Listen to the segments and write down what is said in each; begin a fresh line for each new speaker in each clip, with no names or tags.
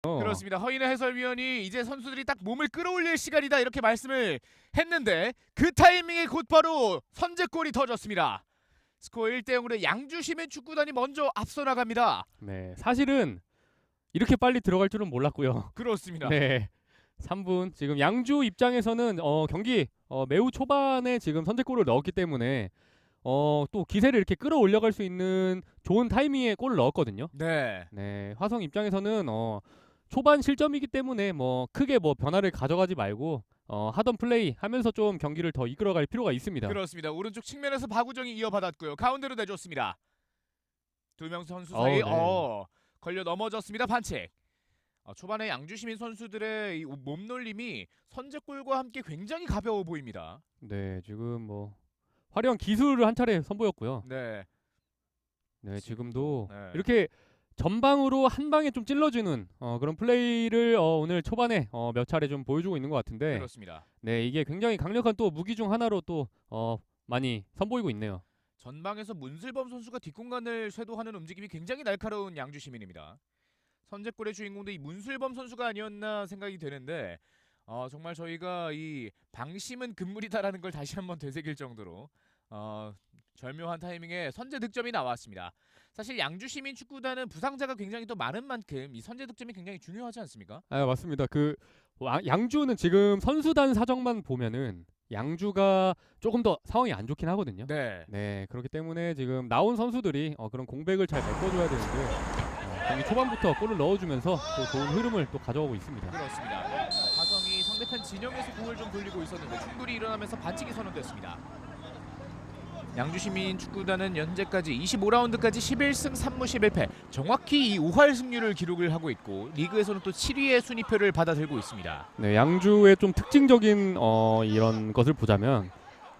그렇습니다. 허인의 해설위원이 이제 선수들이 딱 몸을 끌어올릴 시간이다 이렇게 말씀을 했는데 그 타이밍에 곧바로 선제골이 터졌습니다. 스코어 1대0으로 양주 시민축구단이 먼저 앞서 나갑니다.
네, 사실은 이렇게 빨리 들어갈 줄은 몰랐고요.
그렇습니다.
네, 3분 지금 양주 입장에서는 경기 매우 초반에 지금 선제골을 넣었기 때문에 또 기세를 이렇게 끌어올려갈 수 있는 좋은 타이밍에 골을 넣었거든요.
네.
네, 화성 입장에서는 초반 실점이기 때문에 크게 변화를 가져가지 말고 하던 플레이 하면서 좀 경기를 더 이끌어갈 필요가 있습니다.
그렇습니다. 오른쪽 측면에서 박우정이 이어받았고요. 가운데로 내줬습니다. 두 명 선수 사이
네.
걸려 넘어졌습니다. 반칙. 초반에 양주시민 선수들의 이 몸놀림이 선제골과 함께 굉장히 가벼워 보입니다.
네, 지금 화려한 기술을 한 차례 선보였고요.
네.
네, 지금도
네.
이렇게 전방으로 한 방에 좀 찔러주는 그런 플레이를 오늘 초반에 몇 차례 좀 보여주고 있는 것 같은데,
그렇습니다.
네, 이게 굉장히 강력한 또 무기 중 하나로 또 많이 선보이고 있네요.
전방에서 문슬범 선수가 뒷공간을 쇄도하는 움직임이 굉장히 날카로운 양주 시민입니다. 선제골의 주인공도 이 문슬범 선수가 아니었나 생각이 되는데 정말 저희가 이 방심은 금물이다라는 걸 다시 한번 되새길 정도로 절묘한 타이밍에 선제 득점이 나왔습니다. 사실 양주 시민 축구단은 부상자가 굉장히 또 많은 만큼 이 선제 득점이 굉장히 중요하지 않습니까?
아, 맞습니다. 양주는 지금 선수단 사정만 보면은 양주가 조금 더 상황이 안 좋긴 하거든요.
네.
네, 그렇기 때문에 지금 나온 선수들이 그런 공백을 잘 메꿔줘야 되는데 경기 초반부터 골을 넣어주면서 또 좋은 흐름을 또 가져가고 있습니다.
그렇습니다. 화성이 상대편 진영에서 공을 좀 돌리고 있었는데 충돌이 일어나면서 반칙이 선언됐습니다. 양주시민 축구단은 현재까지 25라운드까지 11승 3무 11패 정확히 이 5할 승률을 기록을 하고 있고 리그에서는 또 7위의 순위표를 받아들고 있습니다.
네, 양주의 좀 특징적인 이런 것을 보자면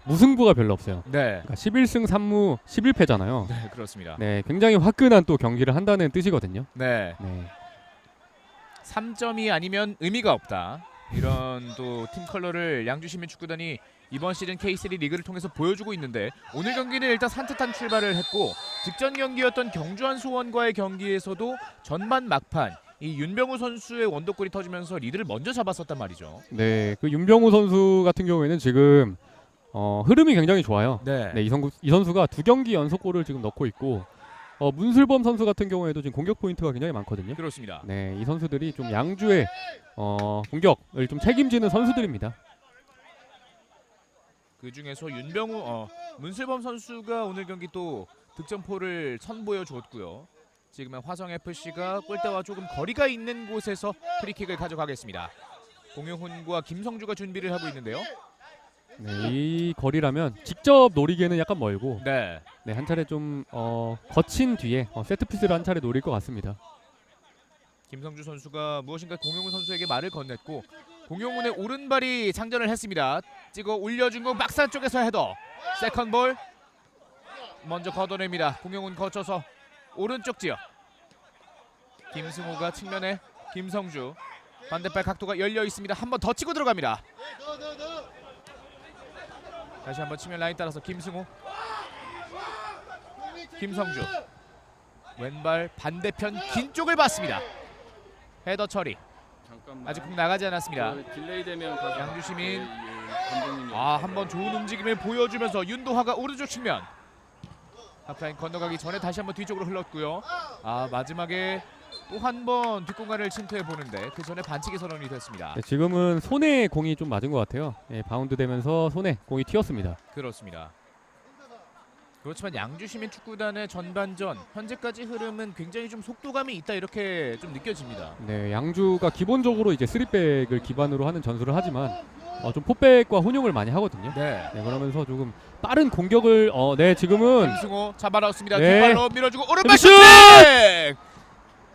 무승부가 별로 없어요.
네.
그러니까 11승 3무 11패잖아요.
네, 그렇습니다.
네, 굉장히 화끈한 또 경기를 한다는 뜻이거든요.
네.
네.
3점이 아니면 의미가 없다. 이런 또 팀 컬러를 양주시민 축구단이 이번 시즌 K3 리그를 통해서 보여주고 있는데 오늘 경기는 일단 산뜻한 출발을 했고 직전 경기였던 경주한 수원과의 경기에서도 전반 막판 이 윤병우 선수의 원더골이 터지면서 리드를 먼저 잡았었단 말이죠.
네, 그 윤병우 선수 같은 경우에는 지금 흐름이 굉장히 좋아요.
네.
네, 이 선수가 2경기 연속골을 지금 넣고 있고 문슬범 선수 같은 경우에도 지금 공격 포인트가 굉장히 많거든요.
그렇습니다.
네, 이 선수들이 좀 양주의 공격을 좀 책임지는 선수들입니다.
그 중에서 윤병우, 문슬범 선수가 오늘 경기 또 득점포를 선보여 줬고요. 지금은 화성 FC가 골대와 조금 거리가 있는 곳에서 프리킥을 가져가겠습니다. 공용훈과 김성주가 준비를 하고 있는데요.
네, 이 거리라면 직접 노리기에는 약간 멀고,
네.
네, 한 차례 좀 거친 뒤에 세트 피스를 한 차례 노릴 것 같습니다.
김성주 선수가 무엇인가 공용훈 선수에게 말을 건넸고 공용훈의 오른발이 장전을 했습니다. 찍어 올려준 거 막산 쪽에서 헤더. 세컨볼 먼저 걷어냅니다. 공용훈 거쳐서 오른쪽 지역. 김승호가 측면에 김성주 반대발 각도가 열려 있습니다. 한 번 더 치고 들어갑니다. 다시 한번 측면 라인 따라서 김승호, 김성주 왼발 반대편 긴 쪽을 봤습니다. 헤더 처리. 아직 공 나가지 않았습니다.
딜레이 되면
양주시민 한번 좋은 움직임을 보여주면서 윤도하가 오른쪽 측면 하프라인 건너가기 전에 다시 한번 뒤쪽으로 흘렀고요. 마지막에 또 한 번 뒷공간을 침투해 보는데 그 전에 반칙이 선언이 됐습니다.
네, 지금은 손에 공이 좀 맞은 것 같아요. 네, 바운드 되면서 손에 공이 튀었습니다.
그렇습니다. 그렇지만 양주시민 축구단의 전반전 현재까지 흐름은 굉장히 좀 속도감이 있다 이렇게 좀 느껴집니다.
네, 양주가 기본적으로 이제 3백을 기반으로 하는 전술을 하지만 좀 포백과 혼용을 많이 하거든요.
네.
네, 그러면서 조금 빠른 공격을 네, 지금은
김승호 잡아넣습니다.
네.
뒷발로 밀어주고 오른발
슛!
슈팅!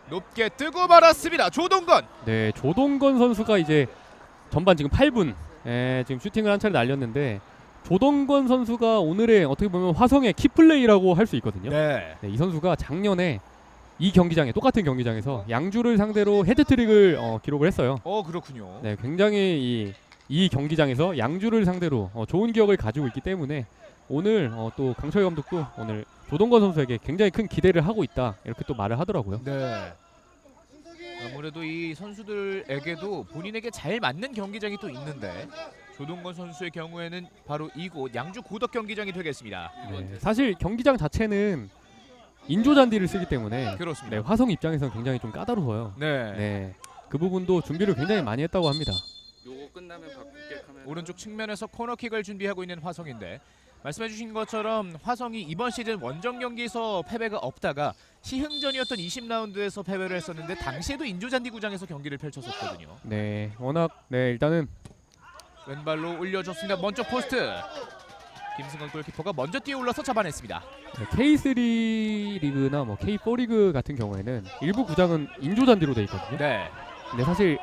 높게 뜨고 말았습니다. 조동건.
네, 조동건 선수가 이제 전반 지금 8분 지금 슈팅을 한 차례 날렸는데 조동건 선수가 오늘의 어떻게 보면 화성의 키플레이라고 할 수 있거든요.
네.
네, 이 선수가 작년에 이 경기장에 똑같은 경기장에서 양주를 상대로 헤드트릭을 기록을 했어요.
그렇군요.
네, 굉장히 이 경기장에서 양주를 상대로 좋은 기억을 가지고 있기 때문에 오늘 또 강철 감독도 오늘 조동건 선수에게 굉장히 큰 기대를 하고 있다 이렇게 또 말을 하더라고요.
네. 아무래도 이 선수들에게도 본인에게 잘 맞는 경기장이 또 있는데 조동건 선수의 경우에는 바로 이곳 양주 고덕 경기장이 되겠습니다.
네, 사실 경기장 자체는 인조 잔디를 쓰기 때문에
그렇습니다.
네, 화성 입장에서는 굉장히 좀 까다로워요.
네.
네, 그 부분도 준비를 굉장히 많이 했다고 합니다.
요거 끝나면 바꿀게 카메라.
오른쪽 측면에서 코너킥을 준비하고 있는 화성인데 말씀해주신 것처럼 화성이 이번 시즌 원정 경기에서 패배가 없다가 시흥전이었던 20라운드에서 패배를 했었는데 당시에도 인조잔디 구장에서 경기를 펼쳤었거든요.
네, 워낙 네 일단은
왼발로 올려줬습니다. 먼저 포스트. 김승건 골키퍼가 먼저 뛰어올라서 잡아냈습니다.
네, K3 리그나 뭐 K4 리그 같은 경우에는 일부 구장은 인조 잔디로 돼 있거든요.
네,
근데 사실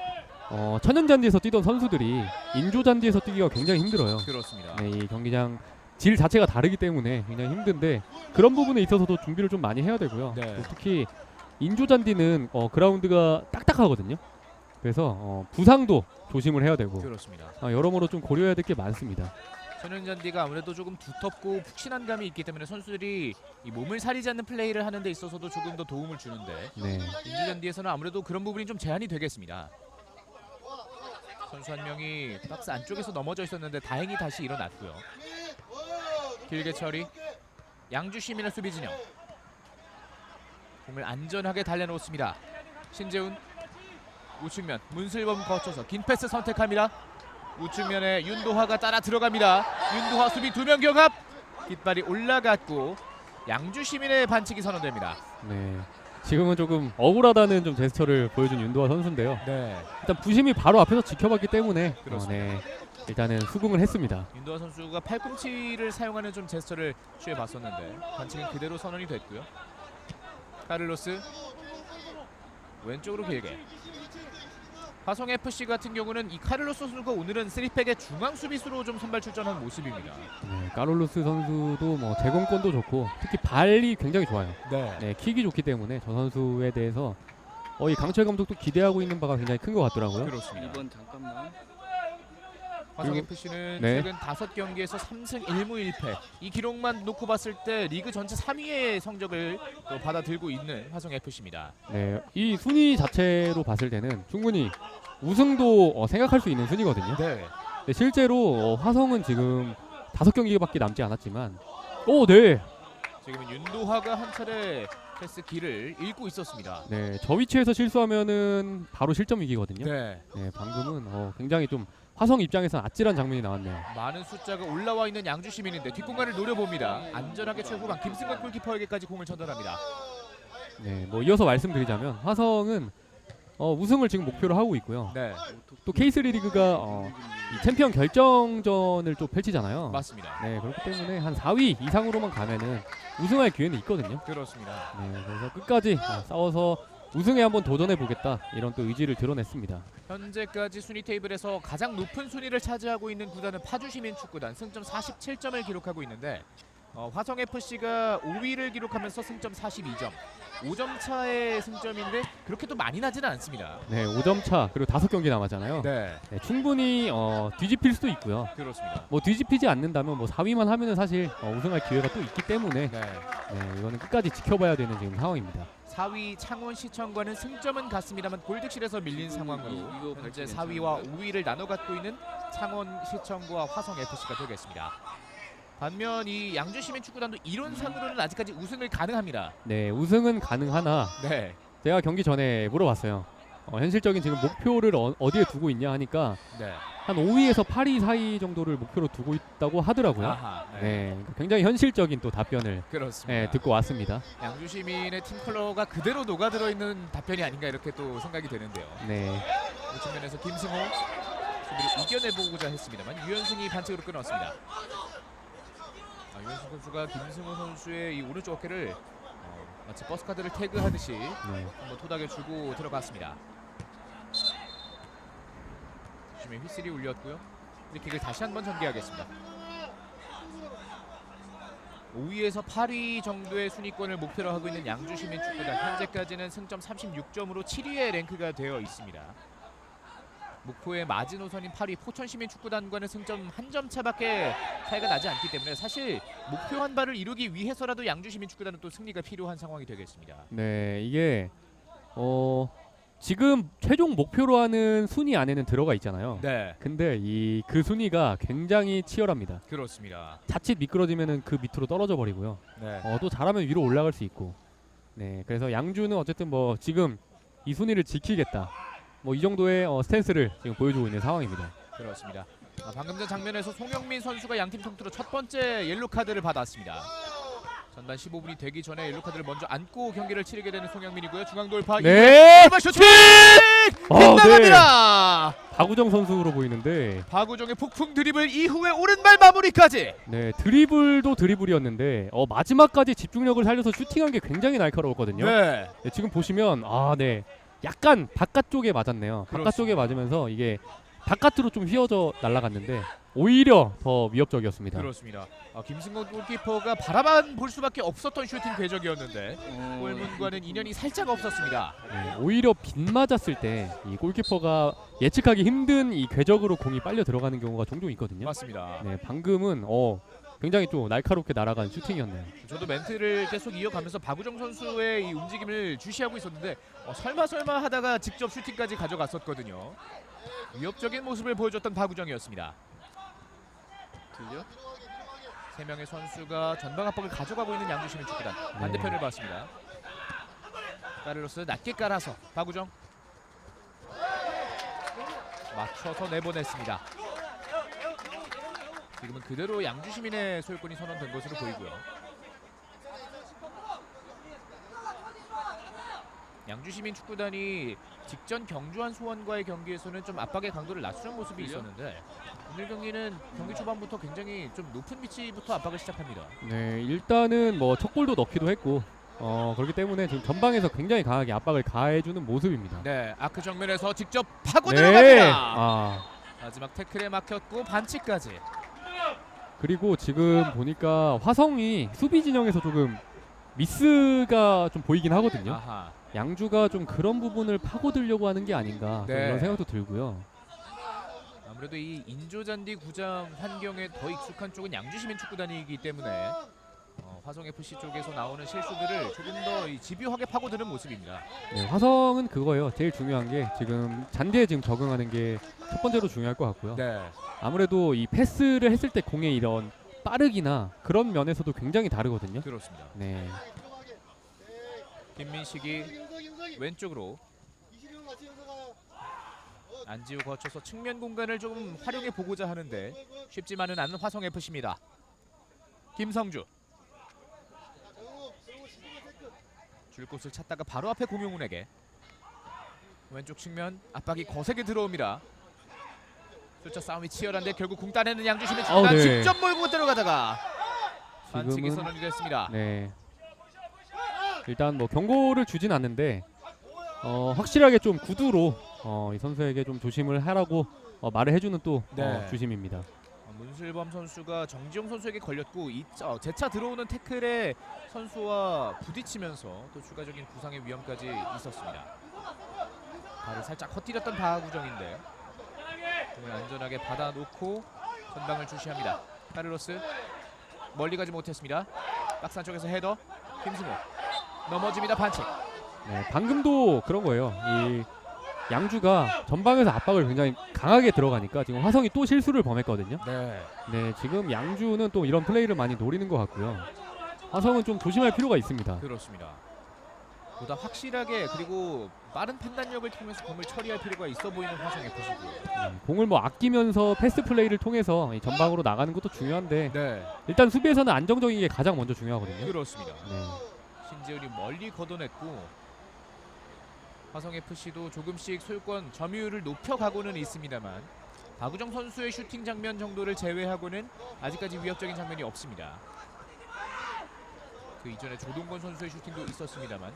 천연 잔디에서 뛰던 선수들이 인조 잔디에서 뛰기가 굉장히 힘들어요.
그렇습니다.
네, 이 경기장 질 자체가 다르기 때문에 굉장히 힘든데 그런 부분에 있어서도 준비를 좀 많이 해야 되고요.
네.
또 특히 인조 잔디는 그라운드가 딱딱하거든요. 그래서 부상도 조심을 해야 되고
그렇습니다.
여러모로 좀 고려해야 될 게 많습니다.
천연잔디가 아무래도 조금 두텁고 푹신한 감이 있기 때문에 선수들이 이 몸을 사리지 않는 플레이를 하는 데 있어서도 조금 더 도움을 주는데
네,
인조잔디에서는 아무래도 그런 부분이 좀 제한이 되겠습니다. 선수 한 명이 박스 안쪽에서 넘어져 있었는데 다행히 다시 일어났고요. 길게 처리. 양주 시민의 수비 진영. 공을 안전하게 달래놓습니다. 신재훈 우측면 문슬범 거쳐서 긴 패스 선택합니다. 우측면에 윤도화가 따라 들어갑니다. 윤도화 수비 2명 경합. 깃발이 올라갔고 양주 시민의 반칙이 선언됩니다.
네. 지금은 조금 억울하다는 좀 제스처를 보여준 윤도화 선수인데요.
네.
일단 부심이 바로 앞에서 지켜봤기 때문에
그렇습니다.
네, 일단은 수긍을 했습니다.
윤도화 선수가 팔꿈치를 사용하는 좀 제스처를 취해봤었는데 반칙은 그대로 선언이 됐고요. 카를로스 왼쪽으로 길게. 화성 FC 같은 경우는 이 카를로스 선수가 오늘은 3백의 중앙 수비수로 좀 선발 출전한 모습입니다.
네, 카를로스 선수도 뭐 제공권도 좋고 특히 발이 굉장히 좋아요.
네.
네, 킥이 좋기 때문에 저 선수에 대해서 이 강철 감독도 기대하고 있는 바가 굉장히 큰 것 같더라고요.
그렇습니다.
2번 잠깐만.
화성
그리고-
FC는
네.
최근 5경기에서 3승 1무 1패. 이 기록만 놓고 봤을 때 리그 전체 3위의 성적을 또 받아들고 있는 화성 FC입니다.
네, 이 순위 자체로 봤을 때는 충분히 우승도 생각할 수 있는 순위거든요.
네.
네, 실제로 화성은 지금 5경기밖에 남지 않았지만 네.
지금은 윤도화가 한 차례 패스 길을 읽고 있었습니다.
네, 저 위치에서 실수하면은 바로 실점 위기거든요.
네.
네, 방금은 굉장히 좀 화성 입장에서는 아찔한 장면이 나왔네요.
많은 숫자가 올라와 있는 양주 시민인데 뒷공간을 노려봅니다. 안전하게 최후방 김승건 골키퍼에게까지 공을 전달합니다.
네, 뭐 이어서 말씀드리자면 화성은 우승을 지금 목표로 하고 있고요.
네,
또 K3 리그가 이 챔피언 결정전을 또 펼치잖아요.
맞습니다.
네, 그렇기 때문에 한 4위 이상으로만 가면은 우승할 기회는 있거든요.
그렇습니다.
네, 그래서 끝까지 싸워서 우승에 한번 도전해 보겠다 이런 또 의지를 드러냈습니다.
현재까지 순위 테이블에서 가장 높은 순위를 차지하고 있는 구단은 파주시민축구단 승점 47점을 기록하고 있는데 화성 FC가 5위를 기록하면서 승점 42점, 5점 차의 승점인데 그렇게 또 많이 나지는 않습니다.
네, 5점 차 그리고 5경기 남았잖아요.
네,
네, 충분히 뒤집힐 수도 있고요.
그렇습니다.
뭐 뒤집히지 않는다면 뭐 4위만 하면은 사실 우승할 기회가 또 있기 때문에
네,
이거는 끝까지 지켜봐야 되는 지금 상황입니다.
4위 창원시청과는 승점은 같습니다만 골득실에서 밀린 상황으로
이거
현재
발전
4위와 5위를 나눠 갖고 있는 창원시청과 화성 FC가 되겠습니다. 반면 이 양주시민축구단도 이론상으로는 아직까지 우승을 가능합니다.
네, 우승은 가능하나
네,
제가 경기 전에 물어봤어요. 현실적인 지금 목표를 어디에 두고 있냐 하니까
네,
한 5위에서 8위 사이 정도를 목표로 두고 있다고 하더라고요.
아하,
네, 그러니까 굉장히 현실적인 또 답변을
그렇습니다.
듣고 왔습니다.
양주시민의 팀 컬러가 그대로 녹아들어 있는 답변이 아닌가 이렇게 또 생각이 되는데요.
네,
이 측면에서 김승호 수비를 이겨내보고자 했습니다만 유현승이 반칙으로 끊었습니다. 유현승 선수가 김승호 선수의 이 오른쪽 어깨를 마치 버스카드를 태그하듯이
네.
한번 토닥여 주고 들어갔습니다. 주심의 휘슬이 울렸고요. 프리킥을 다시 한번 전개하겠습니다. 5위에서 8위 정도의 순위권을 목표로 하고 있는 양주시민축구단 현재까지는 승점 36점으로 7위에 랭크가 되어 있습니다. 목포의 마지노선인 8위 포천시민축구단과는 승점 1점 차밖에 차이가 나지 않기 때문에 사실 목표 한 발을 이루기 위해서라도 양주시민축구단은 또 승리가 필요한 상황이 되겠습니다.
네, 이게 지금 최종 목표로 하는 순위 안에는 들어가 있잖아요.
네,
근데 그 순위가 굉장히 치열합니다.
그렇습니다.
자칫 미끄러지면은 그 밑으로 떨어져 버리고요.
네,
또 잘하면 위로 올라갈 수 있고. 네, 그래서 양주는 어쨌든 뭐 지금 이 순위를 지키겠다. 뭐 이 정도의 스탠스를 지금 보여주고 있는 상황입니다.
그렇습니다. 방금 전 장면에서 송영민 선수가 양팀 통틀어 첫 번째 옐로 카드를 받았습니다. 전반 15분이 되기 전에 옐로 카드를 먼저 안고 경기를 치르게 되는 송영민이고요. 중앙 돌파.
네.
이번 슈팅! 빗나갑니다.
박우정 선수로 보이는데,
박우정의 폭풍 드리블 이후에 오른발 마무리까지.
네, 드리블도 드리블이었는데 마지막까지 집중력을 살려서 슈팅한 게 굉장히 날카로웠거든요.
네,
네, 지금 보시면 네, 약간 바깥쪽에 맞았네요. 바깥쪽에 맞으면서 이게 바깥으로 좀 휘어져 날아갔는데 오히려 더 위협적이었습니다.
그렇습니다. 김승건 골키퍼가 바라만 볼 수밖에 없었던 슈팅 궤적이었는데 골문과는 인연이 살짝 없었습니다.
네, 오히려 빗 맞았을 때 이 골키퍼가 예측하기 힘든 이 궤적으로 공이 빨려 들어가는 경우가 종종 있거든요.
맞습니다.
네, 방금은 굉장히 좀 날카롭게 날아간 슈팅이었네요.
저도 멘트를 계속 이어가면서 박우정 선수의 이 움직임을 주시하고 있었는데 설마 하다가 직접 슈팅까지 가져갔었거든요. 위협적인 모습을 보여줬던 박우정이었습니다.
들려?
세 명의 선수가 전방 압박을 가져가고 있는 양주시민 축구단. 반대편을 봤습니다. 카를로스 낮게 깔아서 박우정 맞춰서 내보냈습니다. 지금은 그대로 양주시민의 소유권이 선언된 것으로 보이고요. 양주시민 축구단이 직전 경주한 수원과의 경기에서는 좀 압박의 강도를 낮추는 모습이 있었는데 오늘 경기는 경기 초반부터 굉장히 좀 높은 위치부터 압박을 시작합니다.
네, 일단은 뭐 첫 골도 넣기도 했고 그렇기 때문에 지금 전방에서 굉장히 강하게 압박을 가해주는 모습입니다.
네, 아크 정면에서 직접 파고
네.
들어갑니다. 마지막 태클에 막혔고 반칙까지.
그리고 지금 보니까 화성이 수비 진영에서 조금 미스가 좀 보이긴 하거든요.
아하.
양주가 좀 그런 부분을 파고들려고 하는 게 아닌가
네.
이런 생각도 들고요.
아무래도 이 인조잔디 구장 환경에 더 익숙한 쪽은 양주시민 축구단이기 때문에 화성 FC 쪽에서 나오는 실수들을 조금 더 집요하게 파고드는 모습입니다.
네, 화성은 그거예요. 제일 중요한 게 지금 잔디에 지금 적응하는 게 첫 번째로 중요할 것 같고요.
네,
아무래도 이 패스를 했을 때 공의 이런 빠르기나 그런 면에서도 굉장히 다르거든요.
그렇습니다.
네,
김민식이 왼쪽으로 안지우 거쳐서 측면 공간을 좀 활용해 보고자 하는데 쉽지만은 않은 화성 FC입니다. 김성주 줄 곳을 찾다가 바로 앞에 공용훈에게 왼쪽 측면 압박이 거세게 들어옵니다. 숫자 싸움이 치열한데 결국 공 따내는 양주시민 축구단
네.
직접 몰고 들어가다가 반칙이
지금은-
선언이 됐습니다.
네. 일단 뭐 경고를 주진 않는데 확실하게 좀 구두로 이 선수에게 좀 조심을 하라고 말을 해주는 또
네.
주심입니다.
문슬범 선수가 정지용 선수에게 걸렸고 재차 들어오는 태클에 선수와 부딪히면서 또 추가적인 부상의 위험까지 있었습니다. 발을 살짝 헛디뎠던 박우정인데 공을 안전하게 받아놓고 전방을 주시합니다. 카를로스 멀리 가지 못했습니다. 박스 안쪽에서 헤더 김승호 넘어집니다. 반칙.
네, 방금도 그런 거예요. 이 양주가 전방에서 압박을 굉장히 강하게 들어가니까 지금 화성이 또 실수를 범했거든요.
네,
네, 지금 양주는 또 이런 플레이를 많이 노리는 것 같고요. 화성은 좀 조심할 필요가 있습니다.
그렇습니다. 보다 확실하게 그리고 빠른 판단력을 통해서 공을 처리할 필요가 있어 보이는 화성 FC고요.
공을 뭐 아끼면서 패스 플레이를 통해서 이 전방으로 나가는 것도 중요한데
네,
일단 수비에서는 안정적인 게 가장 먼저 중요하거든요.
그렇습니다.
네.
신재훈이 멀리 걷어냈고 화성 FC도 조금씩 소유권 점유율을 높여가고는 있습니다만 박우정 선수의 슈팅 장면 정도를 제외하고는 아직까지 위협적인 장면이 없습니다. 그 이전에 조동건 선수의 슈팅도 있었습니다만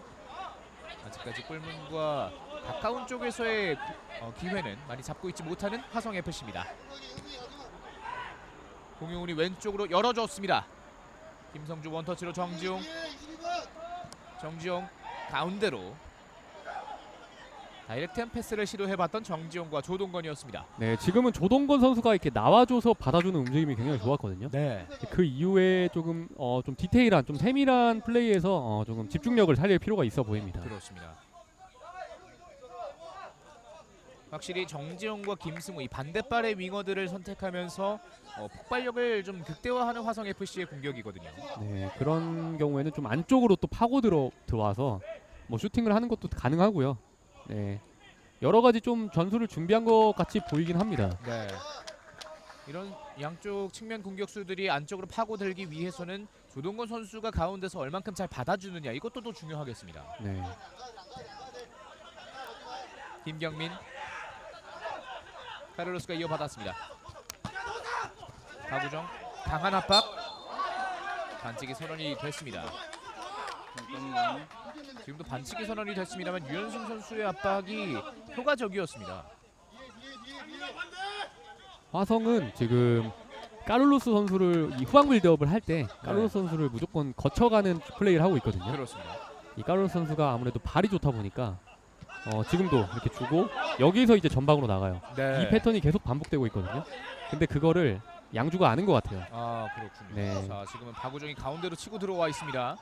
아직까지 골문과 가까운 쪽에서의 기회는 많이 잡고 있지 못하는 화성 FC입니다. 공용훈이 왼쪽으로 열어줬습니다. 김성주 원터치로 정지용 가운데로 다이렉트한 패스를 시도해봤던 정지용과 조동건이었습니다.
네, 지금은 조동건 선수가 이렇게 나와줘서 받아주는 움직임이 굉장히 좋았거든요.
네,
그 이후에 조금 좀 디테일한, 좀 세밀한 플레이에서 조금 집중력을 살릴 필요가 있어 보입니다.
그렇습니다. 확실히 정지영과 김승우 이 반대발의 윙어들을 선택하면서 폭발력을 좀 극대화하는 화성 FC의 공격이거든요.
네, 그런 경우에는 좀 안쪽으로 또 파고 들어와서 뭐 슈팅을 하는 것도 가능하고요. 네, 여러 가지 좀 전술을 준비한 것 같이 보이긴 합니다.
네. 이런 양쪽 측면 공격수들이 안쪽으로 파고들기 위해서는 조동건 선수가 가운데서 얼만큼 잘 받아주느냐 이것도 또 중요하겠습니다.
네,
김경민, 카를로스가 이어받았습니다. 박우정 강한 압박, 반칙이 선언이 됐습니다.
잠깐만.
지금도 반칙이 선언이 됐습니다만 유현승 선수의 압박이 효과적이었습니다.
화성은 지금 카를로스 선수를 이 후방 빌드업을 할 때 카를로스 선수를 무조건 거쳐가는 플레이를 하고 있거든요.
그렇습니다.
이 카를로스 선수가 아무래도 발이 좋다 보니까 지금도 이렇게 주고 여기서 이제 전방으로 나가요.
네.
이 패턴이 계속 반복되고 있거든요. 근데 그거를 양주가 아는 것 같아요.
아 그렇군요.
네.
자 지금은 박우정이 가운데로 치고 들어와 있습니다.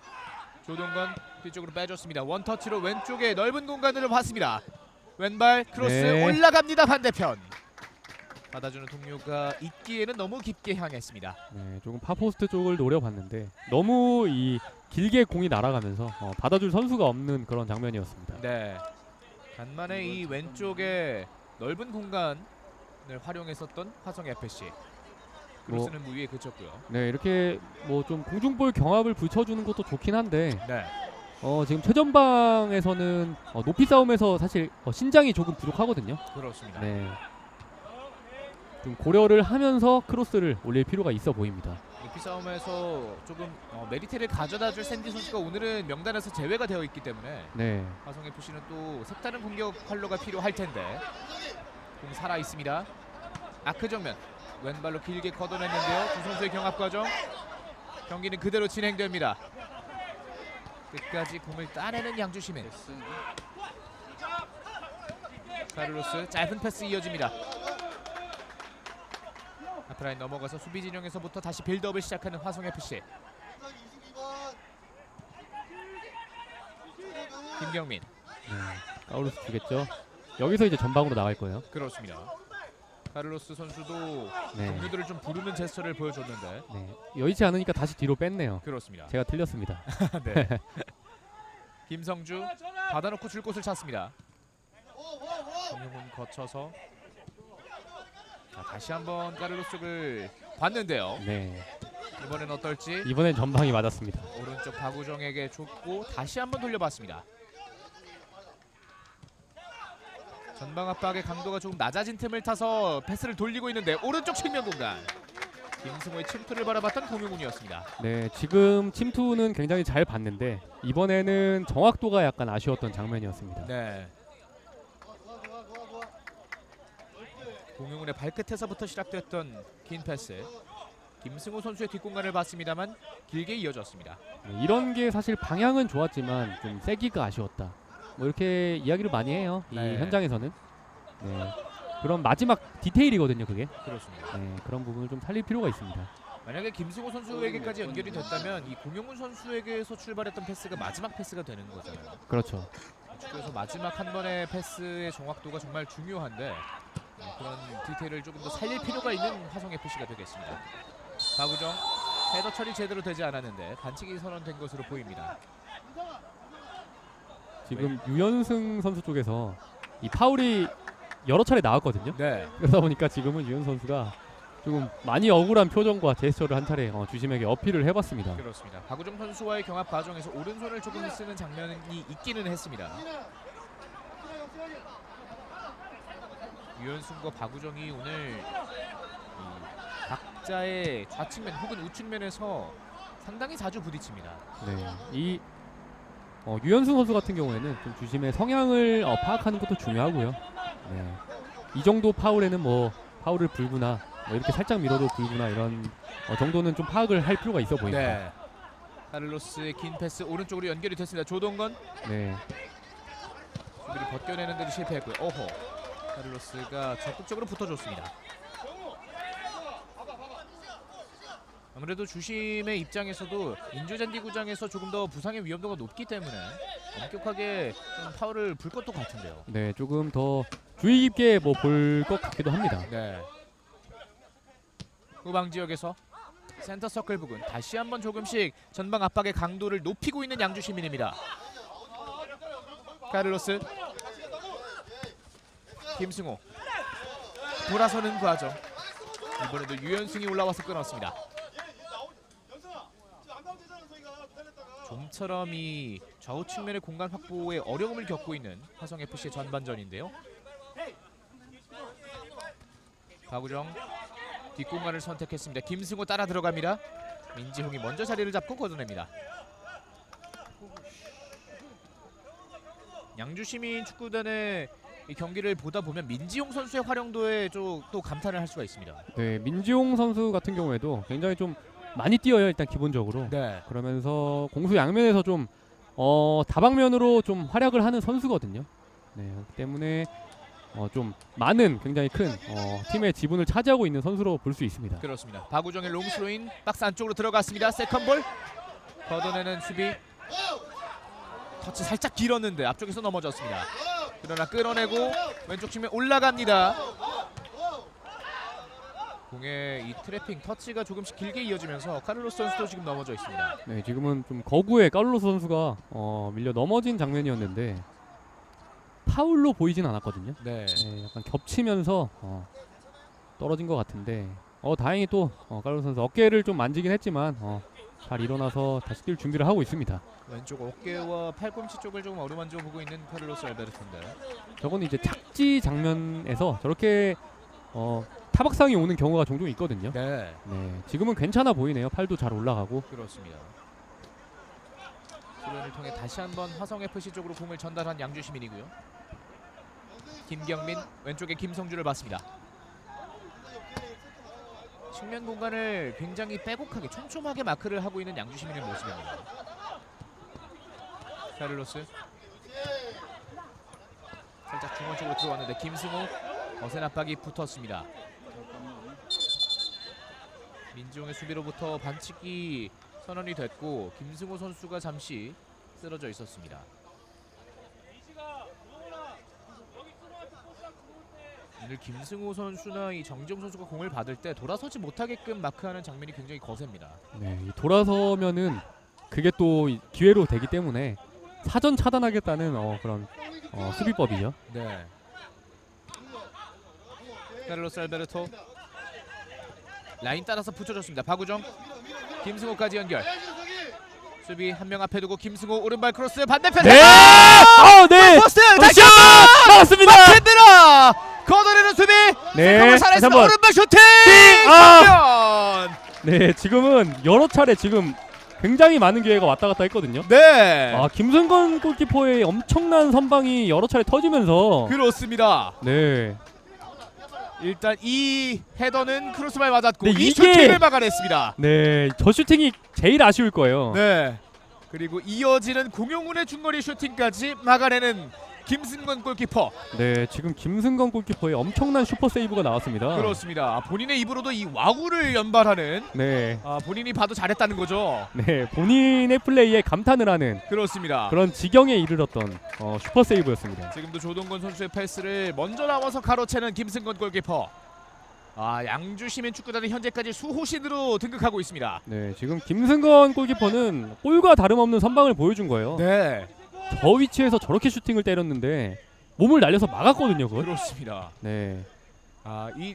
조동건 뒤쪽으로 빼줬습니다. 원터치로 왼쪽에 넓은 공간을 봤습니다. 왼발 크로스
네.
올라갑니다. 반대편 받아주는 동료가 있기에는 너무 깊게 향했습니다.
네, 조금 파포스트 쪽을 노려봤는데 너무 이 길게 공이 날아가면서 받아줄 선수가 없는 그런 장면이었습니다.
네. 간만에 이 왼쪽에 넓은 공간을 활용했었던 화성 FC. 크로스는 무위에 그쳤고요.
네, 이렇게 뭐 좀 공중볼 경합을 붙여주는 것도 좋긴 한데
네.
지금 최전방에서는 높이 싸움에서 사실 신장이 조금 부족하거든요.
그렇습니다.
네. 좀 고려를 하면서 크로스를 올릴 필요가 있어 보입니다.
높이 싸움에서 조금 메리트를 가져다줄 샌디 선수가 오늘은 명단에서 제외가 되어 있기 때문에
네.
화성 FC는 또 색다른 공격 활로가 필요할 텐데 공 살아 있습니다. 아크 정면 왼발로 길게 걷어냈는데요. 두 선수의 경합 과정 경기는 그대로 진행됩니다. 끝까지 공을 따내는 양주 시민.
패스.
카를로스 짧은 패스 이어집니다. 앞라인 넘어가서 수비 진영에서부터 다시 빌드업을 시작하는 화성 FC. 김경민.
네. 카를로스 주겠죠. 여기서 이제 전방으로 나갈 거예요.
그렇습니다. 카를로스 선수도
네.
동료들을 좀 부르는 제스처를 보여줬는데
네. 여의치 않으니까 다시 뒤로 뺐네요.
그렇습니다.
제가 틀렸습니다.
네. 김성주 받아놓고 줄 곳을 찾습니다. 정용훈 거쳐서 다시 한번 카를로스 쪽을 봤는데요.
네.
이번엔 어떨지
이번엔 전방이 맞았습니다.
오른쪽 박우정에게 줬고 다시 한번 돌려봤습니다. 전방 압박의 강도가 조금 낮아진 틈을 타서 패스를 돌리고 있는데 오른쪽 측면 공간 김승호의 침투를 바라봤던 공용훈이었습니다.
네, 지금 침투는 굉장히 잘 봤는데 이번에는 정확도가 약간 아쉬웠던 장면이었습니다.
네. 공용훈의 발끝에서부터 시작됐던 긴 패스 김승호 선수의 뒷공간을 봤습니다만 길게 이어졌습니다.
네, 이런 게 사실 방향은 좋았지만 좀 세기가 아쉬웠다. 뭐 이렇게 이야기를 많이 해요. 이
네.
현장에서는. 네. 그런 마지막 디테일이거든요, 그게.
그렇습니다.
네, 그런 부분을 좀 살릴 필요가 있습니다.
만약에 김승호 선수에게까지 연결이 됐다면 이 공용훈 선수에게서 출발했던 패스가 마지막 패스가 되는 거잖아요.
그렇죠.
그래서 마지막 한 번의 패스의 정확도가 정말 중요한데 그런 디테일을 조금 더 살릴 필요가 있는 화성 FC가 되겠습니다. 박우정 헤더 처리 제대로 되지 않았는데 반칙이 선언된 것으로 보입니다.
지금 유연승 선수 쪽에서 이 파울이 여러 차례 나왔거든요.
네.
그러다 보니까 지금은 유연 선수가 조금 많이 억울한 표정과 제스처를 한 차례 주심에게 어필을 해봤습니다.
그렇습니다. 박우정 선수와의 경합 과정에서 오른손을 조금 쓰는 장면이 있기는 했습니다. 유연승과 박우정이 오늘 이 각자의 좌측면 혹은 우측면에서 상당히 자주 부딪힙니다.
네, 이 유연승 선수 같은 경우에는 좀 주심의 성향을 파악하는 것도 중요하고요. 네, 이 정도 파울에는 뭐 파울을 불구나 뭐 이렇게 살짝 밀어도 불구나 이런 정도는 좀 파악을 할 필요가 있어 보입니다.
네. 카를로스의 긴 패스 오른쪽으로 연결이 됐습니다. 조동건
네,
수비를 벗겨내는데도 실패했고요. 오호. 카를로스가 적극적으로 붙어줬습니다. 아무래도 주심의 입장에서도 인조잔디 구장에서 조금 더 부상의 위험도가 높기 때문에 엄격하게 좀 파울을 불 것도 같은데요.
네, 조금 더 주의 깊게 뭐 볼 것 같기도 합니다.
네. 후방 지역에서 센터 서클 부근 다시 한번 조금씩 전방 압박의 강도를 높이고 있는 양주 시민입니다. 카를로스, 김승호 돌아서는 과정. 이번에도 유연승이 올라와서 끊었습니다. 좀처럼 이 좌우 측면의 공간 확보에 어려움을 겪고 있는 화성FC의 전반전인데요. 박우정 뒷공간을 선택했습니다. 김승호 따라 들어갑니다. 민지홍이 먼저 자리를 잡고 걷어냅니다. 양주시민 축구단의 이 경기를 보다 보면 민지홍 선수의 활용도에 또 감탄을 할 수가 있습니다.
네, 민지용 선수 같은 경우에도 굉장히 좀 많이 뛰어요. 일단 기본적으로.
네,
그러면서 공수 양면에서 좀 다방면으로 좀 활약을 하는 선수거든요. 네, 그렇기 때문에 좀 많은 굉장히 큰 팀의 지분을 차지하고 있는 선수로 볼 수 있습니다.
그렇습니다. 박우정의 롱스로인 박스 안쪽으로 들어갔습니다. 세컨볼 걷어내는 수비. 터치 살짝 길었는데 앞쪽에서 넘어졌습니다. 그러나 끌어내고 왼쪽 측면 올라갑니다. 공의 이 트래핑 터치가 조금씩 길게 이어지면서 카를로스 선수도 지금 넘어져 있습니다.
네, 지금은 좀 거구에 카를로스 선수가 밀려 넘어진 장면이었는데 파울로 보이진 않았거든요.
네,
네, 약간 겹치면서 떨어진 것 같은데 다행히 또 카를로스 선수 어깨를 좀 만지긴 했지만 잘 일어나서 다시 뛸 준비를 하고 있습니다.
왼쪽 어깨와 팔꿈치 쪽을 조금 어루만져 보고 있는 카를로스 알베르토인데
저건 이제 착지 장면에서 저렇게 타박상이 오는 경우가 종종 있거든요.
네,
네, 지금은 괜찮아 보이네요. 팔도 잘 올라가고.
그렇습니다. 수련을 통해 다시 한번 화성FC 쪽으로 공을 전달한 양주시민이고요. 김경민 왼쪽에 김성주를 봤습니다. 측면 공간을 굉장히 빼곡하게 촘촘하게 마크를 하고 있는 양주시민의 모습입니다. 카를로스 살짝 중원 쪽으로 들어왔는데 김승호 거센 압박이 붙었습니다. 민지용의 수비로부터 반칙이 선언이 됐고 김승호 선수가 잠시 쓰러져 있었습니다. 오늘 김승호 선수나 이 정지용 선수가 공을 받을 때 돌아서지 못하게끔 마크하는 장면이 굉장히 거셉니다.
네, 이 돌아서면은 그게 또 기회로 되기 때문에 사전 차단하겠다는 그런 수비법이죠.
네. 카를로스 알베르토 라인 따라서 붙여줬습니다. 박우정, 김승호까지 연결. 수비 한 명 앞에 두고 김승호 오른발 크로스 반대편.
네! 네!
포스트
다시 막았습니다!
마켄드라 걷어내는 수비.
네,
세컨볼
다시
살아있어.
한번.
오른발 슈팅.
아!
정면.
네, 지금은 여러 차례 지금 굉장히 많은 기회가 왔다 갔다 했거든요.
네.
김승건 골키퍼의 엄청난 선방이 여러 차례 터지면서
그렇습니다.
네,
일단 이 헤더는 크로스발 맞았고
네,
이
이게-
슈팅을 막아냈습니다.
네, 저 슈팅이 제일 아쉬울 거예요.
네. 그리고 이어지는 공용훈의 중거리 슈팅까지 막아내는 김승건 골키퍼.
네, 지금 김승건 골키퍼의 엄청난 슈퍼 세이브가 나왔습니다.
그렇습니다. 본인의 입으로도 이 와우를 연발하는
네,
본인이 봐도 잘했다는 거죠.
네, 본인의 플레이에 감탄을 하는
그렇습니다.
그런 지경에 이르렀던 슈퍼 세이브였습니다.
지금도 조동건 선수의 패스를 먼저 나와서 가로채는 김승건 골키퍼. 양주 시민 축구단은 현재까지 수호신으로 등극하고 있습니다.
네, 지금 김승건 골키퍼는 골과 다름없는 선방을 보여준 거예요.
네,
저 위치에서 저렇게 슈팅을 때렸는데 몸을 날려서 막았거든요, 그걸.
그렇습니다.
네,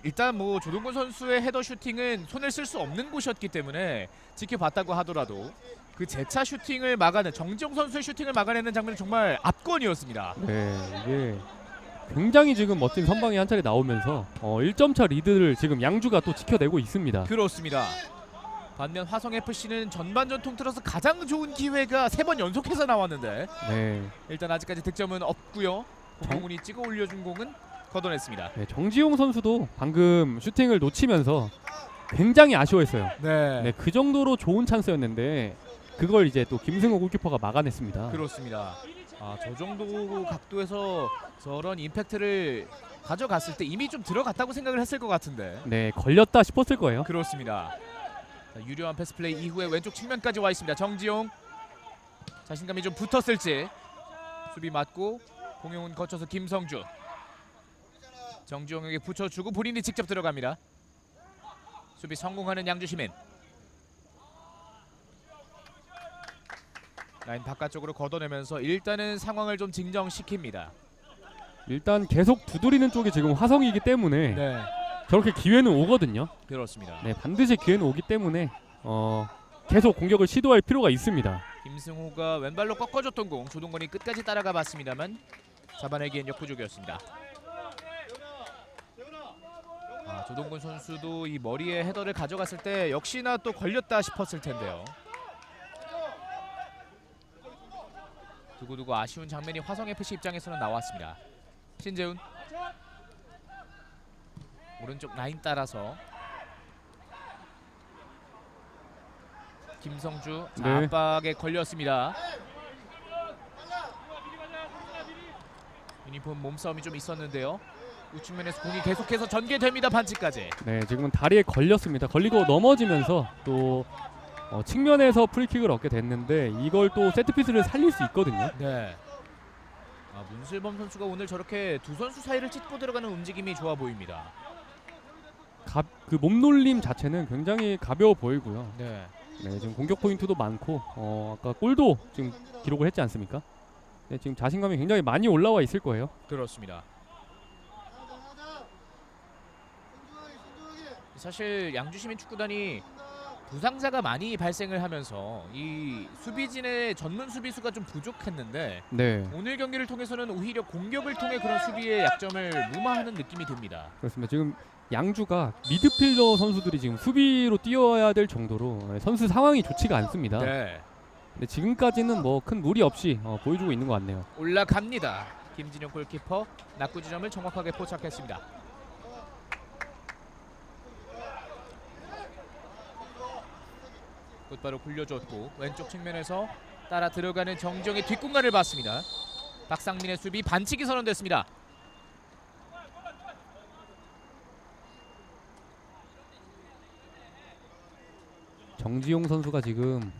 일단 뭐 조동건 선수의 헤더 슈팅은 손을 쓸 수 없는 곳이었기 때문에 지켜봤다고 하더라도 그 재차 슈팅을 막아낸 정지용 선수의 슈팅을 막아내는 장면은 정말 압권이었습니다.
네, 이게 굉장히 지금 멋진 선방이 한 차례 나오면서 1점 차 리드를 지금 양주가 또 지켜내고 있습니다.
그렇습니다. 반면 화성FC는 전반전 통틀어서 가장 좋은 기회가 3번 연속해서 나왔는데
네,
일단 아직까지 득점은 없고요. 정훈이 찍어 올려준 공은 걷어냈습니다.
네, 정지용 선수도 방금 슈팅을 놓치면서 굉장히 아쉬워했어요.
네,
네, 그 정도로 좋은 찬스였는데 그걸 이제 또 김승호 골키퍼가 막아냈습니다.
그렇습니다. 저 정도 각도에서 저런 임팩트를 가져갔을 때 이미 좀 들어갔다고 생각을 했을 것 같은데.
네, 걸렸다 싶었을 거예요.
그렇습니다. 유려한 패스 플레이 이후에 왼쪽 측면까지 와 있습니다. 정지용 자신감이 좀 붙었을지 수비 맞고 공용은 거쳐서 김성주 정지용에게 붙여주고 본인이 직접 들어갑니다. 수비 성공하는 양주시민. 라인 바깥쪽으로 걷어내면서 일단은 상황을 좀 진정시킵니다.
일단 계속 두드리는 쪽이 지금 화성이기 때문에
네,
저렇게 기회는 오거든요.
그렇습니다.
네, 반드시 기회는 오기 때문에 계속 공격을 시도할 필요가 있습니다.
김승호가 왼발로 꺾어줬던 공 조동건이 끝까지 따라가 봤습니다만 잡아내기엔 역부족이었습니다. 조동건 선수도 이 머리에 헤더를 가져갔을 때 역시나 또 걸렸다 싶었을 텐데요. 두고두고 아쉬운 장면이 화성FC 입장에서는 나왔습니다. 신재훈 오른쪽 라인 따라서 김성주
네.
압박에 걸렸습니다. 유니폼 몸싸움이 좀 있었는데요. 우측면에서 공이 계속해서 전개됩니다. 반칙까지.
네, 지금은 다리에 걸렸습니다. 걸리고 넘어지면서 또 측면에서 프리킥을 얻게 됐는데 이걸 또 세트피스를 살릴 수 있거든요.
네. 문슬범 선수가 오늘 저렇게 두 선수 사이를 찢고 들어가는 움직임이 좋아 보입니다.
그 몸놀림 자체는 굉장히 가벼워 보이고요.
네.
네, 지금 공격 포인트도 많고 아까 골도 지금 기록을 했지 않습니까? 네, 지금 자신감이 굉장히 많이 올라와 있을 거예요.
그렇습니다. 사실 양주시민 축구단이 부상자가 많이 발생을 하면서 이 수비진의 전문 수비수가 좀 부족했는데
네,
오늘 경기를 통해서는 오히려 공격을 통해 그런 수비의 약점을 무마하는 느낌이 듭니다.
그렇습니다. 지금 양주가 미드필더 선수들이 지금 수비로 뛰어야 될 정도로 선수 상황이 좋지가 않습니다.
네.
근데 지금까지는 뭐 큰 무리 없이 보여주고 있는 것 같네요.
올라갑니다. 김진영 골키퍼 낙구 지점을 정확하게 포착했습니다. 곧바로 굴려줬고 왼쪽 측면에서 따라 들어가는 정정의 뒷공간을 봤습니다. 박상민의 수비 반칙이 선언됐습니다.
정지용 선수가 지금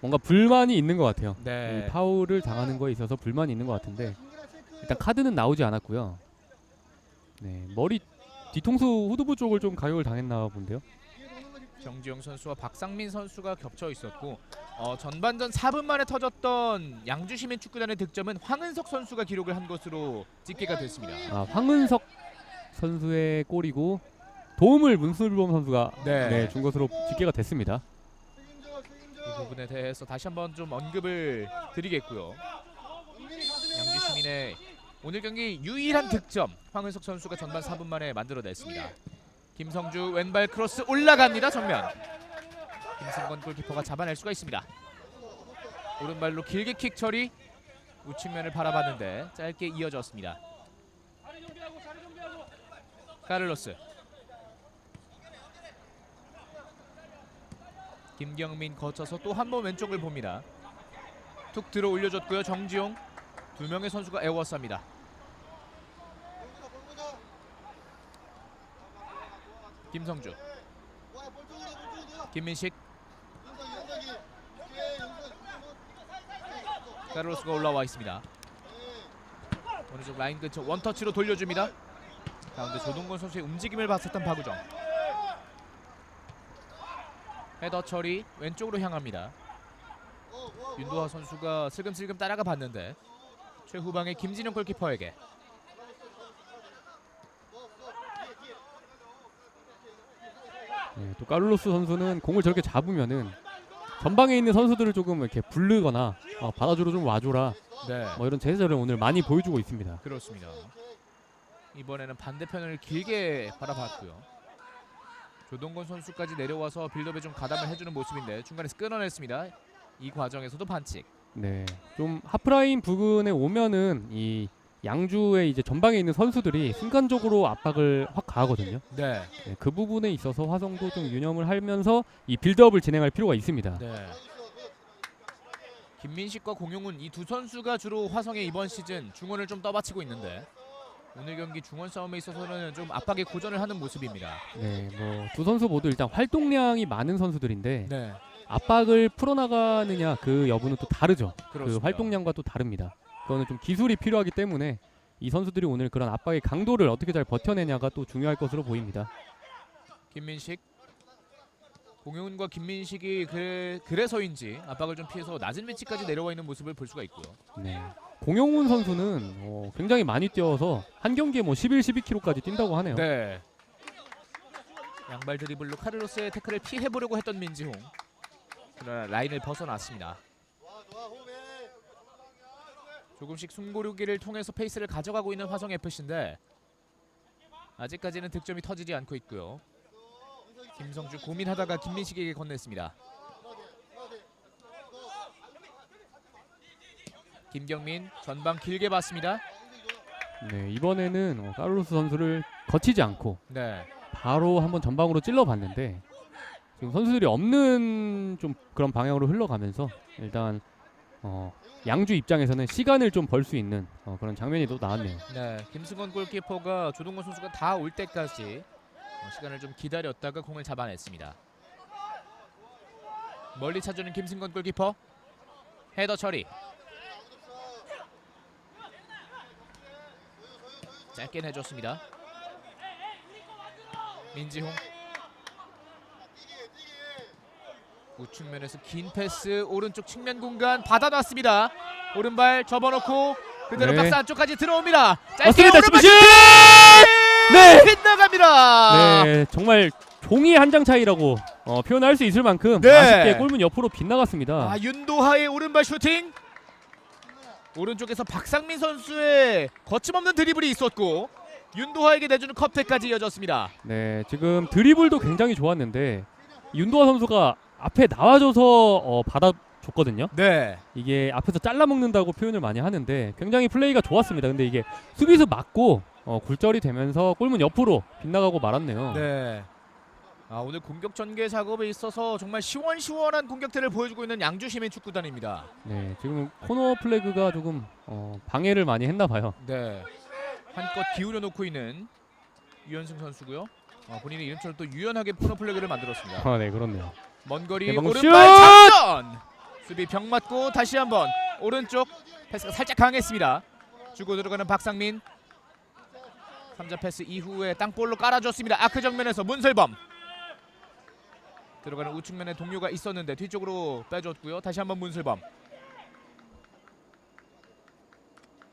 뭔가 불만이 있는 것 같아요.
네.
이 파울을 당하는 거에 있어서 불만이 있는 것 같은데 일단 카드는 나오지 않았고요. 네, 머리 뒤통수 후두부 쪽을 좀 가격을 당했나 본데요.
정지용 선수와 박상민 선수가 겹쳐 있었고 전반전 4분 만에 터졌던 양주시민 축구단의 득점은 황은석 선수가 기록을 한 것으로 집계가 됐습니다.
황은석 선수의 골이고 도움을 문슬범 선수가
네.
준 것으로 집계가 됐습니다.
이 부분에 대해서 다시 한번 좀 언급을 드리겠고요. 양주시민의 오늘 경기 유일한 득점 황은석 선수가 전반 4분 만에 만들어냈습니다. 김성주 왼발 크로스 올라갑니다. 정면 김승건 골키퍼가 잡아낼 수가 있습니다. 오른발로 길게 킥 처리 우측면을 바라봤는데 짧게 이어졌습니다. 카를로스 김경민 거쳐서 또 한 번 왼쪽을 봅니다. 툭 들어 올려줬고요. 정지용 두 명의 선수가 에워쌉니다. 김성주 김민식 카를로스가 올라와 있습니다. 오른쪽 라인 근처 원터치로 돌려줍니다. 가운데 조동건 선수의 움직임을 봤었던 박우정 헤더 처리 왼쪽으로 향합니다. 윤도하 선수가 슬금슬금 따라가 봤는데 최후방의 김진영 골키퍼에게
네, 또 카를로스 선수는 공을 저렇게 잡으면은 전방에 있는 선수들을 조금 이렇게 부르거나 받아주러 좀 와줘라
네
뭐 이런 제스처를 오늘 많이 보여주고 있습니다.
그렇습니다. 이번에는 반대편을 길게 바라봤고요. 조동건 선수까지 내려와서 빌드업에 좀 가담을 해주는 모습인데 중간에서 끊어냈습니다. 이 과정에서도 반칙.
네, 좀 하프라인 부근에 오면은 이 양주의 이제 전방에 있는 선수들이 순간적으로 압박을 확 가하거든요.
네.
네, 그 부분에 있어서 화성도 좀 유념을 하면서 이 빌드업을 진행할 필요가 있습니다.
네. 김민식과 공용훈 이 두 선수가 주로 화성의 이번 시즌 중원을 좀 떠받치고 있는데 오늘 경기 중원 싸움에 있어서는 좀 압박에 고전을 하는 모습입니다.
네, 뭐 두 선수 모두 일단 활동량이 많은 선수들인데
네.
압박을 풀어나가느냐 그 여부는 또 다르죠.
그렇습니다.
그 활동량과 또 다릅니다. 그거는 좀 기술이 필요하기 때문에 이 선수들이 오늘 그런 압박의 강도를 어떻게 잘 버텨내냐가 또 중요할 것으로 보입니다.
김민식. 공효은과 김민식이 그래서인지 압박을 좀 피해서 낮은 위치까지 내려와 있는 모습을 볼 수가 있고요.
네. 공용훈 선수는 굉장히 많이 뛰어서 한 경기에 뭐 11, 12km까지 뛴다고 하네요.
네. 양발 드리블로 카를로스의 태클을 피해보려고 했던 민지홍. 그러나 라인을 벗어났습니다. 조금씩 숨고르기를 통해서 페이스를 가져가고 있는 화성FC인데 아직까지는 득점이 터지지 않고 있고요. 김성주 고민하다가 김민식에게 건넸습니다. 김경민 전방 길게 봤습니다.
네, 이번에는 카를로스 선수를 거치지 않고
네.
바로 한번 전방으로 찔러봤는데 지금 선수들이 없는 좀 그런 방향으로 흘러가면서 일단 양주 입장에서는 시간을 좀 벌 수 있는 그런 장면이 또 나왔네요.
네. 김승건 골키퍼가 조동건 선수가 다 올 때까지 시간을 좀 기다렸다가 공을 잡아냈습니다. 멀리 차주는 김승건 골키퍼. 헤더 처리. 짧게 내줬습니다. 민지홍. 우측면에서 긴 패스 오른쪽 측면 공간 받아놨습니다. 오른발 접어놓고 그대로
네.
박스 안쪽까지 들어옵니다. 짧게
맞습니다.
오른발
슈팅!
슈팅!
네!
빗나갑니다.
네, 정말 종이 한 장 차이라고 표현할 수 있을 만큼
네.
아쉽게 골문 옆으로 빗나갔습니다.
윤도하의 오른발 슈팅. 오른쪽에서 박상민 선수의 거침없는 드리블이 있었고 윤도하에게 내주는 컵택까지 이어졌습니다.
네, 지금 드리블도 굉장히 좋았는데 윤도하 선수가 앞에 나와줘서 받아줬거든요.
네.
이게 앞에서 잘라먹는다고 표현을 많이 하는데 굉장히 플레이가 좋았습니다. 근데 이게 수비수 맞고 굴절이 되면서 골문 옆으로 빗나가고 말았네요.
네. 오늘 공격 전개 작업에 있어서 정말 시원시원한 공격들을 보여주고 있는 양주 시민 축구단입니다.
네, 지금 코너 플래그가 조금 방해를 많이 했나 봐요.
네. 한껏 기울여 놓고 있는 유현승 선수고요. 본인의 이름처럼 또 유연하게 코너 플래그를 만들었습니다.
네, 그렇네요.
먼 거리
네, 방금
오른발
슛!
장전! 수비 벽 맞고 다시 한번 오른쪽 패스가 살짝 강했습니다. 주고 들어가는 박상민. 3자 패스 이후에 땅볼로 깔아줬습니다. 아크 정면에서 문슬범. 들어가는 우측면에 동료가 있었는데 뒤쪽으로 빼줬고요. 다시 한번 문슬범.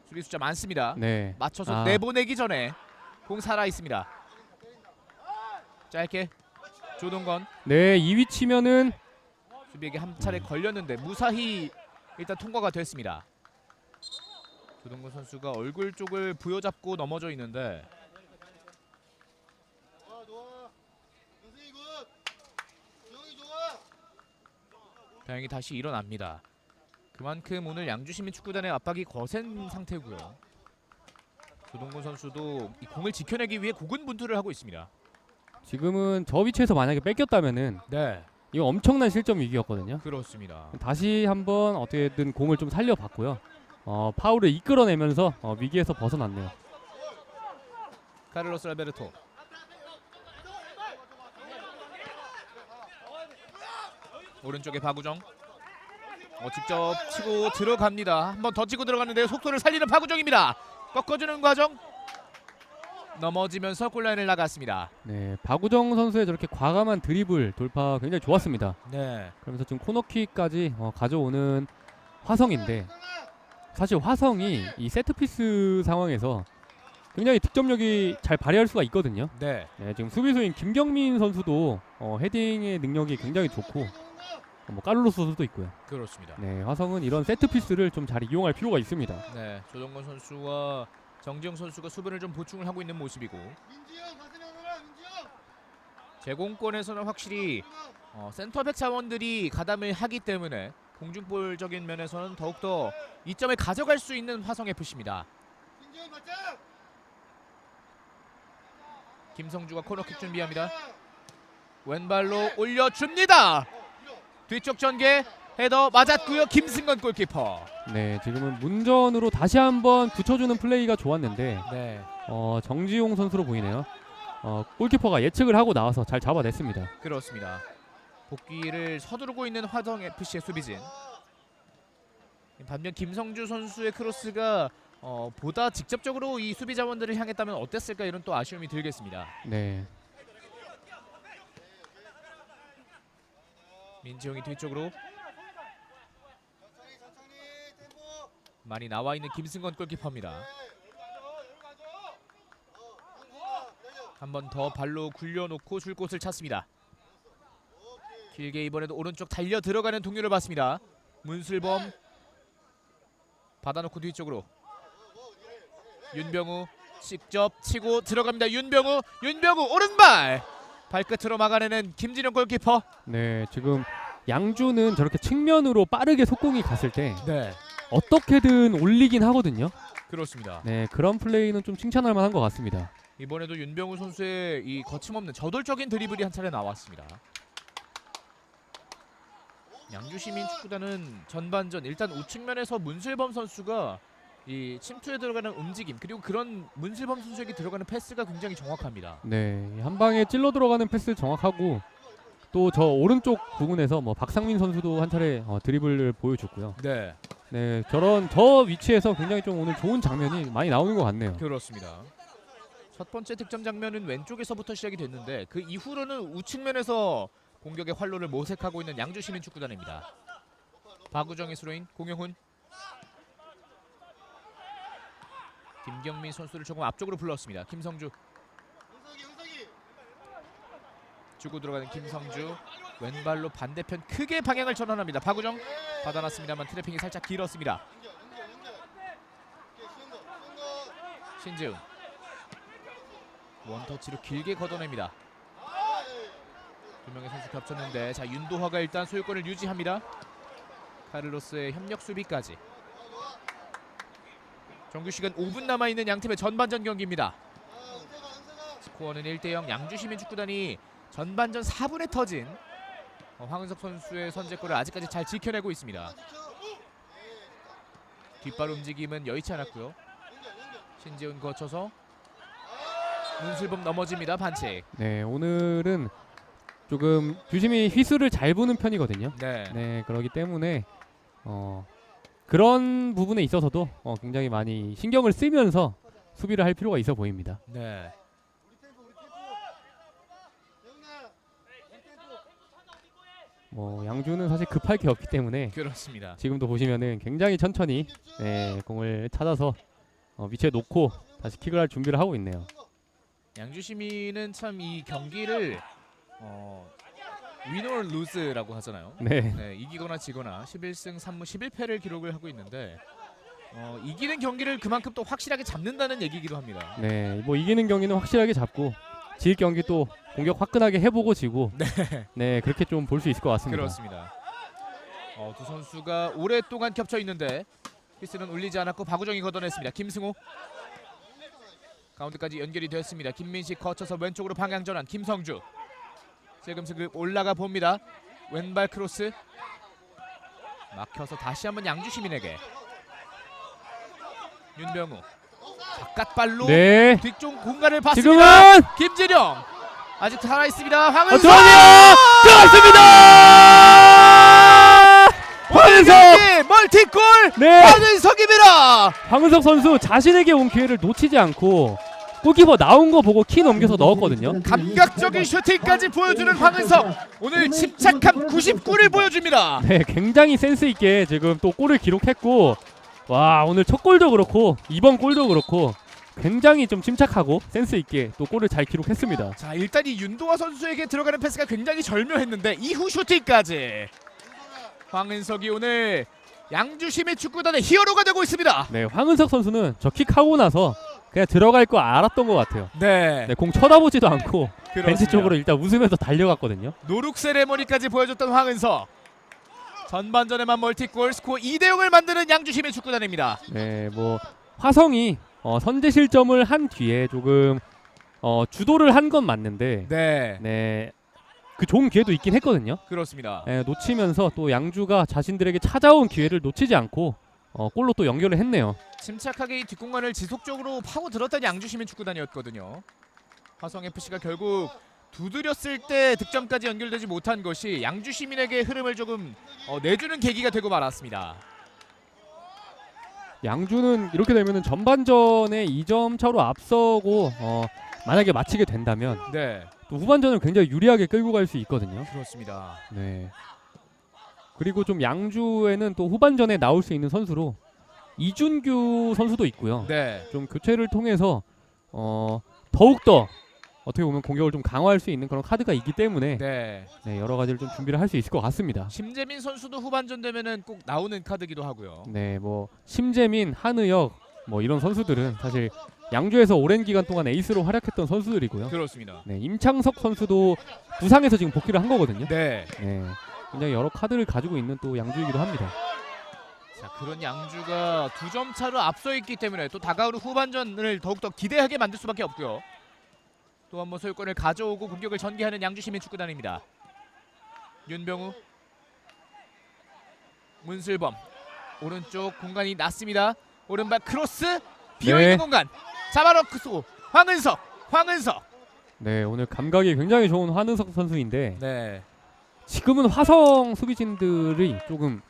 수비 숫자 많습니다.
네.
맞춰서 내보내기 전에 공 살아 있습니다. 짧게 조동건.
네, 이 위치면은
수비에게 한 차례 걸렸는데 무사히 일단 통과가 됐습니다. 조동건 선수가 얼굴 쪽을 부여잡고 넘어져 있는데 다행히 다시 일어납니다. 그만큼 오늘 양주시민 축구단의 압박이 거센 상태고요. 조동건 선수도 이 공을 지켜내기 위해 고군분투를 하고 있습니다.
지금은 저 위치에서 만약에 뺏겼다면은
네,
이거 엄청난 실점 위기였거든요.
그렇습니다.
다시 한번 어떻게든 공을 좀 살려봤고요. 파울을 이끌어내면서 위기에서 벗어났네요.
카를로스 알베르토. 오른쪽에 박우정. 직접 치고 들어갑니다. 한 번 더 치고 들어갔는데 속도를 살리는 박우정입니다. 꺾어주는 과정. 넘어지면서 골라인을 나갔습니다.
네, 박우정 선수의 저렇게 과감한 드리블 돌파 굉장히 좋았습니다.
네,
그러면서 지금 코너킥까지 가져오는 화성인데 사실 화성이 이 세트피스 상황에서 굉장히 득점력이 잘 발휘할 수가 있거든요.
네,
네, 지금 수비수인 김경민 선수도 헤딩의 능력이 굉장히 좋고 카를로스 선수도 있고요.
그렇습니다.
네, 화성은 이런 세트피스를 좀 잘 이용할 필요가 있습니다.
네, 조동건 선수와 정지영 선수가 수비를 좀 보충을 하고 있는 모습이고 제공권에서는 확실히 센터백 자원들이 가담을 하기 때문에 공중볼적인 면에서는 더욱더 이점을 가져갈 수 있는 화성FC입니다. 김성주가 코너킥 준비합니다. 왼발로 올려줍니다. 뒤쪽 전개 헤더 맞았고요. 김승건 골키퍼.
네, 지금은 문전으로 다시 한번 붙여주는 플레이가 좋았는데
네,
정지용 선수로 보이네요. 골키퍼가 예측을 하고 나와서 잘 잡아냈습니다.
그렇습니다. 복귀를 서두르고 있는 화성FC의 수비진. 반면 김성주 선수의 크로스가 보다 직접적으로 이 수비 자원들을 향했다면 어땠을까 이런 또 아쉬움이 들겠습니다.
네.
민지용이 뒤쪽으로 많이 나와 있는 김승건 골키퍼입니다. 한 번 더 발로 굴려놓고 줄 곳을 찾습니다. 길게 이번에도 오른쪽 달려 들어가는 동료를 봤습니다. 문슬범 받아놓고 뒤쪽으로 윤병우 직접 치고 들어갑니다. 윤병우 오른발 발끝으로 막아내는 김진영 골키퍼.
네, 지금 양주는 저렇게 측면으로 빠르게 속공이 갔을 때
네,
어떻게든 올리긴 하거든요.
그렇습니다.
네, 그런 플레이는 좀 칭찬할 만한 것 같습니다.
이번에도 윤병우 선수의 이 거침없는 저돌적인 드리블이 한 차례 나왔습니다. 양주시민 축구단은 전반전 일단 우측면에서 문슬범 선수가 이 침투에 들어가는 움직임 그리고 그런 문슬범 선수에게 들어가는 패스가 굉장히 정확합니다.
네, 한 방에 찔러 들어가는 패스 정확하고 또 저 오른쪽 부분에서 뭐 박상민 선수도 한 차례 드리블을 보여줬고요.
네,
네, 저 위치에서 굉장히 좀 오늘 좋은 장면이 많이 나오는 것 같네요.
그렇습니다. 첫 번째 득점 장면은 왼쪽에서부터 시작이 됐는데 그 이후로는 우측면에서 공격의 활로를 모색하고 있는 양주시민 축구단입니다. 박우정의 수로인 공영훈, 김경민 선수를 조금 앞쪽으로 불렀습니다. 김성주 주고 들어가는 김성주 왼발로 반대편 크게 방향을 전환합니다. 박우정 받아놨습니다만 트래핑이 살짝 길었습니다. 신지훈 원터치로 길게 걷어냅니다. 두 명의 선수 겹쳤는데 자 윤도화가 일단 소유권을 유지합니다. 카를로스의 협력 수비까지. 정규 시간 5분 남아있는 양팀의 전반전 경기입니다. 스코어는 1대0. 양주시민 축구단이 전반전 4분에 터진 황은석 선수의 선제골을 아직까지 잘 지켜내고 있습니다. 뒷발 움직임은 여의치 않았고요. 신지훈 거쳐서 문슬범 넘어집니다. 반칙.
네, 오늘은 조금 주심이 휘슬을 잘 부는 편이거든요.
네.
네, 그렇기 때문에 그런 부분에 있어서도 굉장히 많이 신경을 쓰면서 수비를 할 필요가 있어 보입니다.
네.
뭐 양주는 사실 급할 게 없기 때문에
그렇습니다.
지금도 보시면은 굉장히 천천히 공을 찾아서 위치에 놓고 다시 킥을 할 준비를 하고 있네요.
양주시민은 참 이 경기를 win or lose라고 하잖아요.
네,
네, 이기거나 지거나 11승 3무 11패를 기록을 하고 있는데 이기는 경기를 그만큼 또 확실하게 잡는다는 얘기이기도 합니다.
네, 뭐 이기는 경기는 확실하게 잡고 질 경기 또 공격 화끈하게 해보고 지고 네, 그렇게 좀 볼 수 있을 것 같습니다.
그렇습니다. 두 선수가 오랫동안 겹쳐 있는데 피스는 울리지 않았고 박우정이 걷어냈습니다. 김승호 가운데까지 연결이 됐습니다. 김민식 거쳐서 왼쪽으로 방향 전환. 김성주 슬금슬금 올라가 봅니다. 왼발 크로스 막혀서 다시 한번 양주시민에게 윤병우 바깥발로
네,
뒤쪽 공간을 봤습니다.
지금은
김진영 아직 살아있습니다. 황은석
들어가네요. 들어갔습니다. 황은석.
멀티골
네,
황은석입니다.
황은석 선수 자신에게 온 기회를 놓치지 않고 골키퍼 나온 거 보고 키 넘겨서 넣었거든요.
감각적인 슈팅까지 보여주는 황은석 오늘 침착한 99를 보여줍니다.
네, 굉장히 센스 있게 지금 또 골을 기록했고, 와, 오늘 첫 골도 그렇고 이번 골도 그렇고 굉장히 좀 침착하고 센스 있게 또 골을 잘 기록했습니다.
자 일단 이 윤도화 선수에게 들어가는 패스가 굉장히 절묘했는데 이후 슈팅까지 황은석이 오늘 양주시민 축구단의 히어로가 되고 있습니다.
네, 황은석 선수는 저 킥하고 나서 그냥 들어갈 거 알았던 것 같아요.
네,
네, 공 쳐다보지도 않고
그렇습니다.
벤치 쪽으로 일단 웃으면서 달려갔거든요.
노룩 세레머니까지 보여줬던 황은석 전반전에만 멀티골 스코어 2대0을 만드는 양주시민 축구단입니다.
네, 뭐 화성이 선제 실점을 한 뒤에 조금 주도를 한 건 맞는데,
네,
네, 그 좋은 기회도 있긴 했거든요.
그렇습니다.
네, 놓치면서 또 양주가 자신들에게 찾아온 기회를 놓치지 않고 골로 또 연결을 했네요.
침착하게 이 뒷공간을 지속적으로 파고들었던 양주시민 축구단이었거든요. 화성FC가 결국 두드렸을 때 득점까지 연결되지 못한 것이 양주시민에게 흐름을 조금 내주는 계기가 되고 말았습니다.
양주는 이렇게 되면은 전반전에 2점 차로 앞서고 만약에 마치게 된다면
네,
또 후반전을 굉장히 유리하게 끌고 갈 수 있거든요.
그렇습니다.
네. 그리고 좀 양주에는 또 후반전에 나올 수 있는 선수로 이준규 선수도 있고요.
네,
좀 교체를 통해서 더욱더 어떻게 보면 공격을 좀 강화할 수 있는 그런 카드가 있기 때문에
네.
네, 여러 가지를 좀 준비를 할 수 있을 것 같습니다.
심재민 선수도 후반전 되면은 꼭 나오는 카드기도 하고요.
네, 뭐 심재민, 한의혁 뭐 이런 선수들은 사실 양주에서 오랜 기간 동안 에이스로 활약했던 선수들이고요.
그렇습니다.
네, 임창석 선수도 부상에서 지금 복귀를 한 거거든요.
네.
네, 굉장히 여러 카드를 가지고 있는 또 양주이기도 합니다.
자, 그런 양주가 2점 차로 앞서 있기 때문에 또 다가오는 후반전을 더욱더 기대하게 만들 수밖에 없고요. 또 한 번 소유권을 가져오고 공격을 전개하는 양주 시민축구단입니다. 윤병우, 문슬범, 오른쪽 공간이 났습니다. 오른발 크로스, 비어있는
네.
공간 잡아놓고 황은석.
네, 오늘 감각이 굉장히 좋은 환은석 선수인데
네,
지금은 화성 수비진들이 조금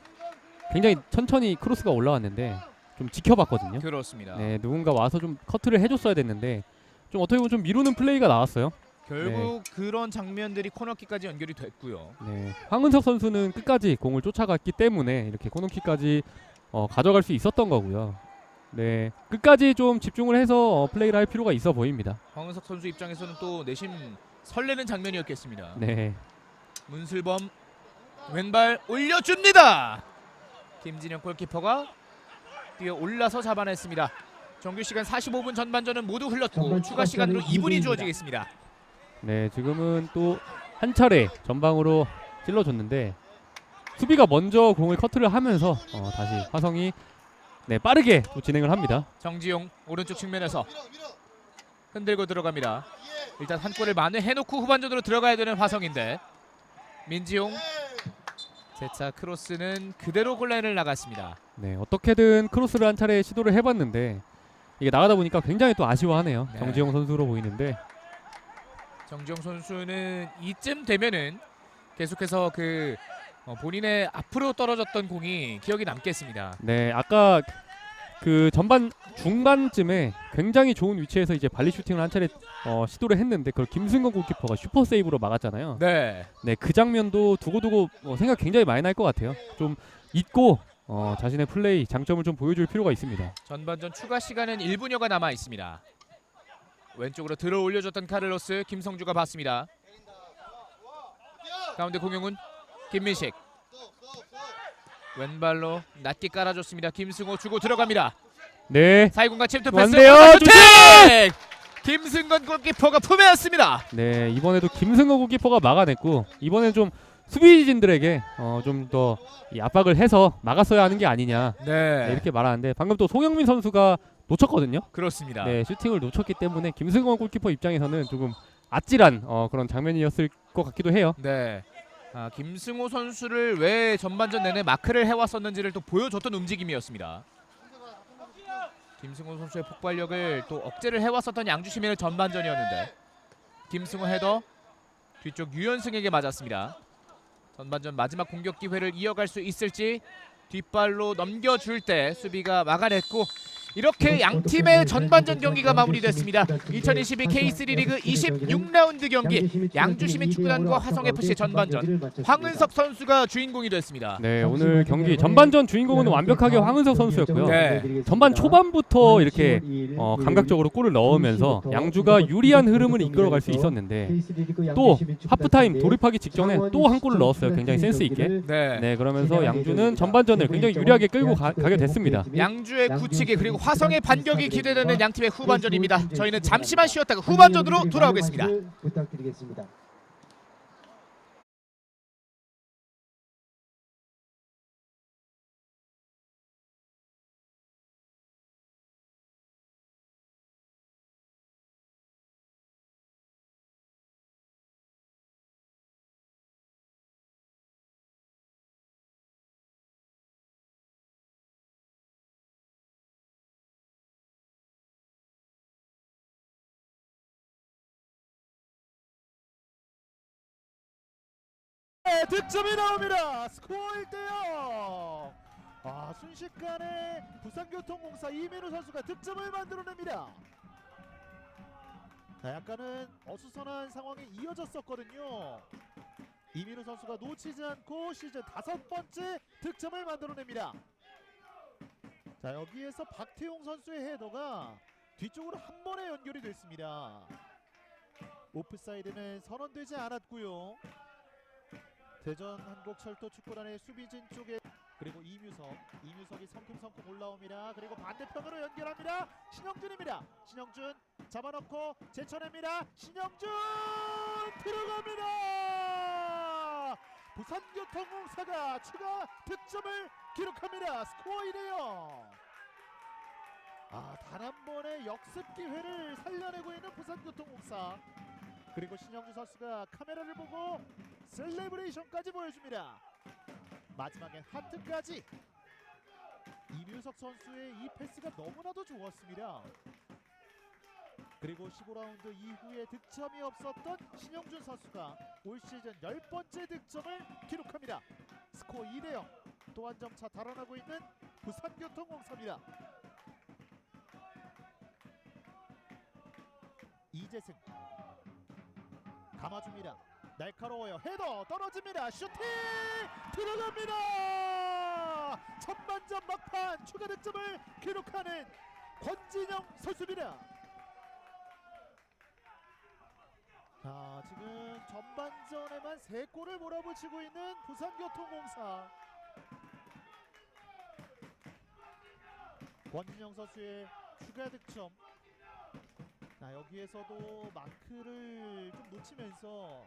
굉장히 천천히 크로스가 올라왔는데 좀 지켜봤거든요.
그렇습니다.
네, 누군가 와서 좀 커트를 해줬어야 됐는데 좀 어떻게 보면 좀 미루는 플레이가 나왔어요.
결국 그런 장면들이 코너킥까지 연결이 됐고요.
네, 황은석 선수는 끝까지 공을 쫓아갔기 때문에 이렇게 코너킥까지 가져갈 수 있었던 거고요. 네, 끝까지 좀 집중을 해서 플레이를 할 필요가 있어 보입니다.
황은석 선수 입장에서는 또 내심 설레는 장면이었겠습니다.
네,
문슬범 왼발 올려줍니다. 김진영 골키퍼가 뛰어 올라서 잡아냈습니다. 정규 시간 45분 전반전은 모두 흘렀고 추가 시간으로 2분이 주어지겠습니다.
네, 지금은 또 한 차례 전방으로 찔러줬는데 수비가 먼저 공을 커트를 하면서 다시 화성이 네, 빠르게 또 진행을 합니다.
정지용 오른쪽 측면에서 흔들고 들어갑니다. 일단 한 골을 만회해놓고 후반전으로 들어가야 되는 화성인데 민지용 재차 크로스는 그대로 골라인을 나갔습니다.
네, 어떻게든 크로스를 한 차례 시도를 해봤는데 이게 나가다 보니까 굉장히 또 아쉬워하네요.
네.
정지용 선수로 보이는데
정지용 선수는 이쯤 되면은 계속해서 본인의 앞으로 떨어졌던 공이 기억이 남겠습니다.
네, 아까 그 전반 중반쯤에 굉장히 좋은 위치에서 이제 발리 슈팅을 한 차례 시도를 했는데 그걸 김승건 골키퍼가 슈퍼 세이브로 막았잖아요.
네,
네, 그 장면도 두고두고 생각 굉장히 많이 날 것 같아요. 좀 잊고 자신의 플레이 장점을 좀 보여줄 필요가 있습니다.
전반전 추가 시간은 1분여가 남아 있습니다. 왼쪽으로 들어 올려줬던 카를로스 김성주가 봤습니다. 가운데 공용훈, 김민식 왼발로 낮게 깔아줬습니다. 김승호 주고 들어갑니다.
네,
사이공간 침투 패스.
완대요.
슈팅! 김승건 골키퍼가 품에였습니다.
네, 이번에도 김승호 골키퍼가 막아냈고 이번엔 좀 수비진들에게 좀 더 압박을 해서 막았어야 하는 게 아니냐
네,
이렇게 말하는데 방금 또 송영민 선수가 놓쳤거든요.
그렇습니다.
네, 슈팅을 놓쳤기 때문에 김승호 골키퍼 입장에서는 조금 아찔한 그런 장면이었을 것 같기도 해요.
네. 김승호 선수를 왜 전반전 내내 마크를 해왔었는지를 또 보여줬던 움직임이었습니다. 김승호 선수의 폭발력을 또 억제를 해왔었던 양주시민의 전반전이었는데 김승호 헤더 뒤쪽 유연승에게 맞았습니다. 전반전 마지막 공격 기회를 이어갈 수 있을지 뒷발로 넘겨줄 때 수비가 막아냈고 이렇게 양 팀의 전반전 경기가 마무리됐습니다. 2022 K3 리그 26라운드 경기 양주시민축구단과 화성FC의 전반전 황은석 선수가 주인공이 됐습니다.
네, 오늘 경기 전반전 주인공은 완벽하게 황은석 선수였고요.
네.
전반 초반부터 이렇게 감각적으로 골을 넣으면서 양주가 유리한 흐름을 이끌어갈 수 있었는데 또 하프타임 돌입하기 직전에 또 한 골을 넣었어요. 굉장히 센스 있게.
네.
네, 그러면서 양주는 전반전을 굉장히 유리하게 끌고 가게 됐습니다.
양주의 굳히기 그리고 화성의 반격이 기대되는 양팀의 후반전입니다. 저희는 잠시만 쉬었다가 후반전으로 돌아오겠습니다.
부탁드리겠습니다.
득점이 나옵니다. 스코어 1대0.
순식간에 부산교통공사 이민우 선수가 득점을 만들어냅니다. 자, 약간은 어수선한 상황이 이어졌었거든요. 이민우 선수가 놓치지 않고 시즌 5번째 득점을 만들어냅니다. 자, 여기에서 박태용 선수의 헤더가 뒤쪽으로 한 번에 연결이 됐습니다. 오프사이드는 선언되지 않았고요. 대전 한국철도 축구단의 수비진 쪽에 그리고 이뮤석이 성큼성큼 올라옵니다. 그리고 반대편으로 연결합니다. 신영준입니다. 신영준 잡아놓고 제쳐냅니다. 신영준 들어갑니다. 부산교통공사가 추가 득점을 기록합니다. 스코어 1-0. 단 한 번의 역습 기회를 살려내고 있는 부산교통공사. 그리고 신영준 선수가 카메라를 보고 셀레브레이션까지 보여줍니다. 마지막에 하트까지. 이뮤석 선수의 이 패스가 너무나도 좋았습니다. 그리고 15라운드 이후에 득점이 없었던 신영준 선수가 올 시즌 10번째 득점을 기록합니다. 스코어 2-0. 또 한 점 차 달아나고 있는 부산교통공사입니다. 이재승 감아줍니다. 날카로워요. 헤더 떨어집니다. 슈팅 들어갑니다. 전반전 막판 추가 득점을 기록하는 권진영 선수입니다. 자, 지금 전반전에만 3골을 몰아붙이고 있는 부산교통공사. 권진영 선수의 추가 득점. 자, 여기에서도 마크를 좀 놓치면서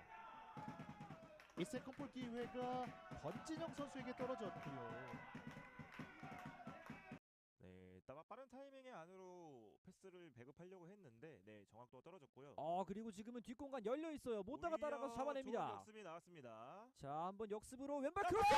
이 세컨볼 기회가 권진영 선수에게 떨어졌고요.
네, 빠른 타이밍에 안으로 패스를 배급하려고 했는데 정확도가 떨어졌고요.
그리고 지금은 뒷공간 열려 있어요. 못다가
오히려
따라가서
좋은
잡아냅니다.
역습이 나왔습니다.
자, 한번 역습으로 왼발 크로스!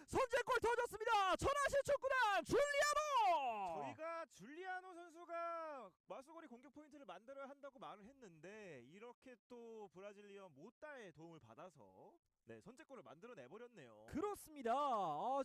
선제골 터졌습니다. 천안시 축구단 줄리아노!
저희가 줄리아노 선수가 마수거리 공격 포인트를 만들어야 한다고 말을 했는데 이렇게 또 브라질리언 모따의 도움을 받아서 선제골을 만들어내버렸네요.
그렇습니다.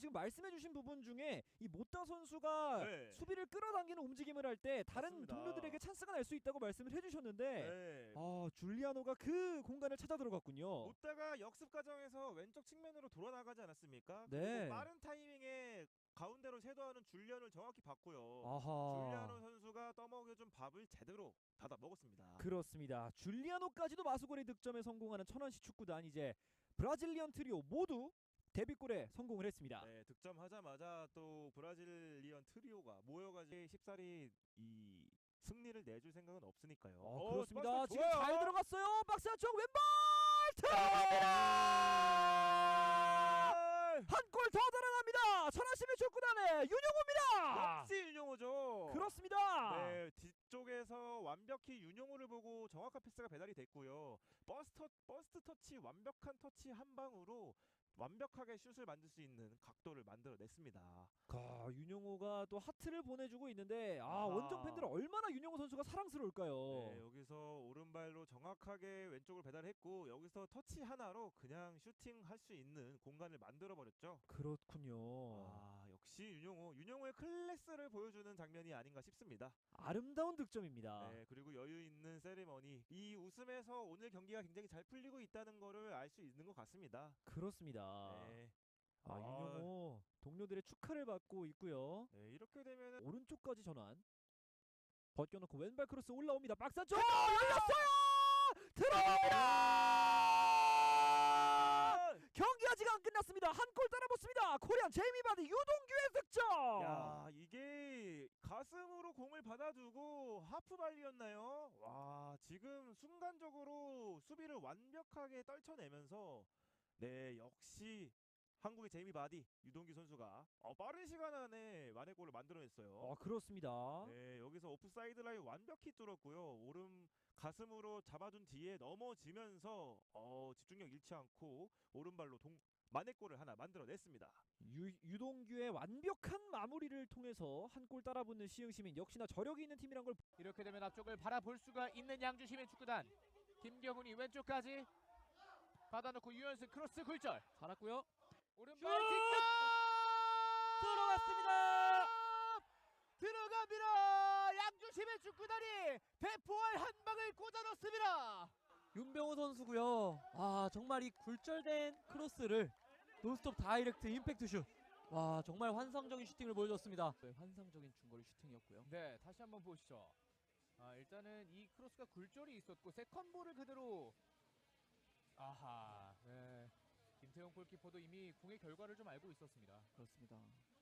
지금 말씀해주신 부분 중에 이 모따 선수가
네.
수비를 끌어당기는 움직임을 할 때 다른
맞습니다.
동료들에게 찬스가 날 수 있다고 말씀을 해주셨는데
네.
줄리아노가 그 공간을 찾아 들어갔군요.
모따가 역습 과정에서 왼쪽 측면으로 돌아나가지 않았습니까?
네.
그리고 빠른 타이밍에 가운데로 쇄도하는 줄리안을 정확히 봤고요.
아하.
줄리아노 선수가 떠먹여준 밥을 제대로 받아 먹었습니다.
그렇습니다. 줄리아노까지도 마수골의 득점에 성공하는 천안시 축구단, 이제 브라질리언 트리오 모두 데뷔골에 성공을 했습니다.
네, 득점하자마자 또 브라질리언 트리오가 모여가지고 쉽사리 이 승리를 내줄 생각은 없으니까요.
그렇습니다.
박스
지금
좋아요.
잘 들어갔어요. 박스 안쪽 왼발 들어갑니다. 한 골 더 달아납니다. 천안시민 축구단의 윤용호입니다.
역시 윤용호죠.
그렇습니다.
네, 뒤쪽에서 완벽히 윤용호를 보고 정확한 패스가 배달이 됐고요. 버스트 터치, 완벽한 터치 한 방으로 완벽하게 슛을 만들 수 있는 각도를 만들어냈습니다.
윤용호가 또 하트를 보내주고 있는데
아하.
원정 팬들 얼마나 윤용호 선수가 사랑스러울까요?
네, 여기서 오른발로 정확하게 왼쪽을 배달했고 여기서 터치 하나로 그냥 슈팅할 수 있는 공간을 만들어버렸죠.
그렇군요.
역시 윤용호의 클래스를 보여주는 장면이 아닌가 싶습니다.
아름다운 득점입니다.
네, 그리고 여유 있는 세리머니. 이 웃음에서 오늘 경기가 굉장히 잘 풀리고 있다는 거를 알 수 있는 것 같습니다.
그렇습니다.
네.
윤용호 동료들의 축하를 받고 있고요.
네, 이렇게 되면은
오른쪽까지 전환. 벗겨놓고 왼발 크로스 올라옵니다. 박스 안쪽 열렸어요. 들어갑니다. 경기 아직 안 끝났습니다. 한 골 따라붙습니다. 코리안 제이미 바디 유동규의 득점.
야, 이게 가슴으로 공을 받아두고 하프발리였나요? 와, 지금 순간적으로 수비를 완벽하게 떨쳐내면서 역시 한국의 제이미 바디 유동규 선수가 빠른 시간 안에 만회골을 만들어냈어요.
그렇습니다.
네, 여기서 오프사이드 라인 완벽히 뚫었고요. 오른 가슴으로 잡아준 뒤에 넘어지면서 집중력 잃지 않고 오른발로 만회골을 하나 만들어냈습니다.
유동규의 완벽한 마무리를 통해서 한 골 따라붙는 시흥시민, 역시나 저력이 있는 팀이란 걸
이렇게 되면 앞쪽을 바라볼 수가 있는 양주 시민 축구단. 김경훈이 왼쪽까지 받아놓고 유현승 크로스 굴절.
살았고요.
오른발
슛!
직접
들어갔습니다.
들어갑니다. 양주심의 축구단이 대포알 한 방을 꽂아 넣습니다.
윤병호 선수고요. 아 정말 이 굴절된 크로스를 논스톱 다이렉트 임팩트 슛. 와 정말 환상적인 슈팅을 보여줬습니다. 네, 환상적인 중거리 슈팅이었고요.
네, 다시 한번 보시죠. 일단은 이 크로스가 굴절이 있었고 세컨볼을 그대로 아하. 네. 김태형 골키퍼도 이미 공의 결과를 좀 알고 있었습니다.
그렇습니다.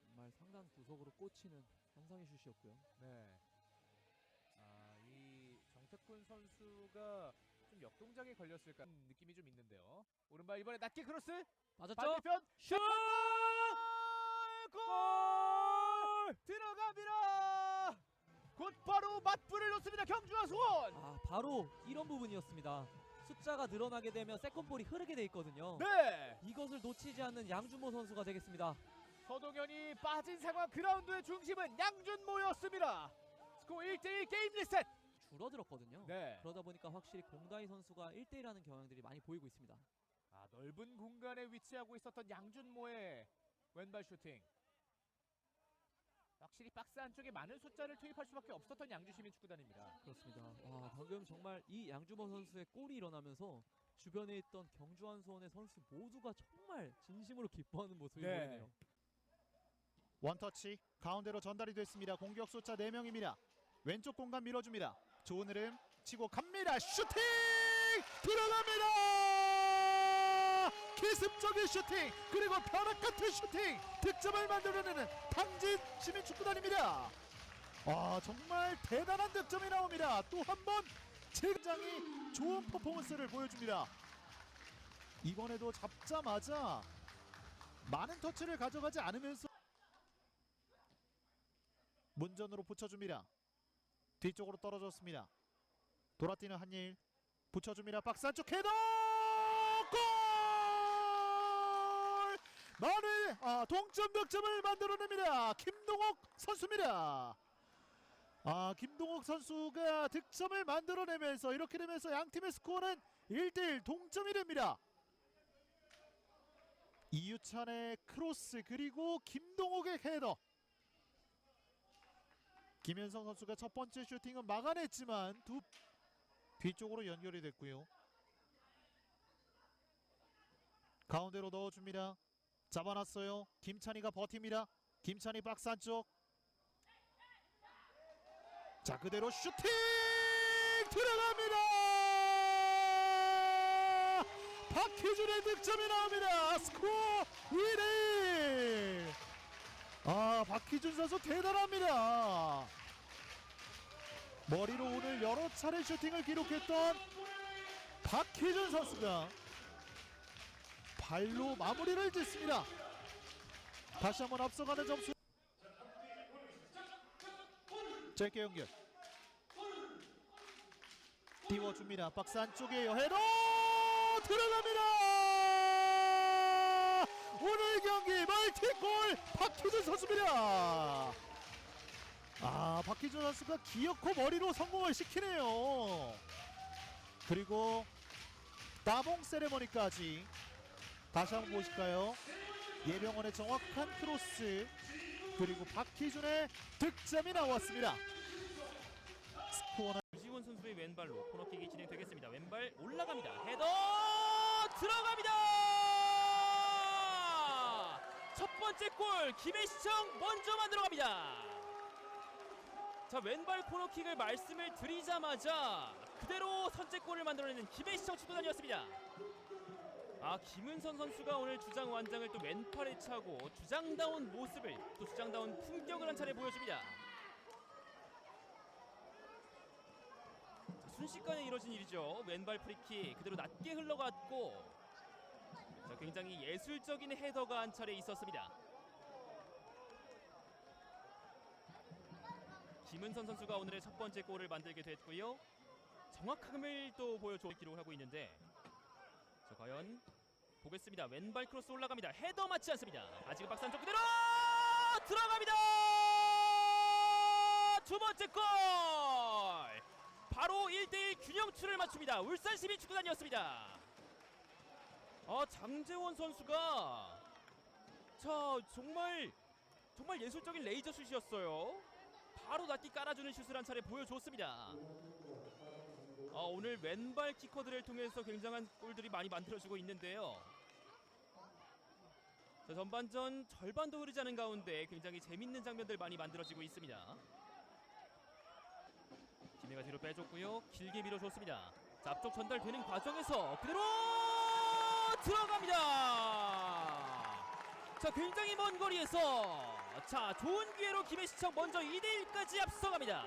정말 상단 구석으로 꽂히는 환상의 슛이었고요.
네. 이 정태훈 선수가 좀 역동작에 걸렸을까 느낌이 좀 있는데요. 오른발 이번에 낮게 크로스.
맞았죠?
반대편
슛!
골! 들어갑니다. 곧바로 맞불을 놓습니다. 경주와 수원.
아 바로 이런 부분이었습니다. 숫자가 늘어나게 되면 세컨볼이 흐르게 돼 있거든요.
네.
이것을 놓치지 않는 양준모 선수가 되겠습니다.
서동현이 빠진 상황 그라운드의 중심은 양준모였습니다. 스코어 1대1 게임 리셋.
줄어들었거든요.
네.
그러다 보니까 확실히 공다희 선수가 1대1하는 경향들이 많이 보이고 있습니다.
넓은 공간에 위치하고 있었던 양준모의 왼발 슈팅. 확실히 박스 안쪽에 많은 숫자를 투입할 수밖에 없었던 양주시민 축구단입니다.
그렇습니다. 와 방금 정말 이 양준모 선수의 골이 일어나면서 주변에 있던 경주한 수원의 선수 모두가 정말 진심으로 기뻐하는 모습이
네.
보이네요.
원터치 가운데로 전달이 됐습니다. 공격 숫자 4명입니다. 왼쪽 공간 밀어줍니다. 좋은 흐름 치고 갑니다. 슈팅 들어갑니다. 기습적인 슈팅 그리고 벼락 같은 슈팅 득점을 만들어내는 당진 시민축구단입니다. 정말 대단한 득점이 나옵니다. 또 한 번 굉장히 좋은 퍼포먼스를 보여줍니다. 이번에도 잡자마자 많은 터치를 가져가지 않으면서 문전으로 붙여줍니다. 뒤쪽으로 떨어졌습니다. 돌아뛰는 한예일 붙여줍니다. 박스 안쪽 헤더 골! 만회 동점 득점을 만들어냅니다. 김동욱 선수입니다. 김동욱 선수가 득점을 만들어내면서 이렇게 되면서 양팀의 스코어는 1대1 동점이 됩니다. 이유찬의 크로스 그리고 김동욱의 헤더. 김현성 선수가 첫 번째 슈팅은 막아냈지만 뒤쪽으로 연결이 됐고요. 가운데로 넣어줍니다. 잡아놨어요. 김찬희가 버팁니다. 김찬희 박스 안쪽. 자 그대로 슈팅 들어갑니다. 박희준의 득점이 나옵니다. 스코어 1대1. 박희준 선수 대단합니다. 머리로 오늘 여러 차례 슈팅을 기록했던 박희준 선수가 발로 마무리를 짓습니다. 다시 한번 앞서가는 점수. 짧게 연결 띄워줍니다. 박스 안쪽에 헤더 들어갑니다. 오늘 경기 멀티골 박희준 선수입니다. 박희준 선수가 기어코 머리로 성공을 시키네요. 그리고 따봉 세레머니까지 다시 한번 보실까요? 예병원의 정확한 크로스 그리고 박희준의 득점이 나왔습니다. 스코어는
유지원 선수의 왼발로 코너킥이 진행되겠습니다. 왼발 올라갑니다. 헤더 들어갑니다. 첫 번째 골 김혜시청 먼저 만들어갑니다. 자 왼발 코너킥을 말씀을 드리자마자 그대로 선제골을 만들어내는 김혜시청 축구단이었습니다. 김은선 선수가 오늘 주장 완장을 또 왼팔에 차고 주장다운 모습을 또 주장다운 품격을 한 차례 보여줍니다. 순식간에 이뤄진 일이죠. 왼발 프리킥 그대로 낮게 흘러갔고 굉장히 예술적인 헤더가 한 차례 있었습니다. 김은선 선수가 오늘의 첫 번째 골을 만들게 됐고요. 정확함을 또 보여줘 기록을 하고 있는데 과연 보겠습니다. 왼발 크로스 올라갑니다. 헤더 맞지 않습니다. 아직은 박스 안쪽 그대로 들어갑니다. 두 번째 골 바로 1대1 균형추를 맞춥니다. 울산 시민축구단이었습니다. 장재원 선수가 자 정말 예술적인 레이저 슛이었어요. 바로 낫기 깔아주는 슛을 한 차례 보여줬습니다. 오늘 왼발 키커들을 통해서 굉장한 골들이 많이 만들어지고 있는데요. 자, 전반전 절반도 흐르지 않은 가운데 굉장히 재밌는 장면들 많이 만들어지고 있습니다. 김혜가 뒤로 빼줬고요. 길게 밀어줬습니다. 자, 앞쪽 전달되는 과정에서 그대로 들어갑니다. 자, 굉장히 먼 거리에서 자, 좋은 기회로 김해시청 먼저 2대1까지 앞서갑니다.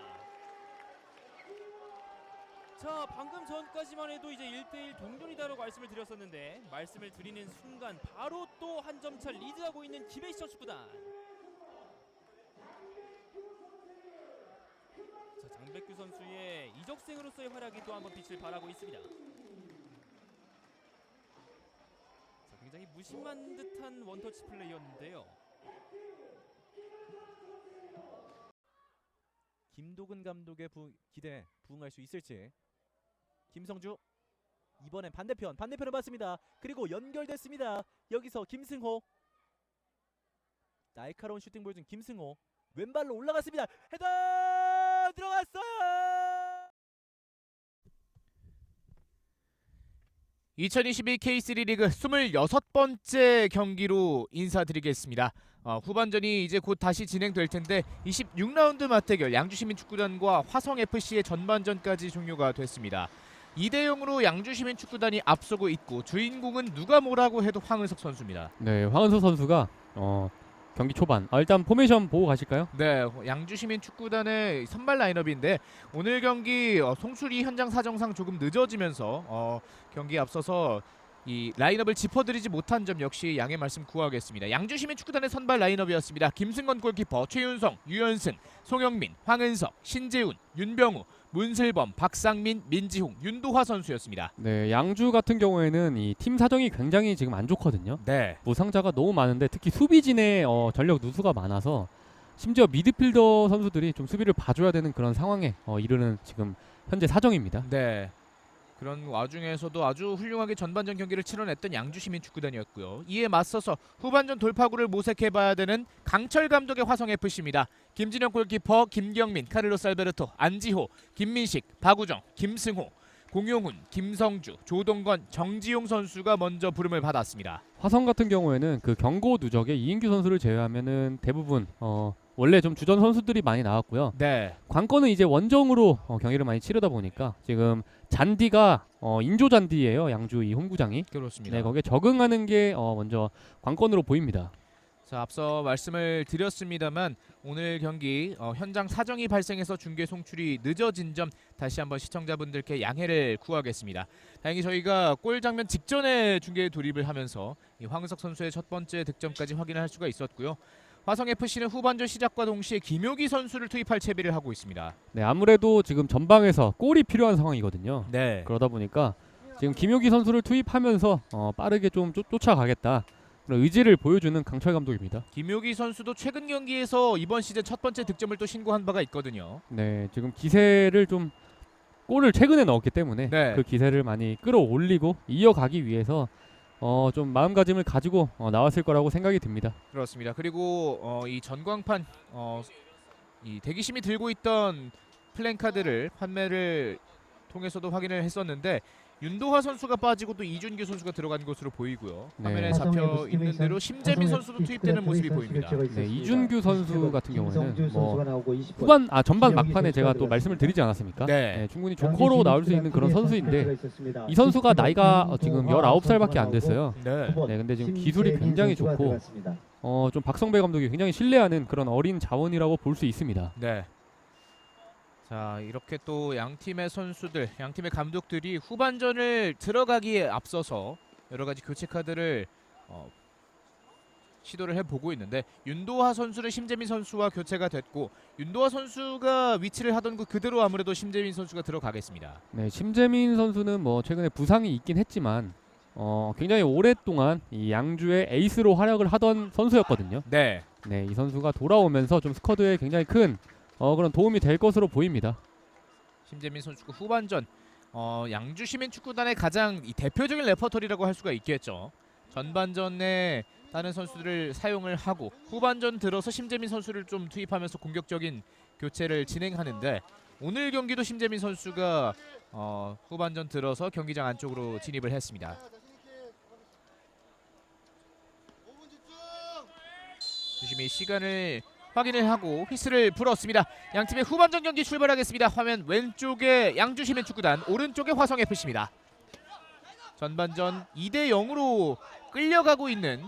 자, 방금 전까지만 해도 이제 1대1 동률이다라고 말씀을 드렸었는데 말씀을 드리는 순간 바로 또 한 점차 리드하고 있는 김해시청 축구단. 자, 장백규 선수의 이적생으로서의 활약이 또 한번 빛을 발하고 있습니다. 자, 굉장히 무심한 듯한 원터치 플레이였는데요.
김도근 감독의 기대에 부응할 수 있을지. 김성주 이번엔 반대편을 봤습니다. 그리고 연결됐습니다. 여기서 김승호, 날카로운 슈팅 보여준 김승호, 왼발로 올라갔습니다. 헤더 들어갔어요.
2022 K3 리그 26번째 경기로 인사드리겠습니다. 후반전이 이제 곧 다시 진행될 텐데 26라운드 맞대결 양주시민축구단과 화성FC의 전반전까지 종료가 됐습니다. 2대0으로 양주시민축구단이 앞서고 있고 주인공은 누가 뭐라고 해도 황은석 선수입니다.
네, 황은석 선수가 경기 초반 일단 포메이션 보고 가실까요?
네, 양주시민축구단의 선발 라인업인데 오늘 경기 송수리 현장 사정상 조금 늦어지면서 경기에 앞서서 이 라인업을 짚어드리지 못한 점 역시 양해 말씀 구하겠습니다. 양주시민축구단의 선발 라인업이었습니다. 김승건 골키퍼, 최윤성, 유현승, 송영민, 황은석, 신재훈, 윤병우, 문슬범, 박상민, 민지홍, 윤도화 선수였습니다.
네, 양주 같은 경우에는 이 팀 사정이 굉장히 지금 안 좋거든요.
네,
부상자가 너무 많은데 특히 수비진의 전력 누수가 많아서 심지어 미드필더 선수들이 좀 수비를 봐줘야 되는 그런 상황에 이르는 지금 현재 사정입니다.
네. 그런 와중에서도 아주 훌륭하게 전반전 경기를 치러냈던 양주시민축구단이었고요. 이에 맞서서 후반전 돌파구를 모색해봐야 되는 강철 감독의 화성FC입니다. 김진영 골키퍼, 김경민, 카를로스 알베르토, 안지호, 김민식, 박우정, 김승호, 공용훈, 김성주, 조동건, 정지용 선수가 먼저 부름을 받았습니다.
화성 같은 경우에는 그 경고 누적에 이인규 선수를 제외하면은 대부분 원래 좀 주전 선수들이 많이 나왔고요.
네,
관건은 이제 원정으로 경기를 많이 치르다 보니까 지금 잔디가 인조 잔디예요. 양주 이 홈구장이.
그렇습니다.
네, 거기에 적응하는 게 먼저 관건으로 보입니다.
자, 앞서 말씀을 드렸습니다만 오늘 경기 현장 사정이 발생해서 중계 송출이 늦어진 점 다시 한번 시청자분들께 양해를 구하겠습니다. 다행히 저희가 골 장면 직전에 중계에 돌입을 하면서 이 황은석 선수의 첫 번째 득점까지 확인할 수가 있었고요. 화성FC는 후반전 시작과 동시에 김효기 선수를 투입할 채비를 하고 있습니다.
네, 아무래도 지금 전방에서 골이 필요한 상황이거든요.
네,
그러다 보니까 지금 김효기 선수를 투입하면서 빠르게 좀 쫓아가겠다. 그런 의지를 보여주는 강철 감독입니다.
김효기 선수도 최근 경기에서 이번 시즌 첫 번째 득점을 또 신고한 바가 있거든요.
네, 지금 기세를 좀 골을 최근에 넣었기 때문에
네.
그 기세를 많이 끌어올리고 이어가기 위해서 좀 마음가짐을 가지고 나왔을 거라고 생각이 듭니다.
그렇습니다. 그리고 이 전광판 이 대기심이 들고 있던 플랜카드를 판매를 통해서도 확인을 했었는데 윤도화 선수가 빠지고 또 이준규 선수가 들어간 것으로 보이고요.
네.
화면에 잡혀 있는 대로 심재민 선수도 투입되는 모습이 보입니다.
네, 이준규 선수 같은 경우에는 전반 막판에 제가 또 말씀을 드리지 않았습니까?
네.
충분히 조커로 나올 수 있는 그런 선수인데 이 선수가 나이가 지금 19살밖에 안 됐어요.
네.
네, 근데 지금 기술이 굉장히 좋고 좀 박성배 감독이 굉장히 신뢰하는 그런 어린 자원이라고 볼 수 있습니다.
네. 자, 이렇게 또 양 팀의 선수들, 양 팀의 감독들이 후반전을 들어가기에 앞서서 여러 가지 교체 카드를 시도를 해보고 있는데 윤도화 선수는 심재민 선수와 교체가 됐고 윤도화 선수가 위치를 하던 그 그대로 아무래도 심재민 선수가 들어가겠습니다.
네, 심재민 선수는 뭐 최근에 부상이 있긴 했지만 굉장히 오랫동안 이 양주의 에이스로 활약을 하던 선수였거든요.
네.
네, 이 선수가 돌아오면서 좀 스쿼드에 굉장히 큰 그런 도움이 될 것으로 보입니다.
심재민 선수가 후반전 양주 시민축구단의 가장 이 대표적인 레퍼토리라고 할 수가 있겠죠. 전반전에 다른 선수들을 사용을 하고 후반전 들어서 심재민 선수를 좀 투입하면서 공격적인 교체를 진행하는데 오늘 경기도 심재민 선수가 후반전 들어서 경기장 안쪽으로 진입을 했습니다. 주심이 시간을 확인을 하고 휘슬을 불었습니다. 양팀의 후반전 경기 출발하겠습니다. 화면 왼쪽에 양주 시민축구단, 오른쪽에 화성FC입니다. 전반전 2대0으로 끌려가고 있는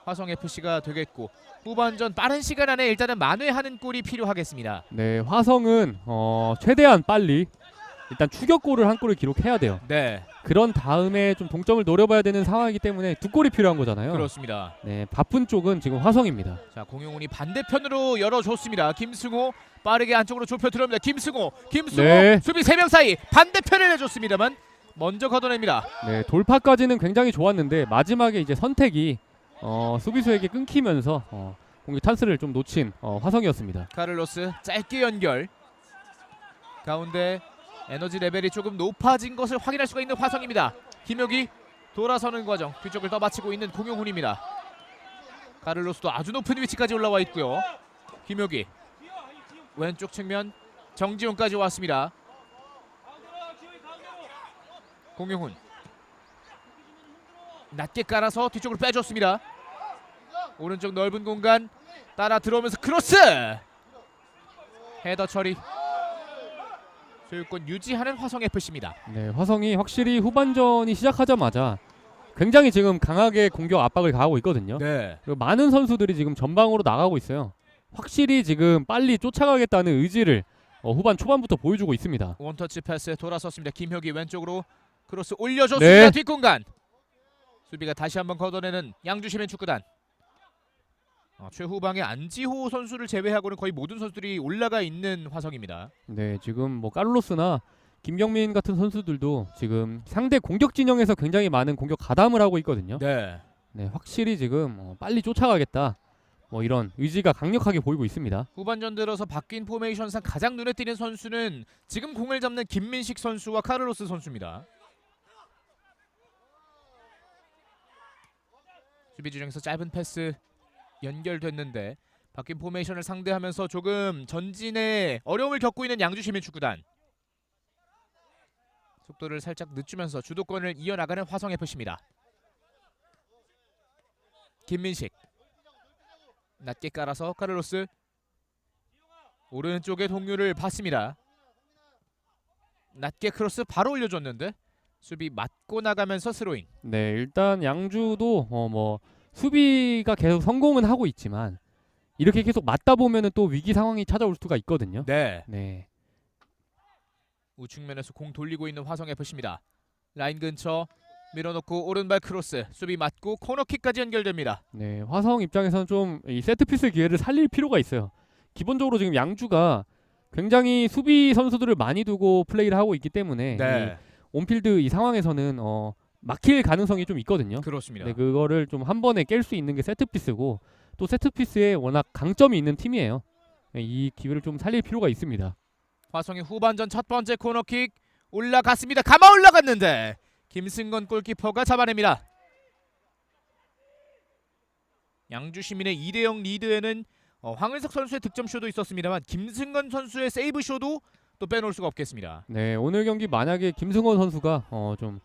화성FC가 되겠고 후반전 빠른 시간 안에 일단은 만회하는 골이 필요하겠습니다.
네, 화성은 최대한 빨리 일단 추격골을 한 골을 기록해야 돼요.
네,
그런 다음에 좀 동점을 노려봐야 되는 상황이기 때문에 두 골이 필요한 거잖아요.
그렇습니다.
네, 바쁜 쪽은 지금 화성입니다.
자, 공용훈이 반대편으로 열어줬습니다. 김승호 빠르게 안쪽으로 좁혀 들어옵니다. 김승호
네.
수비 3명 사이 반대편을 해줬습니다만 먼저 걷어냅니다.
네, 돌파까지는 굉장히 좋았는데 마지막에 이제 선택이 수비수에게 끊기면서 공격 찬스를 좀 놓친 화성이었습니다.
카를로스 짧게 연결. 가운데 에너지 레벨이 조금 높아진 것을 확인할 수가 있는 화성입니다. 김혁이 돌아서는 과정 뒤쪽을 떠받치고 있는 공용훈입니다. 카를로스도 아주 높은 위치까지 올라와 있고요. 김혁이 왼쪽 측면 정지훈까지 왔습니다. 공용훈 낮게 깔아서 뒤쪽으로 빼줬습니다. 오른쪽 넓은 공간 따라 들어오면서 크로스! 헤더 처리. 소유권 유지하는 화성FC입니다.
네, 화성이 확실히 후반전이 시작하자마자 굉장히 지금 강하게 공격 압박을 가하고 있거든요.
네.
그리고 많은 선수들이 지금 전방으로 나가고 있어요. 확실히 지금 빨리 쫓아가겠다는 의지를 후반 초반부터 보여주고 있습니다.
원터치 패스 돌아섰습니다. 김혁이 왼쪽으로 크로스 올려줬습니다.
네.
뒷공간. 수비가 다시 한번 걷어내는 양주시민축구단. 최후방에 안지호 선수를 제외하고는 거의 모든 선수들이 올라가 있는 화성입니다.
네, 지금 뭐 카를로스나 김경민 같은 선수들도 지금 상대 공격 진영에서 굉장히 많은 공격 가담을 하고 있거든요.
네.
네, 확실히 지금 빨리 쫓아가겠다. 뭐 이런 의지가 강력하게 보이고 있습니다.
후반전 들어서 바뀐 포메이션상 가장 눈에 띄는 선수는 지금 공을 잡는 김민식 선수와 카를로스 선수입니다. 수비 진영에서 짧은 패스 연결됐는데 바뀐 포메이션을 상대하면서 조금 전진에 어려움을 겪고 있는 양주시민축구단. 속도를 살짝 늦추면서 주도권을 이어나가는 화성FC입니다. 김민식 낮게 깔아서 카를로스 오른쪽에 동료를 봤습니다. 낮게 크로스 바로 올려줬는데 수비 맞고 나가면서 스로인.
네, 일단 양주도 뭐 수비가 계속 성공은 하고 있지만 이렇게 계속 맞다 보면은 또 위기 상황이 찾아올 수가 있거든요.
네.
네.
우측면에서 공 돌리고 있는 화성FC입니다. 라인 근처 밀어놓고 오른발 크로스 수비 맞고 코너킥까지 연결됩니다.
네, 화성 입장에서는 좀 이 세트피스 기회를 살릴 필요가 있어요. 기본적으로 지금 양주가 굉장히 수비 선수들을 많이 두고 플레이를 하고 있기 때문에
네.
이 온필드 이 상황에서는 막힐 가능성이 좀 있거든요.
그렇습니다.
네, 그거를 좀 한 번에 깰 수 있는 게 세트피스고 또 세트피스에 워낙 강점이 있는 팀이에요. 네, 이 기회를 좀 살릴 필요가 있습니다.
화성의 후반전 첫 번째 코너킥 올라갔습니다. 감아 올라갔는데 김승건 골키퍼가 잡아냅니다. 양주시민의 2대0 리드에는 황은석 선수의 득점쇼도 있었습니다만 김승건 선수의 세이브쇼도 또 빼놓을 수가 없겠습니다.
네, 오늘 경기 만약에 김승원 선수가 좀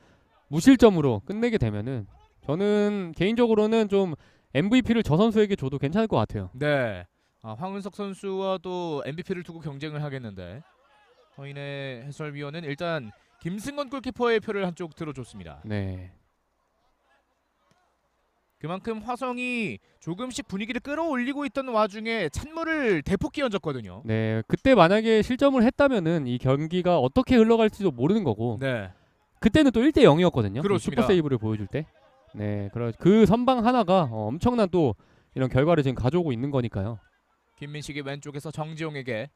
무실점으로 끝내게 되면은 저는 개인적으로는 좀 MVP를 저 선수에게 줘도 괜찮을 것 같아요.
네, 황은석 선수와 또 MVP를 두고 경쟁을 하겠는데 저희네 해설위원은 일단 김승건 골키퍼의 표를 한쪽 들어줬습니다.
네.
그만큼 화성이 조금씩 분위기를 끌어올리고 있던 와중에 찬물을 대폭 끼얹었거든요.
네, 그때 만약에 실점을 했다면은 이 경기가 어떻게 흘러갈지도 모르는 거고
네,
그때는 또 1대 0이었거든요.
그렇습니다.
슈퍼 세이브를 보여줄 때. 네, 그 선방 하나가 엄청난 또 이런 결과를 지금 가져오고 있는 거니까요.
김민식이 왼쪽에서 정지용에게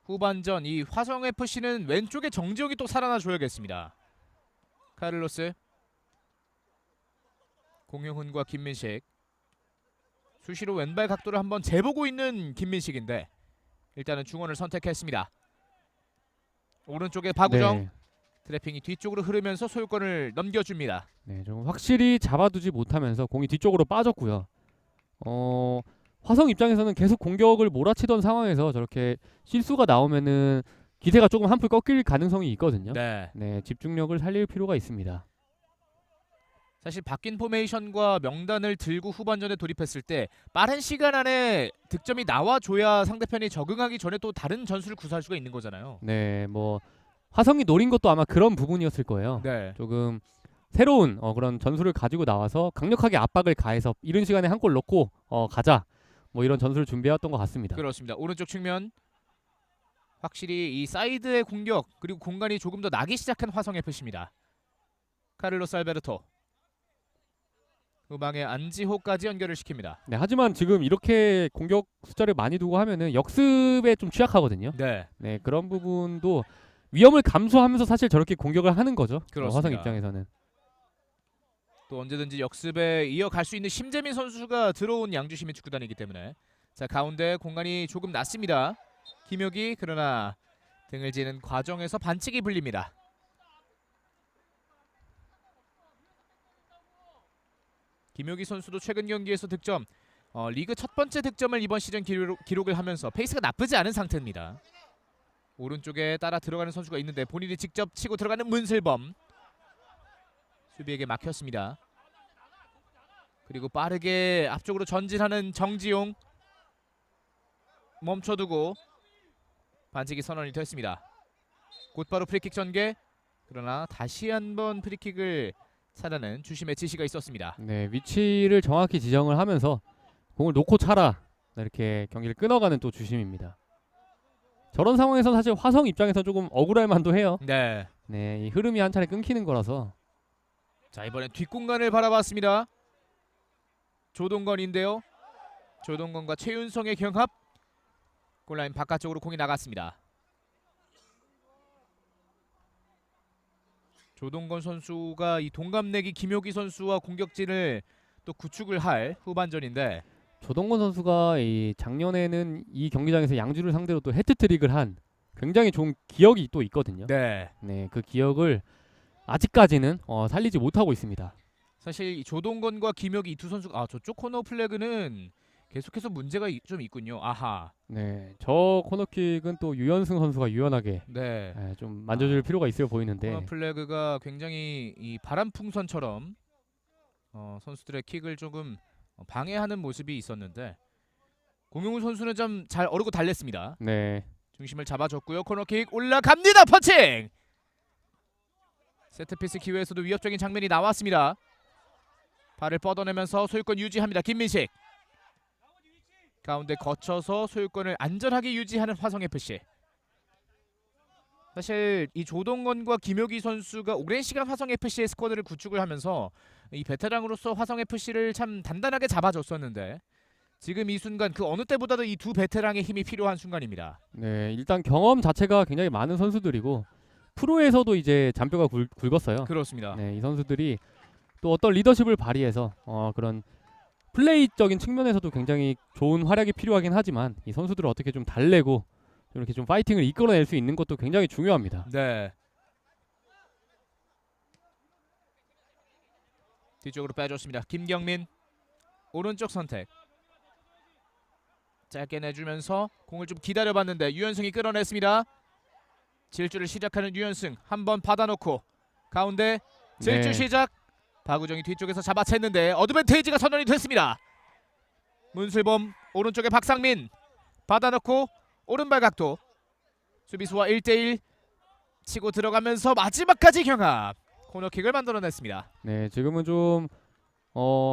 후반전 이 화성FC는 왼쪽에 정지용이 또 살아나 줘야겠습니다. 카를로스 공용훈과 김민식 수시로 왼발 각도를 한번 재보고 있는 김민식인데 일단은 중원을 선택했습니다. 오른쪽에 박우정
네.
트래핑이 뒤쪽으로 흐르면서 소유권을 넘겨줍니다.
네, 좀 확실히 잡아두지 못하면서 공이 뒤쪽으로 빠졌고요. 화성 입장에서는 계속 공격을 몰아치던 상황에서 저렇게 실수가 나오면은 기세가 조금 한풀 꺾일 가능성이 있거든요.
네.
네, 집중력을 살릴 필요가 있습니다.
사실 바뀐 포메이션과 명단을 들고 후반전에 돌입했을 때 빠른 시간 안에 득점이 나와줘야 상대편이 적응하기 전에 또 다른 전술을 구사할 수가 있는 거잖아요.
네, 뭐 화성이 노린 것도 아마 그런 부분이었을 거예요.
네.
조금 새로운 그런 전술을 가지고 나와서 강력하게 압박을 가해서 이른 시간에 한 골 넣고 가자. 뭐 이런 전술을 준비해왔던 것 같습니다.
그렇습니다. 오른쪽 측면 확실히 이 사이드의 공격 그리고 공간이 조금 더 나기 시작한 화성 FC입니다. 카를로스 알베르토 후방에 안지호까지 연결을 시킵니다.
네, 하지만 지금 이렇게 공격 숫자를 많이 두고 하면은 역습에 좀 취약하거든요.
네.
네, 그런 부분도 위험을 감수하면서 사실 저렇게 공격을 하는 거죠.
그렇습니다.
화성 입장에서는.
또 언제든지 역습에 이어갈 수 있는 심재민 선수가 들어온 양주시민 축구단이기 때문에 자 가운데 공간이 조금 났습니다. 김혁이 그러나 등을 지는 과정에서 반칙이 불립니다. 김혁이 선수도 최근 경기에서 득점 리그 첫 번째 득점을 이번 시즌 기록을 하면서 페이스가 나쁘지 않은 상태입니다. 오른쪽에 따라 들어가는 선수가 있는데 본인이 직접 치고 들어가는 문슬범 수비에게 막혔습니다. 그리고 빠르게 앞쪽으로 전진하는 정지용 멈춰두고 반칙이 선언이 됐습니다. 곧바로 프리킥 전개 그러나 다시 한번 프리킥을 차라는 주심의 지시가 있었습니다.
네, 위치를 정확히 지정을 하면서 공을 놓고 차라 이렇게 경기를 끊어가는 또 주심입니다. 저런 상황에서 사실 화성 입장에서 조금 억울할 만도 해요.
네.
네, 이 흐름이 한 차례 끊기는 거라서.
자 이번엔 뒷공간을 바라봤습니다. 조동건인데요. 조동건과 최윤성의 경합. 골라인 바깥쪽으로 공이 나갔습니다. 조동건 선수가 이 동갑내기 김효기 선수와 공격진을 또 구축을 할 후반전인데
조동건 선수가 이 작년에는 이 경기장에서 양주를 상대로 또 해트트릭을 한 굉장히 좋은 기억이 또 있거든요.
네.
네, 그 기억을 아직까지는 살리지 못하고 있습니다.
사실 이 조동건과 김혁이 이 두 선수가 저쪽 코너 플래그는 계속해서 문제가 좀 있군요. 아하.
네, 저 코너킥은 또 유연승 선수가 유연하게
네.
좀 만져줄 필요가 있어 보이는데.
코너 플래그가 굉장히 이 바람풍선처럼 선수들의 킥을 조금 방해하는 모습이 있었는데 공용훈 선수는 좀 잘 어르고 달랬습니다.
네,
중심을 잡아줬고요. 코너킥 올라갑니다. 퍼칭. 세트피스 기회에서도 위협적인 장면이 나왔습니다. 발을 뻗어내면서 소유권 유지합니다. 김민식. 가운데 거쳐서 소유권을 안전하게 유지하는 화성FC. 사실 이 조동건과 김효기 선수가 오랜 시간 화성FC의 스쿼드를 구축을 하면서 이 베테랑으로서 화성FC를 참 단단하게 잡아줬었는데 지금 이 순간 그 어느 때보다도 이 두 베테랑의 힘이 필요한 순간입니다.
네, 일단 경험 자체가 굉장히 많은 선수들이고 프로에서도 이제 잔뼈가 굵었어요.
그렇습니다.
네, 이 선수들이 또 어떤 리더십을 발휘해서 그런 플레이적인 측면에서도 굉장히 좋은 활약이 필요하긴 하지만 이 선수들을 어떻게 좀 달래고 이렇게 좀 파이팅을 이끌어낼 수 있는 것도 굉장히 중요합니다.
네. 뒤쪽으로 빼줬습니다. 김경민 오른쪽 선택. 짧게 내주면서 공을 좀 기다려봤는데 유연승이 끌어냈습니다. 질주를 시작하는 유연승 한번 받아놓고 가운데 질주
네.
시작. 박우정이 뒤쪽에서 잡아챘는데 어드밴테이지가 선언이 됐습니다. 문슬범 오른쪽에 박상민 받아놓고 오른발 각도 수비수와 1대1 치고 들어가면서 마지막까지 경합 코너킥을 만들어냈습니다.
네, 지금은 좀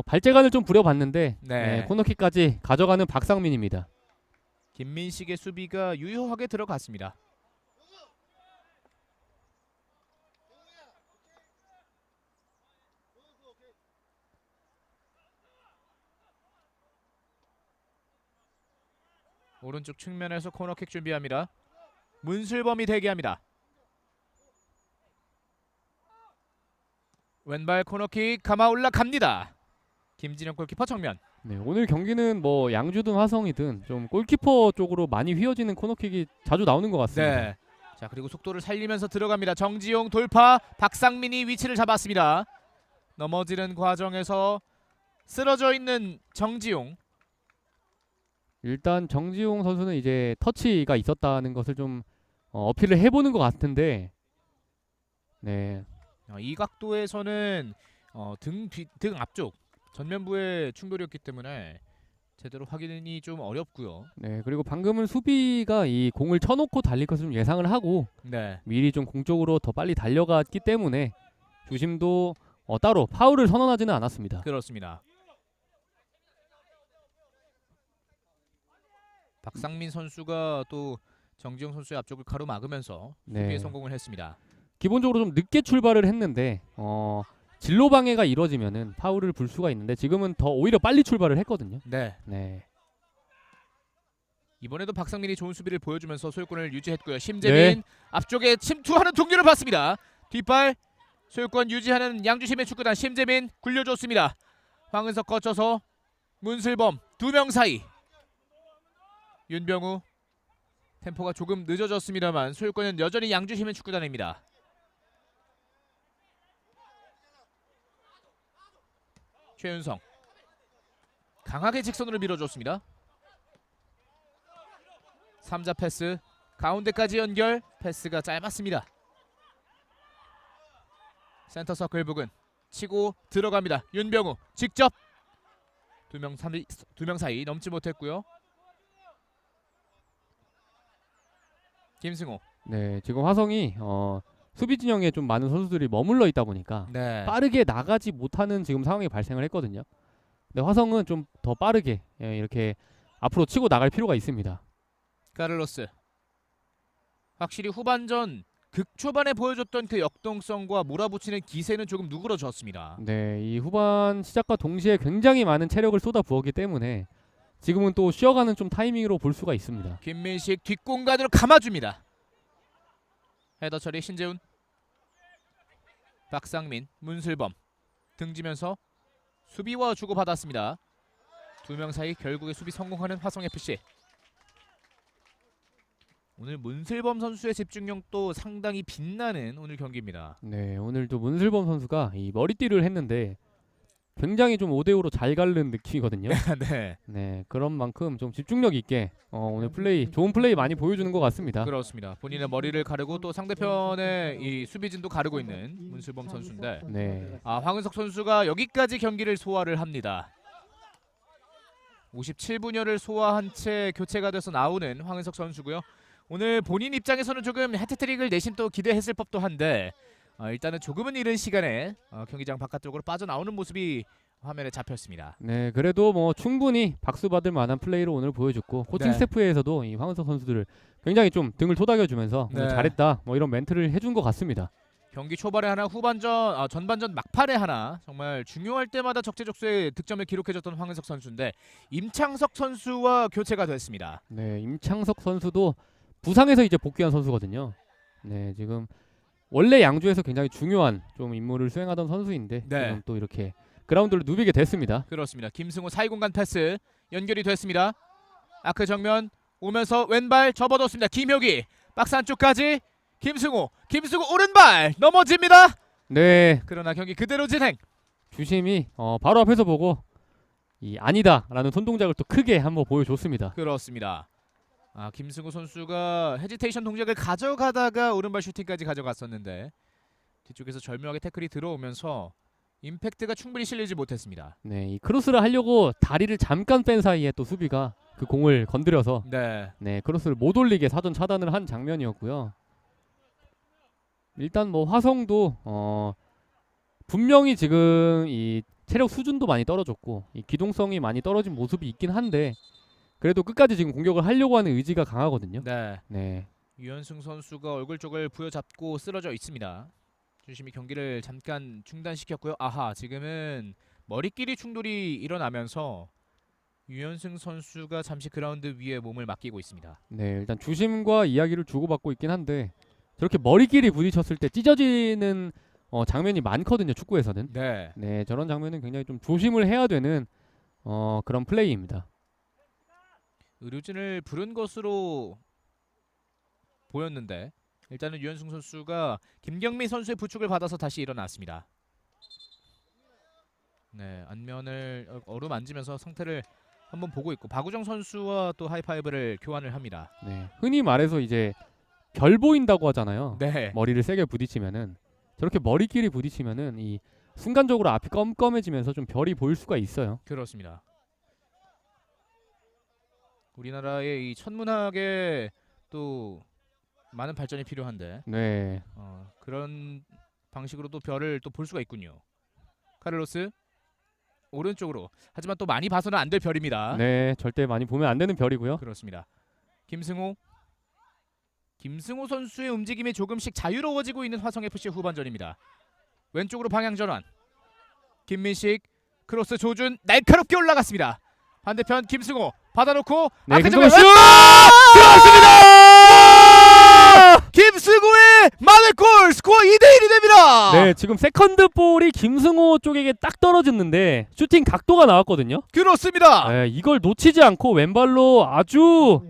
발재간을 좀 부려봤는데
네.
코너킥까지 가져가는 박상민입니다.
김민식의 수비가 유효하게 들어갔습니다. 오른쪽 측면에서 코너킥 준비합니다. 문슬범이 대기합니다. 왼발 코너킥 감아 올라갑니다. 김진영 골키퍼 정면.
네, 오늘 경기는 뭐 양주든 화성이든 좀 골키퍼 쪽으로 많이 휘어지는 코너킥이 자주 나오는 것 같습니다.
네. 자, 그리고 속도를 살리면서 들어갑니다. 정지용 돌파. 박상민이 위치를 잡았습니다. 넘어지는 과정에서 쓰러져 있는 정지용.
일단 정지용 선수는 이제 터치가 있었다는 것을 좀 어필을 해보는 것 같은데, 네,
이 각도에서는 등 앞쪽 전면부의 충돌이었기 때문에 제대로 확인이 좀 어렵고요.
네, 그리고 방금은 수비가 이 공을 쳐놓고 달릴 것을 좀 예상을 하고
네,
미리 좀 공 쪽으로 더 빨리 달려갔기 때문에 주심도 따로 파울을 선언하지는 않았습니다.
그렇습니다. 박상민 선수가 또 정지용 선수의 앞쪽을 가로막으면서
네.
수비에 성공을 했습니다.
기본적으로 좀 늦게 출발을 했는데 진로 방해가 이뤄지면은 파울을 불 수가 있는데 지금은 더 오히려 빨리 출발을 했거든요.
네,
네.
이번에도 박상민이 좋은 수비를 보여주면서 소유권을 유지했고요. 심재민 앞쪽에 침투하는 동료를 봤습니다. 뒷발 소유권 유지하는 양주심의 축구단 심재민 굴려줬습니다. 황은석 거쳐서 문슬범 두 명 사이. 윤병우 템포가 조금 늦어졌습니다만 소유권은 여전히 양주심의 축구단입니다. 최윤성 강하게 직선으로 밀어줬습니다. 3자 패스 가운데까지 연결. 패스가 짧았습니다. 센터 서클 부근 치고 들어갑니다. 윤병우 직접 두 명 사이 넘지 못했고요. 김승호.
네, 지금 화성이 수비 진영에 좀 많은 선수들이 머물러 있다 보니까
네.
빠르게 나가지 못하는 지금 상황이 발생을 했거든요. 근데 화성은 좀 더 빠르게 이렇게 앞으로 치고 나갈 필요가 있습니다.
카를로스. 확실히 후반전 극초반에 보여줬던 그 역동성과 몰아붙이는 기세는 조금 누그러졌습니다.
네, 이 후반 시작과 동시에 굉장히 많은 체력을 쏟아 부었기 때문에 지금은 또 쉬어가는 좀 타이밍으로 볼 수가 있습니다.
김민식 뒷공간으로 감아줍니다. 헤더 처리 신재훈. 박상민, 문슬범 등지면서 수비와 주고받았습니다. 두 명 사이 결국에 수비 성공하는 화성FC. 오늘 문슬범 선수의 집중력도 상당히 빛나는 오늘 경기입니다.
네, 오늘도 문슬범 선수가 이 머리띠를 했는데 굉장히 좀 5대5로 잘 가른 느낌이거든요.
네,
네, 그런 만큼 좀 집중력 있게 오늘 좋은 플레이 많이 보여주는 것 같습니다.
그렇습니다. 본인의 머리를 가르고 또 상대편의 이 수비진도 가르고 있는 문슬범 선수인데,
네,
황은석 선수가 여기까지 경기를 소화를 합니다. 57분여를 소화한 채 교체가 돼서 나오는 황은석 선수고요. 오늘 본인 입장에서는 조금 해트트릭을 내심 또 기대했을 법도 한데 일단은 조금은 이른 시간에 경기장 바깥쪽으로 빠져나오는 모습이 화면에 잡혔습니다.
네, 그래도 뭐 충분히 박수 받을 만한 플레이를 오늘 보여줬고 코칭
네.
스태프에서도 이 황은석 선수들을 굉장히 좀 등을 토닥여주면서 오늘
네.
잘했다 뭐 이런 멘트를 해준 것 같습니다.
경기 초반에 하나, 전반전 막판에 하나, 정말 중요할 때마다 적재적소에 득점을 기록해줬던 황은석 선수인데 임창석 선수와 교체가 됐습니다.
네, 임창석 선수도 부상에서 이제 복귀한 선수거든요. 네, 지금 원래 양주에서 굉장히 중요한 좀 임무를 수행하던 선수인데
네.
지금 또 이렇게 그라운드를 누비게 됐습니다.
그렇습니다. 김승호 사이공간 패스 연결이 됐습니다. 아크 정면 오면서 왼발 접어뒀습니다. 김효기 박스 안쪽까지 김승호 오른발 넘어집니다.
네,
그러나 경기 그대로 진행.
주심이 바로 앞에서 보고 이 아니다라는 손동작을 또 크게 한번 보여줬습니다.
그렇습니다. 김승호 선수가 헤지테이션 동작을 가져가다가 오른발 슈팅까지 가져갔었는데 뒤쪽에서 절묘하게 태클이 들어오면서 임팩트가 충분히 실리지 못했습니다.
네, 이 크로스를 하려고 다리를 잠깐 뺀 사이에 또 수비가 그 공을 건드려서
네,
크로스를 못 올리게 사전 차단을 한 장면이었고요. 일단 뭐 화성도 분명히 지금 이 체력 수준도 많이 떨어졌고 이 기동성이 많이 떨어진 모습이 있긴 한데 그래도 끝까지 지금 공격을 하려고 하는 의지가 강하거든요.
네.
네,
유현승 선수가 얼굴 쪽을 부여잡고 쓰러져 있습니다. 주심이 경기를 잠깐 중단시켰고요. 지금은 머리끼리 충돌이 일어나면서 유현승 선수가 잠시 그라운드 위에 몸을 맡기고 있습니다.
네, 일단 주심과 이야기를 주고받고 있긴 한데 저렇게 머리끼리 부딪혔을 때 찢어지는 장면이 많거든요. 축구에서는.
네.
네, 저런 장면은 굉장히 좀 조심을 해야 되는 그런 플레이입니다.
의료진을 부른 것으로 보였는데 일단은 유현승 선수가 김경민 선수의 부축을 받아서 다시 일어났습니다. 네, 안면을 어루만지면서 상태를 한번 보고 있고 박우정 선수와 또 하이파이브를 교환을 합니다.
네. 흔히 말해서 이제 별 보인다고 하잖아요.
네,
머리를 세게 부딪히면은 저렇게 머리끼리 부딪히면은 이 순간적으로 앞이 껌껌해지면서 좀 별이 보일 수가 있어요.
그렇습니다. 우리나라의 이 천문학에 또 많은 발전이 필요한데
네.
그런 방식으로 또 별을 또 볼 수가 있군요. 카를로스 오른쪽으로. 하지만 또 많이 봐서는 안 될 별입니다.
네, 절대 많이 보면 안 되는 별이고요.
그렇습니다. 김승호 선수의 움직임이 조금씩 자유로워지고 있는 화성FC 후반전입니다. 왼쪽으로 방향 전환. 김민식 크로스 조준 날카롭게 올라갔습니다. 반대편 김승호 받아놓고
네,
앞에
김승호
정면
슛!
들어갔습니다. 김승호의 만회골 스코어 2대1이 됩니다.
네, 지금 세컨드 볼이 김승호 쪽에게 딱 떨어졌는데 슈팅 각도가 나왔거든요.
그렇습니다.
네, 이걸 놓치지 않고 왼발로 아주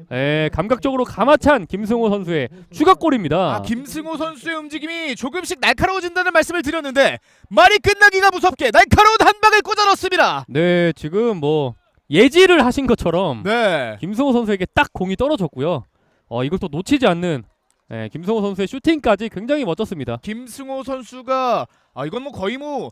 감각적으로 가마찬 김승호 선수의 추가골입니다.
김승호 선수의 움직임이 조금씩 날카로워진다는 말씀을 드렸는데 말이 끝나기가 무섭게 날카로운 한 방을 꽂아 넣습니다.
네, 지금 뭐 예지를 하신 것처럼
네.
김승호 선수에게 딱 공이 떨어졌고요. 이걸 또 놓치지 않는 김승호 선수의 슈팅까지 굉장히 멋졌습니다.
김승호 선수가 이건 뭐 거의 뭐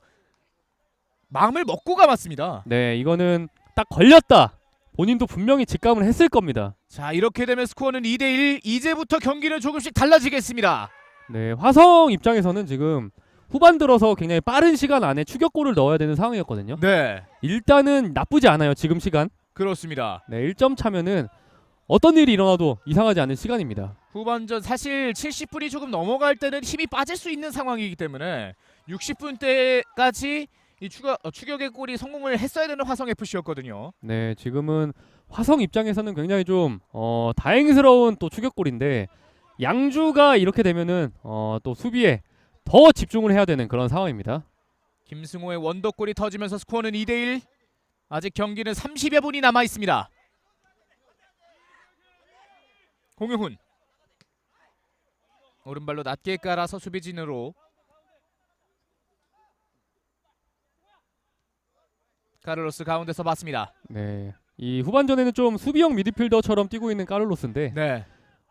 마음을 먹고 감았습니다.
네, 이거는 딱 걸렸다. 본인도 분명히 직감을 했을 겁니다.
자, 이렇게 되면 스코어는 2대1. 이제부터 경기는 조금씩 달라지겠습니다.
네, 화성 입장에서는 지금 후반 들어서 굉장히 빠른 시간 안에 추격골을 넣어야 되는 상황이었거든요.
네,
일단은 나쁘지 않아요, 지금 시간.
그렇습니다.
네, 1점 차면은 어떤 일이 일어나도 이상하지 않은 시간입니다.
후반전 사실 70분이 조금 넘어갈 때는 힘이 빠질 수 있는 상황이기 때문에 60분 때까지 이 추격의 골이 성공을 했어야 되는 화성FC였거든요.
네, 지금은 화성 입장에서는 굉장히 좀 다행스러운 또 추격골인데 양주가 이렇게 되면은 또 수비에 더 집중을 해야 되는 그런 상황입니다.
김승호의 원더골이 터지면서 스코어는 2대1. 아직 경기는 30여 분이 남아 있습니다. 공용훈 오른발로 낮게 깔아서 수비진으로. 카를로스 가운데서 봤습니다.
네, 이 후반전에는 좀 수비형 미드필더처럼 뛰고 있는 카를로스인데
네,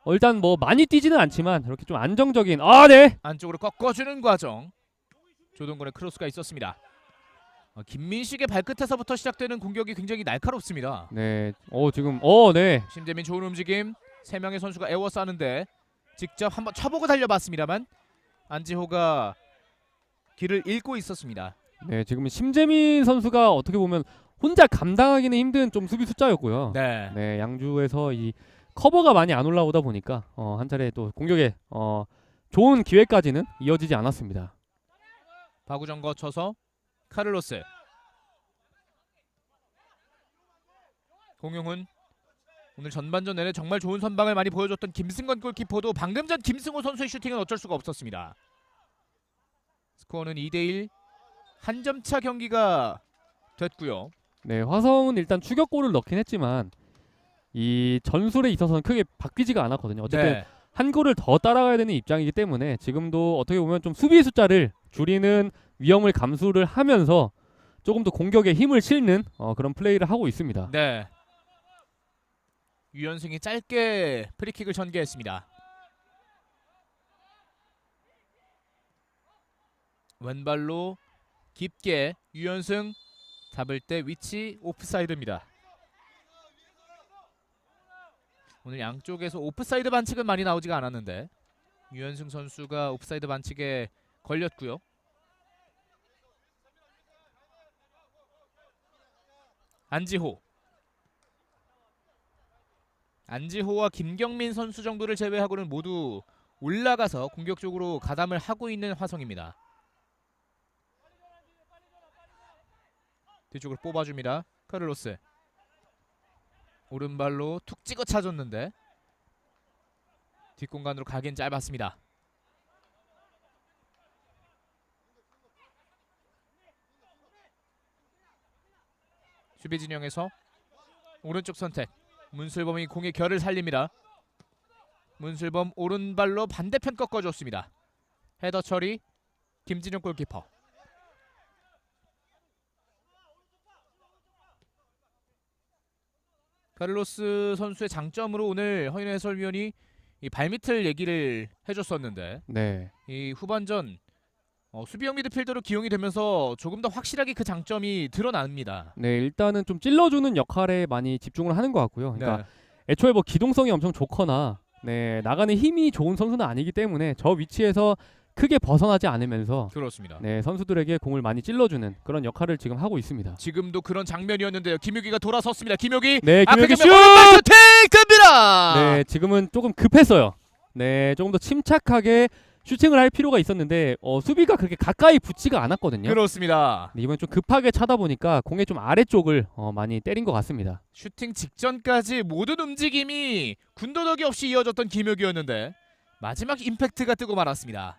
일단 뭐 많이 뛰지는 않지만 이렇게 좀 안정적인 네.
안쪽으로 꺾어주는 과정. 조동근의 크로스가 있었습니다. 김민식의 발끝에서부터 시작되는 공격이 굉장히 날카롭습니다.
네, 지금 네.
심재민 좋은 움직임. 3명의 선수가 에워싸는데 직접 한번 쳐보고 달려봤습니다만 안지호가 길을 잃고 있었습니다.
네, 지금 심재민 선수가 어떻게 보면 혼자 감당하기는 힘든 좀 수비 숫자였고요.
네,
네, 양주에서 이 커버가 많이 안 올라오다 보니까 한 차례 또 공격에 좋은 기회까지는 이어지지 않았습니다.
박우정 거쳐서 카를로스. 공용훈. 오늘 전반전 내내 정말 좋은 선방을 많이 보여줬던 김승건 골키퍼도 방금 전 김승호 선수의 슈팅은 어쩔 수가 없었습니다. 스코어는 2대1. 한 점차 경기가 됐고요.
네, 화성은 일단 추격골을 넣긴 했지만 이 전술에 있어서는 크게 바뀌지가 않았거든요. 어쨌든
네,
한 골을 더 따라가야 되는 입장이기 때문에 지금도 어떻게 보면 좀 수비 숫자를 줄이는 위험을 감수를 하면서 조금 더 공격에 힘을 실는 그런 플레이를 하고 있습니다.
네. 유현승이 짧게 프리킥을 전개했습니다. 왼발로 깊게 유현승 잡을 때 위치 오프사이드입니다. 오늘 양쪽에서 오프사이드 반칙은 많이 나오지가 않았는데 유현승 선수가 오프사이드 반칙에 걸렸고요. 안지호와 김경민 선수 정도를 제외하고는 모두 올라가서 공격적으로 가담을 하고 있는 화성입니다. 뒤쪽으로 뽑아줍니다. 카를로스 오른발로 툭 찍어 차줬는데 뒷공간으로 가긴 짧았습니다. 수비 진영에서 오른쪽 선택. 문슬범이 공의 결을 살립니다. 문슬범 오른발로 반대편 꺾어줬습니다. 헤더 처리 김진영 골키퍼. 카를로스 선수의 장점으로 오늘 허인호 해설위원이 이 발밑을 얘기를 해줬었는데
네.
이 후반전 수비형 미드필더로 기용이 되면서 조금 더 확실하게 그 장점이 드러납니다.
네, 일단은 좀 찔러주는 역할에 많이 집중을 하는 것 같고요. 그러니까
네.
애초에 뭐 기동성이 엄청 좋거나 네, 나가는 힘이 좋은 선수는 아니기 때문에 저 위치에서 크게 벗어나지 않으면서
그렇습니다.
네, 선수들에게 공을 많이 찔러주는 그런 역할을 지금 하고 있습니다.
지금도 그런 장면이었는데요. 김효기가 돌아섰습니다. 김효기
네, 김효기 슛!
슈팅 뜹니다.
네, 지금은 조금 급했어요. 네, 조금 더 침착하게 슈팅을 할 필요가 있었는데 수비가 그렇게 가까이 붙지가 않았거든요.
그렇습니다.
네, 이번엔 좀 급하게 차다 보니까 공의 좀 아래쪽을 많이 때린 것 같습니다.
슈팅 직전까지 모든 움직임이 군더더기 없이 이어졌던 김효기였는데 마지막 임팩트가 뜨고 말았습니다.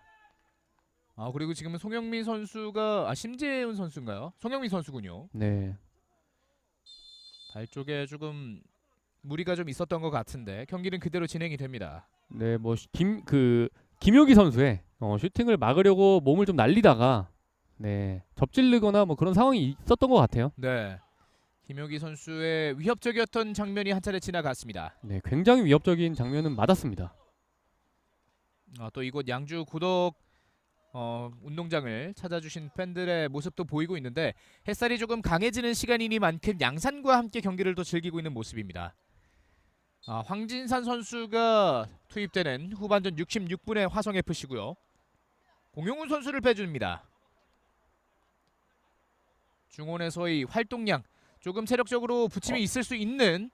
그리고 지금은 송영민 선수가 심재훈 선수인가요? 송영민 선수군요.
네.
발 쪽에 조금 무리가 좀 있었던 것 같은데 경기는 그대로 진행이 됩니다.
네, 뭐 김효기 선수의 슈팅을 막으려고 몸을 좀 날리다가 네, 접질르거나 뭐 그런 상황이 있었던 것 같아요.
네, 김효기 선수의 위협적이었던 장면이 한 차례 지나갔습니다.
네, 굉장히 위협적인 장면은 맞았습니다.
또 이곳 양주 고덕 운동장을 찾아주신 팬들의 모습도 보이고 있는데 햇살이 조금 강해지는 시간이니만큼 양산과 함께 경기를 또 즐기고 있는 모습입니다. 황진산 선수가 투입되는 후반전 66분의 화성FC고요. 공용훈 선수를 빼줍니다. 중원에서의 활동량 조금 체력적으로 부침이 있을 수 있는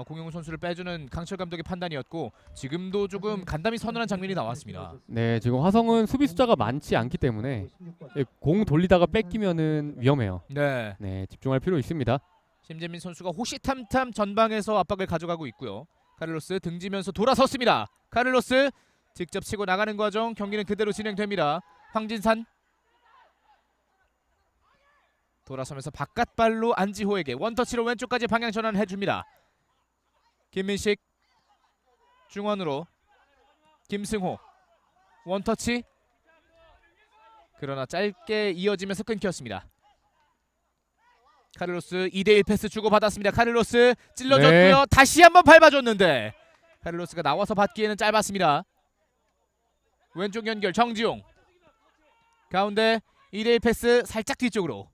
공용훈 선수를 빼주는 강철 감독의 판단이었고 지금도 조금 간담이 서늘한 장면이 나왔습니다.
네, 지금 화성은 수비 숫자가 많지 않기 때문에 공 돌리다가 뺏기면은 위험해요.
네,
네, 집중할 필요 있습니다.
심재민 선수가 호시탐탐 전방에서 압박을 가져가고 있고요. 카를로스 등지면서 돌아섰습니다. 카를로스 직접 치고 나가는 과정 경기는 그대로 진행됩니다. 황진산 돌아서면서 바깥발로 안지호에게 원터치로 왼쪽까지 방향 전환해줍니다. 김민식 중원으로 김승호 원터치 그러나 짧게 이어지면서 끊겼습니다. 카를로스 2대1 패스 주고받았습니다. 카를로스 찔러줬고요.
네.
다시 한번 밟아줬는데 카를로스가 나와서 받기에는 짧았습니다. 왼쪽 연결 정지용 가운데 2대1 패스 살짝 뒤쪽으로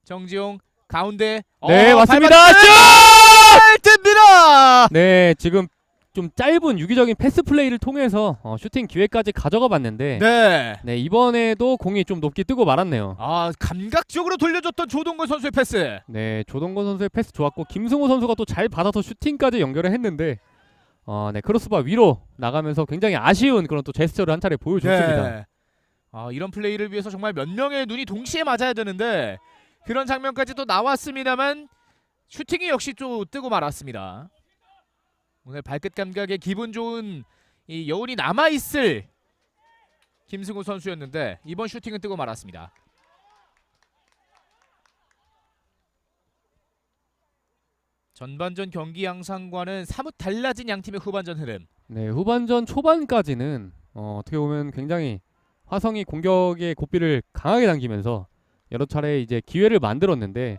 정지용 가운데
네, 맞습니다.
뜹니다.
네, 지금 좀 짧은 유기적인 패스 플레이를 통해서 슈팅 기회까지 가져가 봤는데
네.
이번에도 공이 좀 높게 뜨고 말았네요.
감각적으로 돌려줬던 조동건 선수의 패스.
네, 조동건 선수의 패스 좋았고 김승호 선수가 또 잘 받아서 슈팅까지 연결을 했는데 네, 크로스바 위로 나가면서 굉장히 아쉬운 그런 또 제스처를 한 차례 보여줬습니다.
네. 이런 플레이를 위해서 정말 몇 명의 눈이 동시에 맞아야 되는데 그런 장면까지 또 나왔습니다만 슈팅이 역시 또 뜨고 말았습니다. 오늘 발끝 감각에 기분 좋은 이 여운이 남아있을 김승우 선수였는데 이번 슈팅은 뜨고 말았습니다. 전반전 경기 양상과는 사뭇 달라진 양팀의 후반전 흐름.
네, 후반전 초반까지는 어떻게 보면 굉장히 화성이 공격의 고삐를 강하게 당기면서 여러 차례 이제 기회를 만들었는데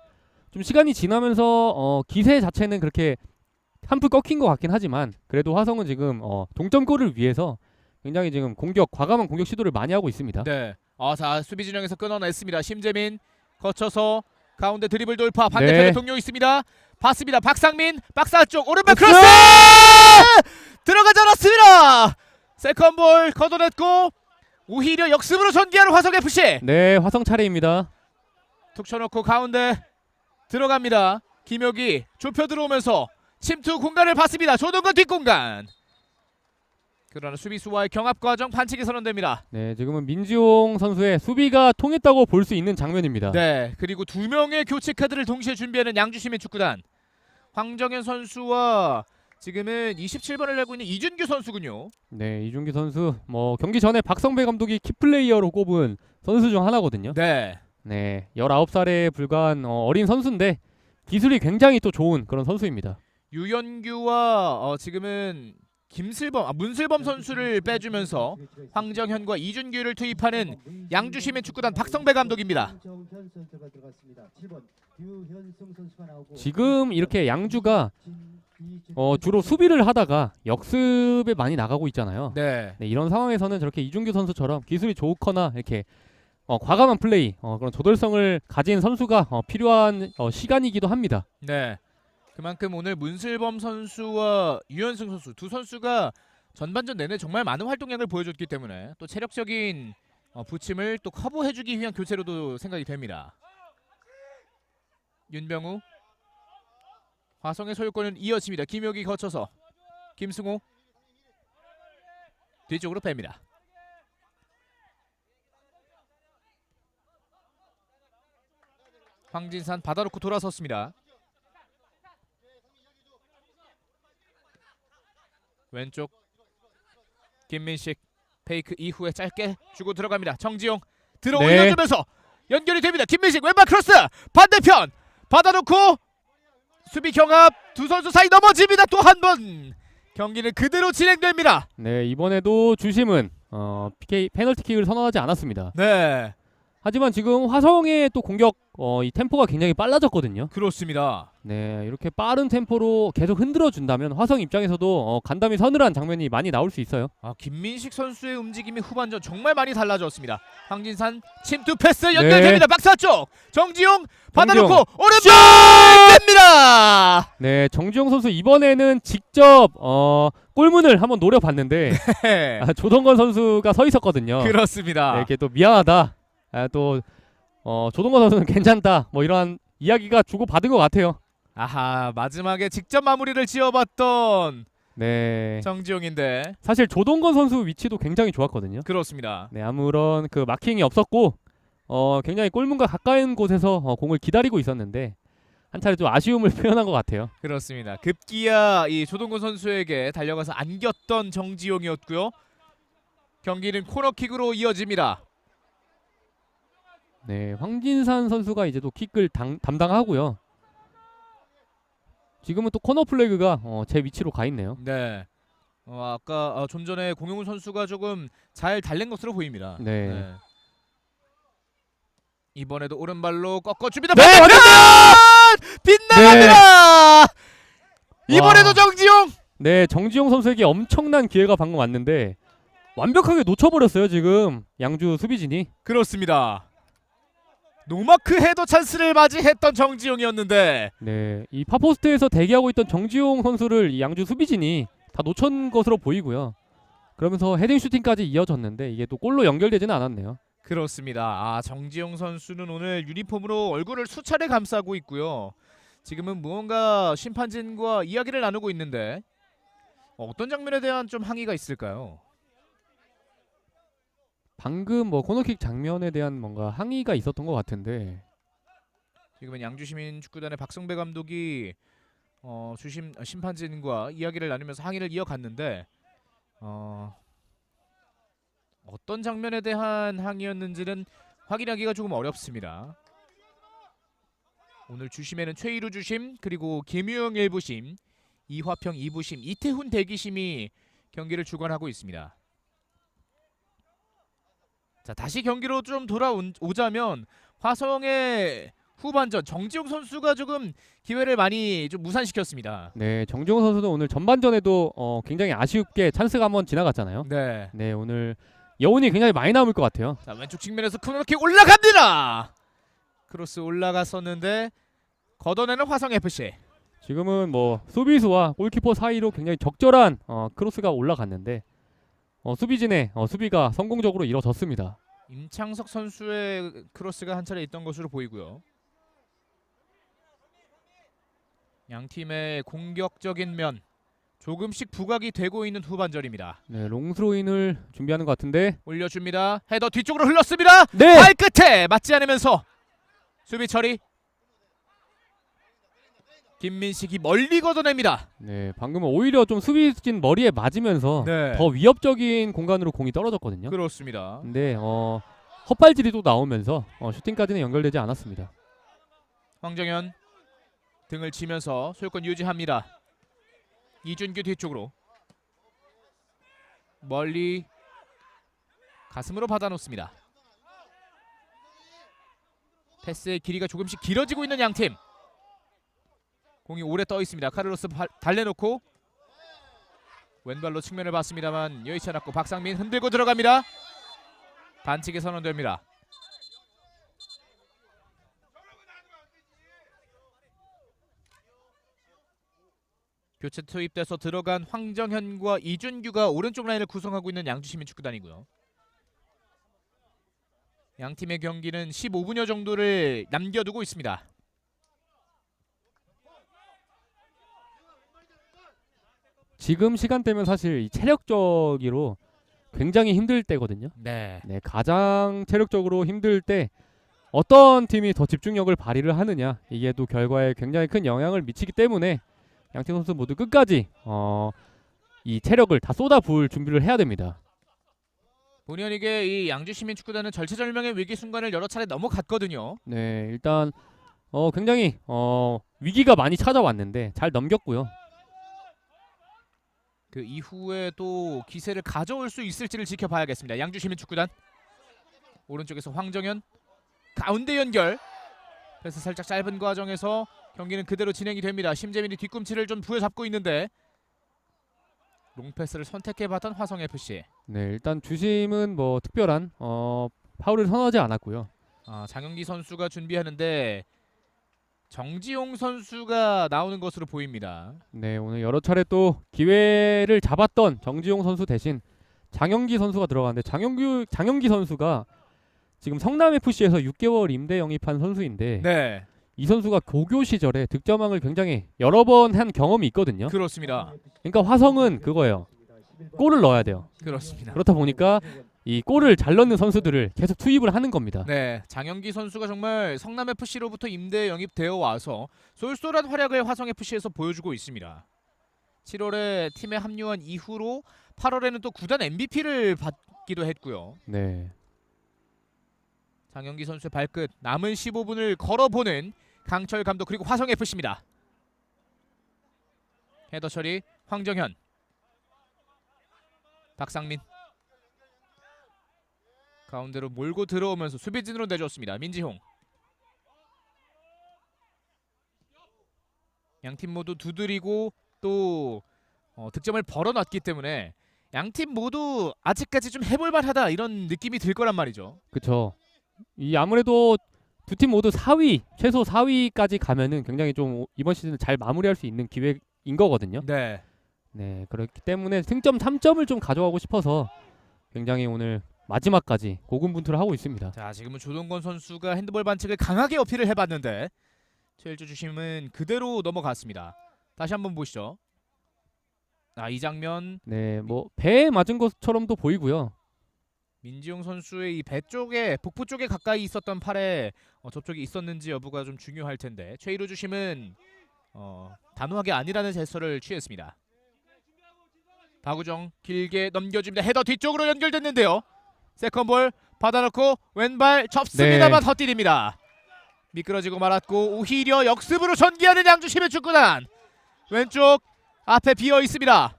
좀 시간이 지나면서 기세 자체는 그렇게 한풀 꺾인 것 같긴 하지만 그래도 화성은 지금 동점골을 위해서 굉장히 지금 과감한 공격 시도를 많이 하고 있습니다.
네. 자 수비 진영에서 끊어냈습니다. 심재민 거쳐서 가운데 드리블 돌파 반대편에
네.
동료 있습니다. 봤습니다. 박상민 박스 쪽 오른발
크로스!
크로스 들어가지 않았습니다. 세컨볼 걷어냈고 오히려 역습으로 전개하는 화성FC.
네, 화성 차례입니다.
툭 쳐놓고 가운데 들어갑니다. 김효기 좁혀 들어오면서 침투 공간을 봤습니다. 조동건 뒷공간. 그러나 수비수와의 경합 과정 반칙이 선언됩니다.
네, 지금은 민지용 선수의 수비가 통했다고 볼 수 있는 장면입니다.
네, 그리고 두 명의 교체 카드를 동시에 준비하는 양주시민축구단. 황정현 선수와 지금은 27번을 달고 있는 이준규 선수군요.
네, 이준기 선수 경기 전에 박성배 감독이 키플레이어로 꼽은 선수 중 하나거든요.
네,
네, 19살에 불과한 어린 선수인데 기술이 굉장히 또 좋은 그런 선수입니다.
유연규와 지금은 문슬범 선수를 빼주면서 황정현과 이준규를 투입하는 양주시민 축구단 박성배 감독입니다.
지금 이렇게 양주가 주로 수비를 하다가 역습에 많이 나가고 있잖아요.
네.
네, 이런 상황에서는 저렇게 이준규 선수처럼 기술이 좋거나 이렇게 과감한 플레이, 그런 조돌성을 가진 선수가 필요한 시간이기도 합니다.
네. 그만큼 오늘 문슬범 선수와 유현승 선수 두 선수가 전반전 내내 정말 많은 활동량을 보여줬기 때문에 또 체력적인 부침을 또 커버해주기 위한 교체로도 생각이 됩니다. 윤병우, 화성의 소유권은 이어집니다. 김효기 거쳐서 김승호 뒤쪽으로 뺍니다. 황진산 받아놓고 돌아섰습니다. 왼쪽 김민식 페이크 이후에 짧게 주고 들어갑니다. 정지용 들어
네.
올려주면서 연결이 됩니다. 김민식 왼발 크로스 반대편 받아놓고 수비 경합 두 선수 사이 넘어집니다. 또 한 번 경기는 그대로 진행됩니다.
네, 이번에도 주심은 PK 페널티킥을 선언하지 않았습니다.
네,
하지만 지금 화성의 또 공격 이 템포가 굉장히 빨라졌거든요.
그렇습니다.
네, 이렇게 빠른 템포로 계속 흔들어 준다면 화성 입장에서도 간담이 서늘한 장면이 많이 나올 수 있어요.
김민식 선수의 움직임이 후반전 정말 많이 달라졌습니다. 황진산 침투 패스 연결됩니다.
네.
박사 쪽 정지용 받아놓고
정지용.
오른발 뺍니다.
네, 정지용 선수 이번에는 직접 골문을 한번 노려봤는데
네,
조동건 선수가 서 있었거든요.
그렇습니다.
네, 이렇게 또 미안하다. 또 조동건 선수는 괜찮다. 뭐 이러한 이야기가 주고 받은 것 같아요.
아하, 마지막에 직접 마무리를 지어봤던
네,
정지용인데
사실 조동건 선수 위치도 굉장히 좋았거든요.
그렇습니다.
네, 아무런 그 마킹이 없었고 굉장히 골문과 가까운 곳에서 공을 기다리고 있었는데 한 차례 좀 아쉬움을 표현한 것 같아요.
그렇습니다. 급기야 이 조동근 선수에게 달려가서 안겼던 정지용이었고요. 경기는 코너킥으로 이어집니다.
네, 황진산 선수가 이제 또 킥을 담당하고요. 지금은 또 코너 플래그가 제 위치로 가 있네요.
네. 아까 좀 전에 공용훈 선수가 조금 잘 달랜 것으로 보입니다.
네.
이번에도 오른발로 꺾어줍니다.
네,
반대편! 빗나갑니다. 이번에도
와.
정지용.
네, 정지용 선수에게 엄청난 기회가 방금 왔는데 완벽하게 놓쳐버렸어요. 지금 양주 수비진이.
그렇습니다. 노마크 헤더 찬스를 맞이했던 정지용이었는데
네, 이 파포스트에서 대기하고 있던 정지용 선수를 이 양주 수비진이 다 놓친 것으로 보이고요. 그러면서 헤딩 슈팅까지 이어졌는데 이게 또 골로 연결되지는 않았네요.
그렇습니다. 정지용 선수는 오늘 유니폼으로 얼굴을 수차례 감싸고 있고요. 지금은 무언가 심판진과 이야기를 나누고 있는데 어떤 장면에 대한 좀 항의가 있을까요?
방금 뭐 코너킥 장면에 대한 뭔가 항의가 있었던 것 같은데
지금은 양주시민 축구단의 박성배 감독이 주심 심판진과 이야기를 나누면서 항의를 이어갔는데 어떤 장면에 대한 항의였는지는 확인하기가 조금 어렵습니다. 오늘 주심에는 최일우 주심 그리고 김유영 1부심, 이화평 2부심, 이태훈 대기심이 경기를 주관하고 있습니다. 자, 다시 경기로 좀 돌아오자면 화성의 후반전 정지용 선수가 조금 기회를 많이 좀 무산시켰습니다.
네, 정지용 선수도 오늘 전반전에도 굉장히 아쉽게 찬스가 한번 지나갔잖아요.
네.
네, 오늘 여운이 굉장히 많이 남을 것 같아요.
자, 왼쪽 측면에서 코너킥 올라갑니다. 크로스 올라갔었는데 걷어내는 화성 FC.
지금은 뭐 수비수와 골키퍼 사이로 굉장히 적절한 크로스가 올라갔는데 수비진의 수비가 성공적으로 이뤄졌습니다.
임창석 선수의 크로스가 한 차례 있던 것으로 보이고요. 양 팀의 공격적인 면 조금씩 부각이 되고 있는 후반전입니다.
네, 롱스로인을 준비하는 것 같은데
올려줍니다. 헤더 뒤쪽으로 흘렀습니다.
네!
발끝에 맞지 않으면서 수비 처리. 김민식이 멀리 걷어냅니다.
네, 방금은 오히려 좀 수비진 머리에 맞으면서
네.
더 위협적인 공간으로 공이 떨어졌거든요.
그렇습니다.
근데 헛발질이 또 나오면서 슈팅까지는 연결되지 않았습니다.
황정현 등을 치면서 소유권 유지합니다. 이준규 뒤쪽으로 멀리 가슴으로 받아놓습니다. 패스의 길이가 조금씩 길어지고 있는 양팀. 공이 오래 떠 있습니다. 카를로스 달래놓고 왼발로 측면을 봤습니다만 여의치 않았고 박상민 흔들고 들어갑니다. 반칙이 선언됩니다. 교체 투입돼서 들어간 황정현과 이준규가 오른쪽 라인을 구성하고 있는 양주시민축구단이고요. 양팀의 경기는 15분여 정도를 남겨두고 있습니다.
지금 시간대면 사실 이 체력적으로 굉장히 힘들 때거든요.
네.
네, 가장 체력적으로 힘들 때 어떤 팀이 더 집중력을 발휘를 하느냐, 이게 또 결과에 굉장히 큰 영향을 미치기 때문에 양팀 선수 모두 끝까지 이 체력을 다 쏟아부을 준비를 해야 됩니다.
본의 아니게 이 양주시민축구단은 절체절명의 위기 순간을 여러 차례 넘어갔거든요.
네, 일단 굉장히 위기가 많이 찾아왔는데 잘 넘겼고요.
그 이후에 또 기세를 가져올 수 있을지를 지켜봐야겠습니다. 양주시민축구단 오른쪽에서 황정현 가운데 연결. 그래서 살짝 짧은 과정에서 경기는 그대로 진행이 됩니다. 심재민이 뒤꿈치를 좀 부여잡고 있는데 롱패스를 선택해봤던 화성FC.
네, 일단 주심은 뭐 특별한 파울을 선언하지 않았고요.
장영기 선수가 준비하는데 정지용 선수가 나오는 것으로 보입니다.
네, 오늘 여러 차례 또 기회를 잡았던 정지용 선수 대신 장영기 선수가 들어가는데 장영기 선수가 지금 성남FC에서 6개월 임대 영입한 선수인데
네,
이 선수가 고교 시절에 득점왕을 굉장히 여러 번 한 경험이 있거든요.
그렇습니다.
그러니까 화성은 그거예요. 골을 넣어야 돼요.
그렇습니다.
그렇다 보니까 이 골을 잘 넣는 선수들을 계속 투입을 하는 겁니다.
네, 장영기 선수가 정말 성남FC로부터 임대 영입되어 와서 쏠쏠한 활약을 화성FC에서 보여주고 있습니다. 7월에 팀에 합류한 이후로 8월에는 또 구단 MVP를 받기도 했고요.
네.
장영기 선수의 발끝 남은 15분을 걸어보는 강철 감독 그리고 화성FC입니다. 헤더 처리 황정현, 박상민 가운데로 몰고 들어오면서 수비진으로 내줬습니다. 민지홍. 양팀 모두 두드리고 또 득점을 벌어놨기 때문에 양팀 모두 아직까지 좀 해볼만하다 이런 느낌이 들 거란 말이죠.
그렇죠. 이 아무래도 두 팀 모두 4위, 최소 4위까지 가면은 굉장히 좀 이번 시즌 잘 마무리할 수 있는 기회인 거거든요.
네.
네, 그렇기 때문에 승점 3점을 좀 가져가고 싶어서 굉장히 오늘 마지막까지 고군분투를 하고 있습니다.
자, 지금은 조동건 선수가 핸드볼 반칙을 강하게 어필을 해봤는데 최일주 주심은 그대로 넘어갔습니다. 다시 한번 보시죠. 이 장면
네, 뭐 배에 맞은 것처럼도 보이고요.
민지용 선수의 이 배 쪽에 복부 쪽에 가까이 있었던 팔에 접촉이 있었는지 여부가 좀 중요할 텐데 최일주 주심은 단호하게 아니라는 제스처를 취했습니다. 박우정 길게 넘겨줍니다. 헤더 뒤쪽으로 연결됐는데요. 세컨볼 받아놓고 왼발 접습니다만
네.
헛디딥니다. 미끄러지고 말았고 오히려 역습으로 전개하는 양주시민 축구단. 왼쪽 앞에 비어 있습니다.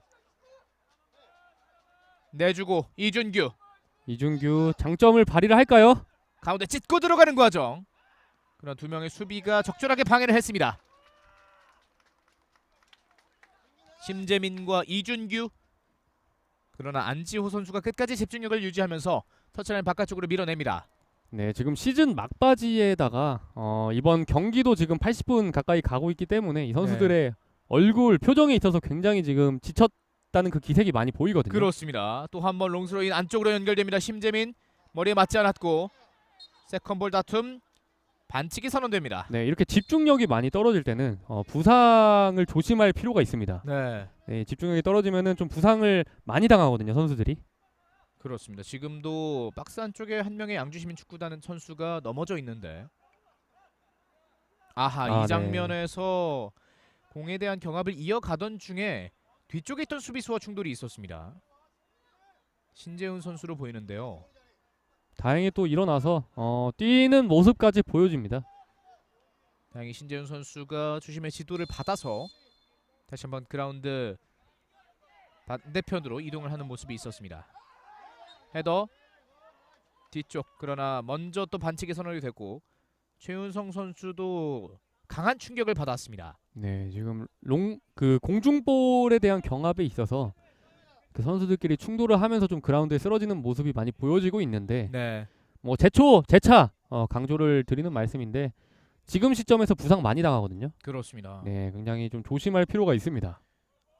내주고 이준규
장점을 발휘를 할까요?
가운데 찢고 들어가는 과정. 그런 두 명의 수비가 적절하게 방해를 했습니다. 심재민과 이준규. 그러나 안지호 선수가 끝까지 집중력을 유지하면서 터치라인 바깥쪽으로 밀어냅니다.
네, 지금 시즌 막바지에다가 이번 경기도 지금 80분 가까이 가고 있기 때문에 이 선수들의 얼굴 표정에 있어서 굉장히 지금 지쳤다는 그 기색이 많이 보이거든요.
그렇습니다. 또 한 번 롱스로인 안쪽으로 연결됩니다. 심재민 머리에 맞지 않았고 세컨볼 다툼 반칙이 선언됩니다.
네, 이렇게 집중력이 많이 떨어질 때는 부상을 조심할 필요가 있습니다.
네,
네, 집중력이 떨어지면은 좀 부상을 많이 당하거든요, 선수들이.
그렇습니다. 지금도 박스 안쪽에 한 명의 양주시민 축구단은 선수가 넘어져 있는데 이
네.
장면에서 공에 대한 경합을 이어가던 중에 뒤쪽에 있던 수비수와 충돌이 있었습니다. 신재훈 선수로 보이는데요.
다행히 또 일어나서 뛰는 모습까지 보여줍니다.
다행히 신재훈 선수가 주심의 지도를 받아서 다시 한번 그라운드 반대편으로 이동을 하는 모습이 있었습니다. 헤더 뒤쪽, 그러나 먼저 또 반칙이 선언이 됐고 최윤성 선수도 강한 충격을 받았습니다.
네, 지금 그 공중볼에 대한 경합에 있어서 그 선수들끼리 충돌을 하면서 좀 그라운드에 쓰러지는 모습이 많이 보여지고 있는데
네,
뭐 재차 강조를 드리는 말씀인데 지금 시점에서 부상 많이 당하거든요.
그렇습니다.
네, 굉장히 좀 조심할 필요가 있습니다.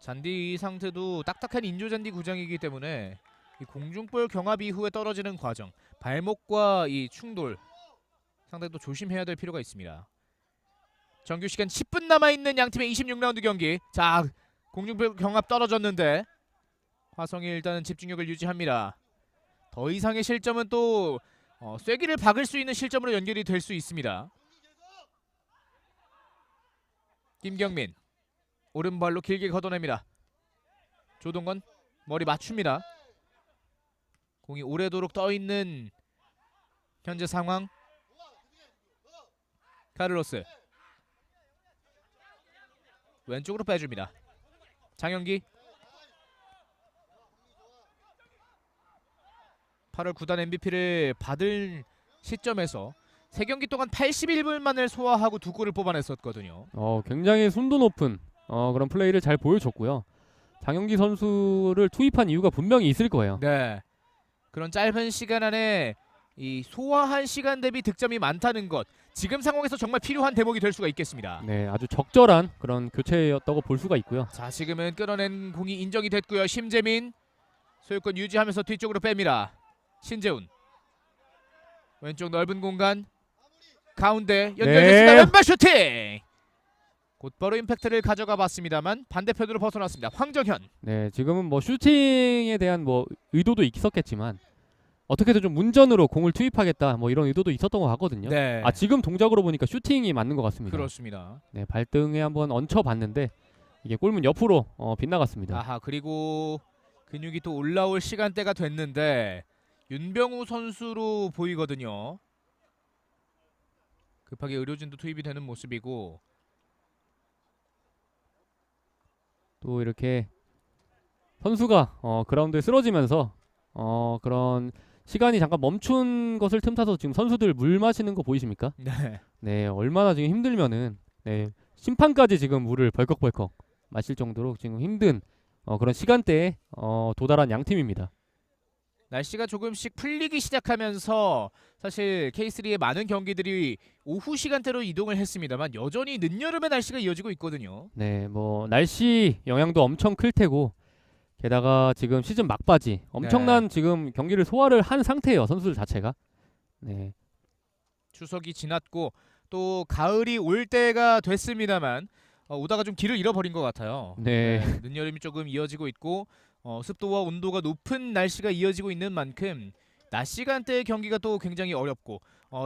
잔디 상태도 딱딱한 인조잔디 구장이기 때문에 이 공중볼 경합 이후에 떨어지는 과정, 발목과 이 충돌 상당히 또 조심해야 될 필요가 있습니다. 정규 시간 10분 남아있는 양팀의 26라운드 경기. 자, 공중볼 경합 떨어졌는데 화성이 일단은 집중력을 유지합니다. 더 이상의 실점은 또 쐐기를 박을 수 있는 실점으로 연결이 될 수 있습니다. 김경민 오른발로 길게 걷어냅니다. 조동건 머리 맞춥니다. 공이 오래도록 떠있는 현재 상황. 카를로스 왼쪽으로 빼줍니다. 장영기 8월 구단 MVP를 받을 시점에서 3경기 동안 81분만을 소화하고 2골을 뽑아냈었거든요.
굉장히 순도 높은 그런 플레이를 잘 보여줬고요. 장영기 선수를 투입한 이유가 분명히 있을 거예요.
네, 그런 짧은 시간 안에 이 소화한 시간 대비 득점이 많다는 것, 지금 상황에서 정말 필요한 대목이 될 수가 있겠습니다.
네, 아주 적절한 그런 교체였다고 볼 수가 있고요.
자, 지금은 끌어낸 공이 인정이 됐고요. 심재민 소유권 유지하면서 뒤쪽으로 뺍니다. 신재훈 왼쪽 넓은 공간 가운데 연결됐습니다.
네.
왼발 슈팅! 곧바로 임팩트를 가져가 봤습니다만 반대편으로 벗어났습니다. 황정현.
네, 지금은 뭐 슈팅에 대한 뭐 의도도 있었겠지만 어떻게든 좀 문전으로 공을 투입하겠다 뭐 이런 의도도 있었던 것 같거든요.
네,
지금 동작으로 보니까 슈팅이 맞는 것 같습니다.
그렇습니다.
네, 발등에 한번 얹혀봤는데 이게 골문 옆으로 빗나갔습니다.
아하, 그리고 근육이 또 올라올 시간대가 됐는데 윤병우 선수로 보이거든요. 급하게 의료진도 투입이 되는 모습이고
또 이렇게 선수가 그라운드에 쓰러지면서 그런 시간이 잠깐 멈춘 것을 틈타서 지금 선수들 물 마시는 거 보이십니까?
네,
네, 얼마나 지금 힘들면은 네, 심판까지 지금 물을 벌컥벌컥 마실 정도로 지금 힘든 그런 시간대에 도달한 양 팀입니다.
날씨가 조금씩 풀리기 시작하면서 사실 K3의 많은 경기들이 오후 시간대로 이동을 했습니다만 여전히 늦여름의 날씨가 이어지고 있거든요.
네, 뭐 날씨 영향도 엄청 클 테고 게다가 지금 시즌 막바지 엄청난 지금 경기를 소화를 한 상태예요, 선수들 자체가. 네,
추석이 지났고 또 가을이 올 때가 됐습니다만 오다가 좀 길을 잃어버린 것 같아요.
네.
늦여름이 조금 이어지고 있고 습도와 온도가 높은 날씨가 이어지고 있는 만큼 낮 시간대의 경기가 또 굉장히 어렵고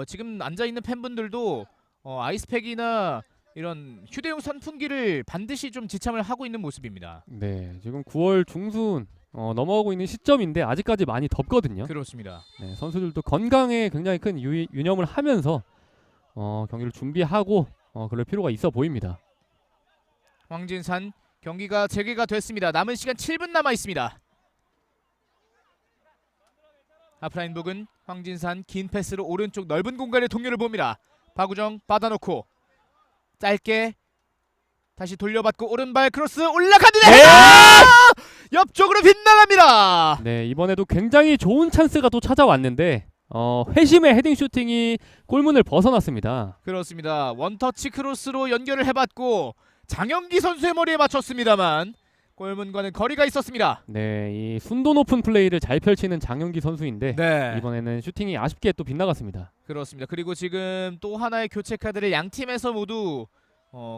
지금 앉아있는 팬분들도 아이스팩이나 이런 휴대용 선풍기를 반드시 좀 지참을 하고 있는 모습입니다.
네, 지금 9월 중순 넘어가고 있는 시점인데 아직까지 많이 덥거든요.
그렇습니다.
네, 선수들도 건강에 굉장히 큰 유념을 하면서 경기를 준비하고 그럴 필요가 있어 보입니다.
황진산 경기가 재개가 됐습니다. 남은 시간 7분 남아 있습니다. 하프라인 부근 황진산 긴 패스로 오른쪽 넓은 공간에 동료를 봅니다. 박우정 받아놓고 짧게 다시 돌려받고 오른발 크로스 올라갑니다. 옆쪽으로 빗나갑니다.
네, 이번에도 굉장히 좋은 찬스가 또 찾아왔는데 회심의 헤딩 슈팅이 골문을 벗어났습니다.
그렇습니다. 원터치 크로스로 연결을 해봤고 장영기 선수의 머리에 맞췄습니다만 골문과는 거리가 있었습니다.
네, 이 순도 높은 플레이를 잘 펼치는 장영기 선수인데
네,
이번에는 슈팅이 아쉽게 또 빗나갔습니다.
그렇습니다. 그리고 지금 또 하나의 교체 카드를 양 팀에서 모두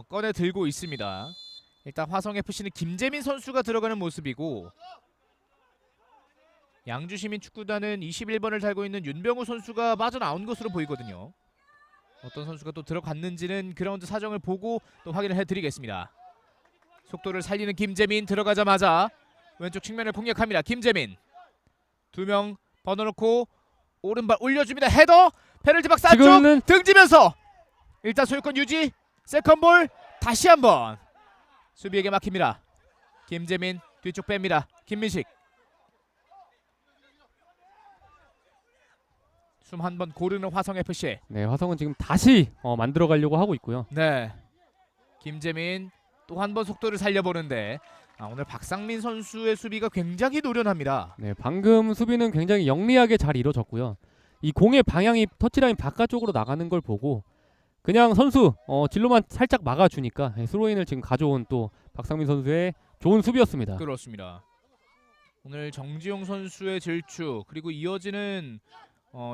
꺼내 들고 있습니다. 일단 화성FC는 김재민 선수가 들어가는 모습이고 양주시민축구단은 21번을 달고 있는 윤병우 선수가 빠져나온 것으로 보이거든요. 어떤 선수가 또 들어갔는지는 그라운드 사정을 보고 또 확인을 해드리겠습니다. 속도를 살리는 김재민 들어가자마자 왼쪽 측면을 공략합니다. 김재민 2명 번어놓고 오른발 올려줍니다. 헤더 페널티 박스 안쪽
지금은
등지면서 일단 소유권 유지. 세컨볼 다시 한번 수비에게 막힙니다. 김재민 뒤쪽 뺍니다. 김민식. 숨 한 번 고르는 화성FC.
네, 화성은 지금 다시 만들어 가려고 하고 있고요.
네. 김재민 또 한 번 속도를 살려보는데 오늘 박상민 선수의 수비가 굉장히 노련합니다.
네, 방금 수비는 굉장히 영리하게 잘 이루어졌고요. 이 공의 방향이 터치라인 바깥쪽으로 나가는 걸 보고 그냥 선수 진로만 살짝 막아주니까 스로인을 지금 가져온 또 박상민 선수의 좋은 수비였습니다.
그렇습니다. 오늘 정지용 선수의 질주 그리고 이어지는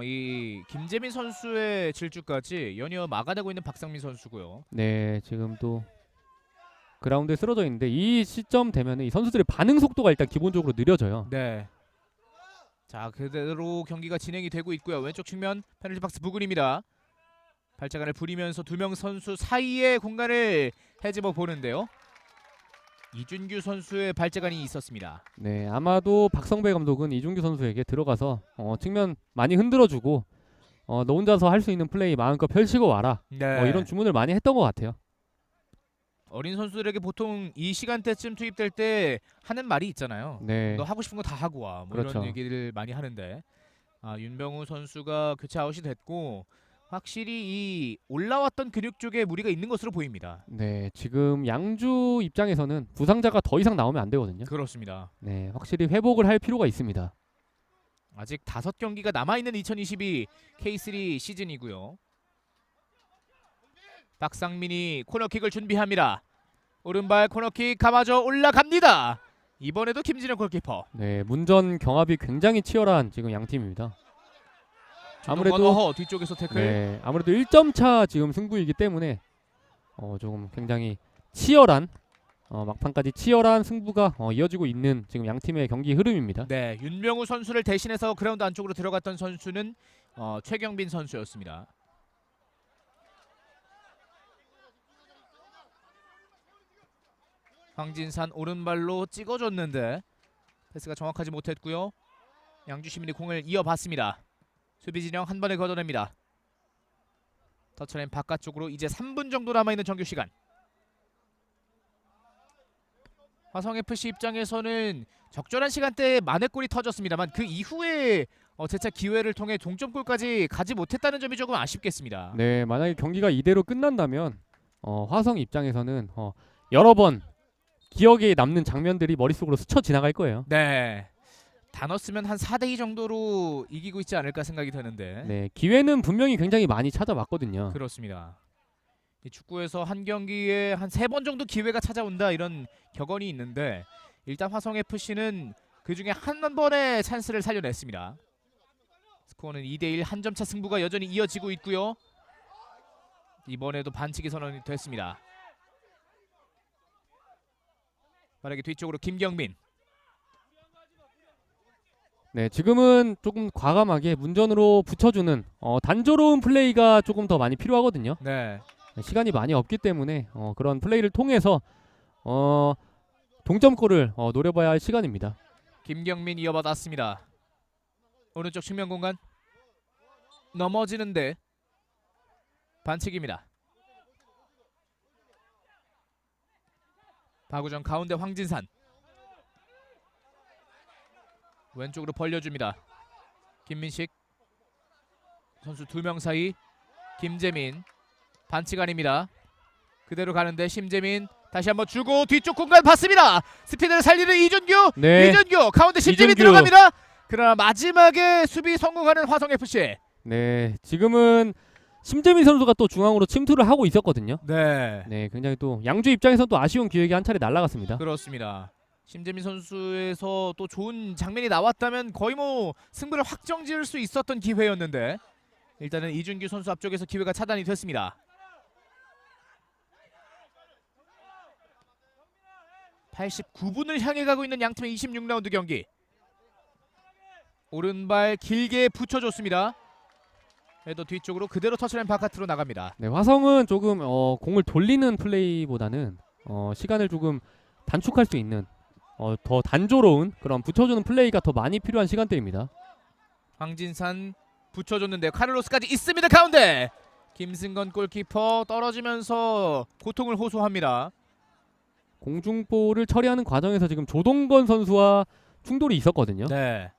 이 김재민 선수의 질주까지 연이어 막아내고 있는 박상민 선수고요.
네, 지금 또 그라운드에 쓰러져 있는데 이 시점 되면은 이 선수들의 반응 속도가 일단 기본적으로 느려져요.
네. 자, 그대로 경기가 진행이 되고 있고요. 왼쪽 측면 페널티 박스 부근입니다. 발자간을 부리면서 두 명 선수 사이의 공간을 헤집어 보는데요. 이준규 선수의 발자간이 있었습니다.
네, 아마도 박성배 감독은 이준규 선수에게 들어가서 측면 많이 흔들어주고 너 혼자서 할 수 있는 플레이 마음껏 펼치고 와라.
네.
이런 주문을 많이 했던 것 같아요.
어린 선수들에게 보통 이 시간대쯤 투입될 때 하는 말이 있잖아요.
네,
너 하고 싶은 거 다 하고 와. 뭐
그렇죠.
이런 얘기를 많이 하는데 윤병우 선수가 교체 아웃이 됐고 확실히 이 올라왔던 근육 쪽에 무리가 있는 것으로 보입니다.
네, 지금 양주 입장에서는 부상자가 더 이상 나오면 안 되거든요.
그렇습니다.
네, 확실히 회복을 할 필요가 있습니다.
아직 5경기가 남아있는 2022 K3 시즌이고요. 박상민이 코너킥을 준비합니다. 오른발 코너킥 감아줘 올라갑니다. 이번에도 김진영 골키퍼.
네, 문전 경합이 굉장히 치열한 지금 양 팀입니다. 아무래도
뒤쪽에서 태클.
네, 아무래도 1점 차 지금 승부이기 때문에 조금 굉장히 치열한 막판까지 치열한 승부가 이어지고 있는 지금 양 팀의 경기 흐름입니다.
네, 윤명우 선수를 대신해서 그라운드 안쪽으로 들어갔던 선수는 최경빈 선수였습니다. 황진산 오른발로 찍어줬는데 패스가 정확하지 못했고요. 양주 시민이 공을 이어봤습니다. 수비 진영 한 번에 걷어냅니다. 터치라인 바깥쪽으로 이제 3분 정도 남아있는 정규 시간. 화성FC 입장에서는 적절한 시간대에 만회골이 터졌습니다만 그 이후에 재차 기회를 통해 동점골까지 가지 못했다는 점이 조금 아쉽겠습니다.
네, 만약에 경기가 이대로 끝난다면 화성 입장에서는 여러 번 기억에 남는 장면들이 머릿속으로 스쳐 지나갈 거예요.
네, 다 넣었으면 한 4대2 정도로 이기고 있지 않을까 생각이 드는데.
네, 기회는 분명히 굉장히 많이 찾아왔거든요.
그렇습니다. 이 축구에서 한 경기에 한 3번 정도 기회가 찾아온다 이런 격언이 있는데 일단 화성FC는 그중에 한 번의 찬스를 살려냈습니다. 스코어는 2대1 한 점차 승부가 여전히 이어지고 있고요. 이번에도 반칙이 선언이 됐습니다. 빠르게 뒤쪽으로 김경민.
네, 지금은 조금 과감하게 문전으로 붙여주는 단조로운 플레이가 조금 더 많이 필요하거든요.
네,
시간이 많이 없기 때문에 그런 플레이를 통해서 동점골을 노려봐야 할 시간입니다.
김경민 이어받았습니다. 오른쪽 측면 공간 넘어지는데 반칙입니다. 바구정 가운데 황진산 왼쪽으로 벌려줍니다. 김민식 선수 2명 사이 김재민 반칙 아닙니다. 그대로 가는데 심재민 다시 한번 주고 뒤쪽 공간 봤습니다. 스피드를 살리는 이준규.
네,
이준규 가운데 심재민
이준규.
들어갑니다. 그러나 마지막에 수비 성공하는 화성FC.
네, 지금은 심재민 선수가 또 중앙으로 침투를 하고 있었거든요.
네,
네, 굉장히 또 양주 입장에서 또 아쉬운 기회가 한 차례 날아갔습니다.
그렇습니다. 심재민 선수에서 또 좋은 장면이 나왔다면 거의 뭐 승부를 확정지을 수 있었던 기회였는데 일단은 이준규 선수 앞쪽에서 기회가 차단이 됐습니다. 89분을 향해 가고 있는 양팀의 26라운드 경기. 오른발 길게 붙여줬습니다. 헤더 뒤쪽으로 그대로 터치라인 바깥으로 나갑니다.
네, 화성은 조금 공을 돌리는 플레이보다는 시간을 조금 단축할 수 있는 더 단조로운 그런 붙여주는 플레이가 더 많이 필요한 시간대입니다.
황진산 붙여줬는데 카를로스까지 있습니다. 가운데 김승건 골키퍼 떨어지면서 고통을 호소합니다.
공중볼을 처리하는 과정에서 지금 조동건 선수와 충돌이 있었거든요.
네.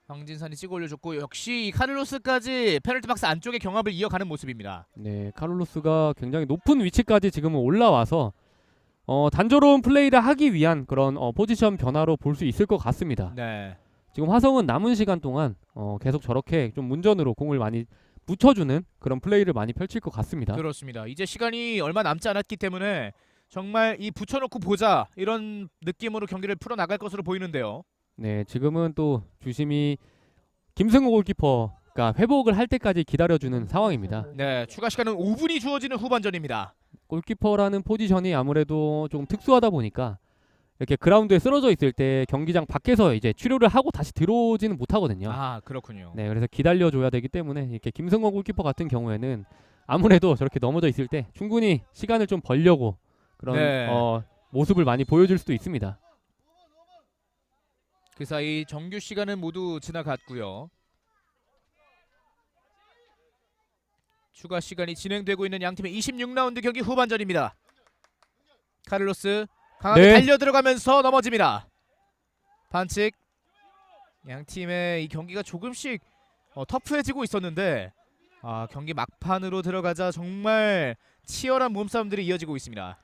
황진산이 찍어 올려줬고 역시 이 카를로스까지 페널티 박스 안쪽에 경합을 이어가는 모습입니다.
네, 카를로스가 굉장히 높은 위치까지 지금은 올라와서 단조로운 플레이를 하기 위한 그런 포지션 변화로 볼 수 있을 것 같습니다.
네.
지금 화성은 남은 시간 동안 계속 저렇게 좀 문전으로 공을 많이 묻혀주는 그런 플레이를 많이 펼칠 것 같습니다.
그렇습니다. 이제 시간이 얼마 남지 않았기 때문에 정말 이 붙여놓고 보자 이런 느낌으로 경기를 풀어나갈 것으로 보이는데요.
네, 지금은 또 주심이 김승호 골키퍼가 회복을 할 때까지 기다려주는 상황입니다.
네, 추가 시간은 5분이 주어지는 후반전입니다.
골키퍼라는 포지션이 아무래도 조금 특수하다 보니까 이렇게 그라운드에 쓰러져 있을 때 경기장 밖에서 이제 치료를 하고 다시 들어오지는 못하거든요.
아, 그렇군요.
네, 그래서 기다려줘야 되기 때문에 이렇게 김승호 골키퍼 같은 경우에는 아무래도 저렇게 넘어져 있을 때 충분히 시간을 좀 벌려고 그런
네.
모습을 많이 보여줄 수도 있습니다.
그 사이 정규 시간은 모두 지나갔고요. 추가 시간이 진행되고 있는 양팀의 26라운드 경기 후반전입니다. 카를로스 강하게
네.
달려 들어가면서 넘어집니다. 반칙. 양팀의 이 경기가 조금씩 터프해지고 있었는데 경기 막판으로 들어가자 정말 치열한 몸싸움들이 이어지고 있습니다.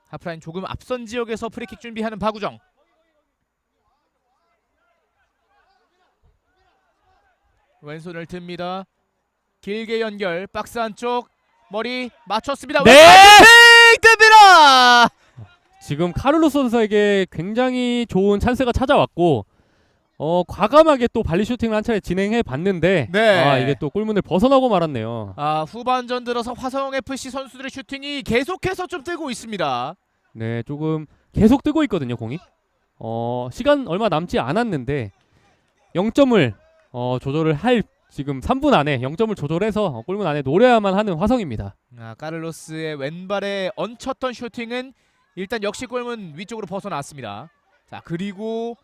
하프라인 조금 앞선 지역에서 프리킥 준비하는 박우정. 왼손을 듭니다. 길게 연결 박스 안쪽 머리 맞췄습니다.
네!
왼발 듭니다.
지금 카를로스 선수에게 굉장히 좋은 찬스가 찾아왔고 과감하게 또 발리 슈팅을 한 차례 진행해 봤는데
네.
이게 또 골문을 벗어나고 말았네요.
후반전 들어서 화성 FC 선수들의 슈팅이 계속해서 좀 뜨고 있습니다.
네, 조금 계속 뜨고 있거든요, 공이. 시간 얼마 남지 않았는데 0점을 조절을 할 지금 3분 안에 0점을 조절해서 골문 안에 노려야만 하는 화성입니다.
카를로스의 왼발에 얹혔던 슈팅은 일단 역시 골문 위쪽으로 벗어났습니다. 자, 그리고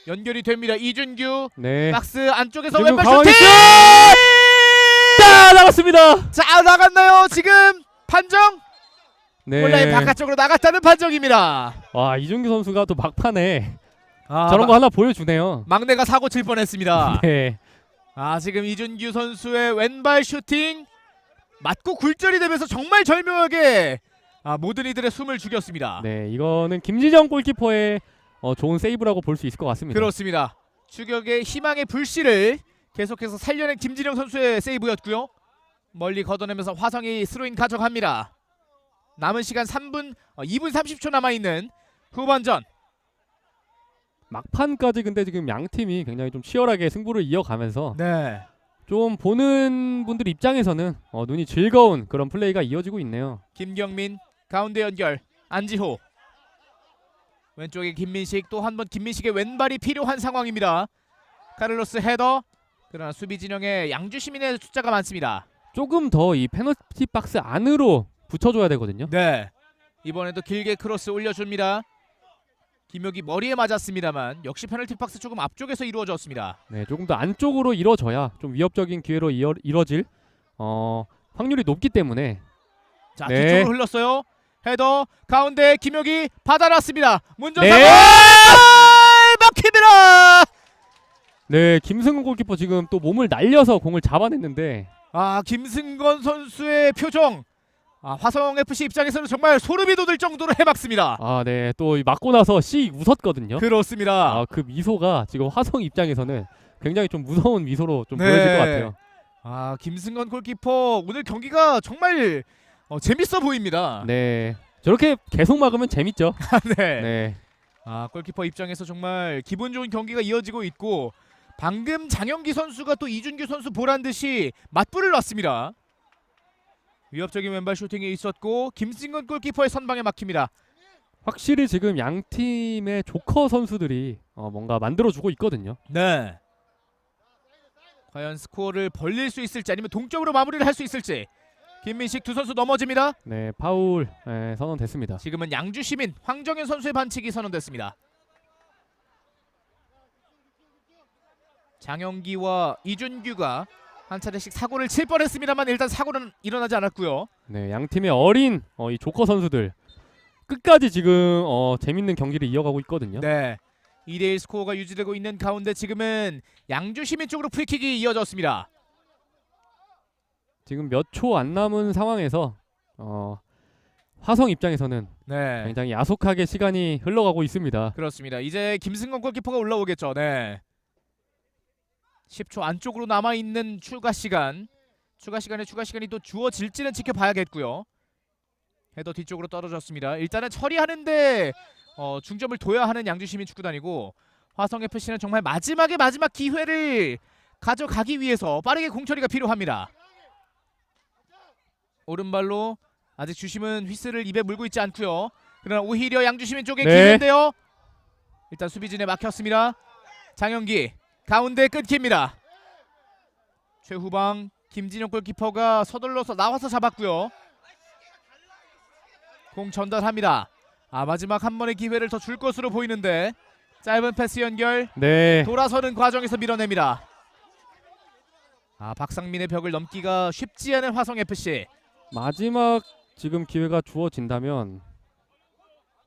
연결이 됩니다. 이준규
네.
박스 안쪽에서
지금
왼발
강하게
슈팅!
나갔습니다.
자, 나갔나요? 지금 판정?
네.
골라인 바깥쪽으로 나갔다는 판정입니다.
와, 이준규 선수가 또 막판에
아,
저런 거 하나 보여주네요.
막내가 사고 칠 뻔했습니다.
네.
지금 이준규 선수의 왼발 슈팅 맞고 굴절이 되면서 정말 절묘하게 모든 이들의 숨을 죽였습니다.
네, 이거는 김지정 골키퍼의 좋은 세이브라고 볼 수 있을 것 같습니다.
그렇습니다. 추격의 희망의 불씨를 계속해서 살려낸 김진영 선수의 세이브였고요. 멀리 걷어내면서 화성이 스로인 가져갑니다. 남은 시간 2분 30초 남아있는 후반전.
막판까지 근데 지금 양 팀이 굉장히 좀 치열하게 승부를 이어가면서
네.
좀 보는 분들 입장에서는 눈이 즐거운 그런 플레이가 이어지고 있네요.
김경민 가운데 연결 안지호 왼쪽에 김민식 또 한 번 김민식의 왼발이 필요한 상황입니다. 카를로스 헤더 그러나 수비 진영에 양주 시민의 숫자가 많습니다.
조금 더 이 페널티 박스 안으로 붙여줘야 되거든요.
네. 이번에도 길게 크로스 올려줍니다. 김혁이 머리에 맞았습니다만 역시 페널티 박스 조금 앞쪽에서 이루어졌습니다.
네, 조금 더 안쪽으로 이뤄져야 좀 위협적인 기회로 이뤄질 확률이 높기 때문에.
자,
네.
뒤쪽으로 흘렀어요. 헤더 가운데 김혁이 받아놨습니다. 문전
네.
상황 막힙니다.
네, 김승훈 골키퍼 지금 또 몸을 날려서 공을 잡아냈는데
김승건 선수의 표정 화성 FC 입장에서는 정말 소름이 돋을 정도로 해박습니다.
네, 또 맞고 나서 씩 웃었거든요.
그렇습니다.
그 미소가 지금 화성 입장에서는 굉장히 좀 무서운 미소로 좀
네.
보여질 것 같아요.
김승건 골키퍼 오늘 경기가 정말 재밌어 보입니다.
네, 저렇게 계속 막으면 재밌죠.
네.
네,
골키퍼 입장에서 정말 기분 좋은 경기가 이어지고 있고 방금 장영기 선수가 또 이준규 선수 보란 듯이 맞불을 놨습니다. 위협적인 왼발 슈팅이 있었고 김승건 골키퍼의 선방에 막힙니다.
확실히 지금 양 팀의 조커 선수들이 뭔가 만들어주고 있거든요.
네. 과연 스코어를 벌릴 수 있을지 아니면 동점으로 마무리를 할 수 있을지. 김민식 두 선수 넘어집니다.
네, 파울 선언됐습니다.
지금은 양주 시민 황정현 선수의 반칙이 선언됐습니다. 장영기와 이준규가 한 차례씩 사고를 칠 뻔했습니다만 일단 사고는 일어나지 않았고요.
네, 양 팀의 어린 이 조커 선수들 끝까지 지금 재밌는 경기를 이어가고 있거든요.
네. 2대1 스코어가 유지되고 있는 가운데 지금은 양주 시민 쪽으로 프리킥이 이어졌습니다.
지금 몇 초 안 남은 상황에서 화성 입장에서는
네.
굉장히 야속하게 시간이 흘러가고 있습니다.
그렇습니다. 이제 김승건 골키퍼가 올라오겠죠. 네. 10초 안쪽으로 남아 있는 추가 시간에 추가 시간이 또 주어질지는 지켜봐야겠고요. 헤더 뒤쪽으로 떨어졌습니다. 일단은 처리하는데 중점을 둬야 하는 양주시민축구단이고 화성 FC는 정말 마지막 기회를 가져가기 위해서 빠르게 공처리가 필요합니다. 오른발로 아직 주심은 휘슬을 입에 물고 있지 않고요. 그러나 오히려 양주시민 쪽에
네.
기회인데요. 일단 수비진에 막혔습니다. 장영기 가운데 끊깁니다. 최후방 김진영 골키퍼가 서둘러서 나와서 잡았고요. 공 전달합니다. 마지막 한 번의 기회를 더 줄 것으로 보이는데 짧은 패스 연결
네.
돌아서는 과정에서 밀어냅니다. 박상민의 벽을 넘기가 쉽지 않은 화성FC.
마지막 지금 기회가 주어진다면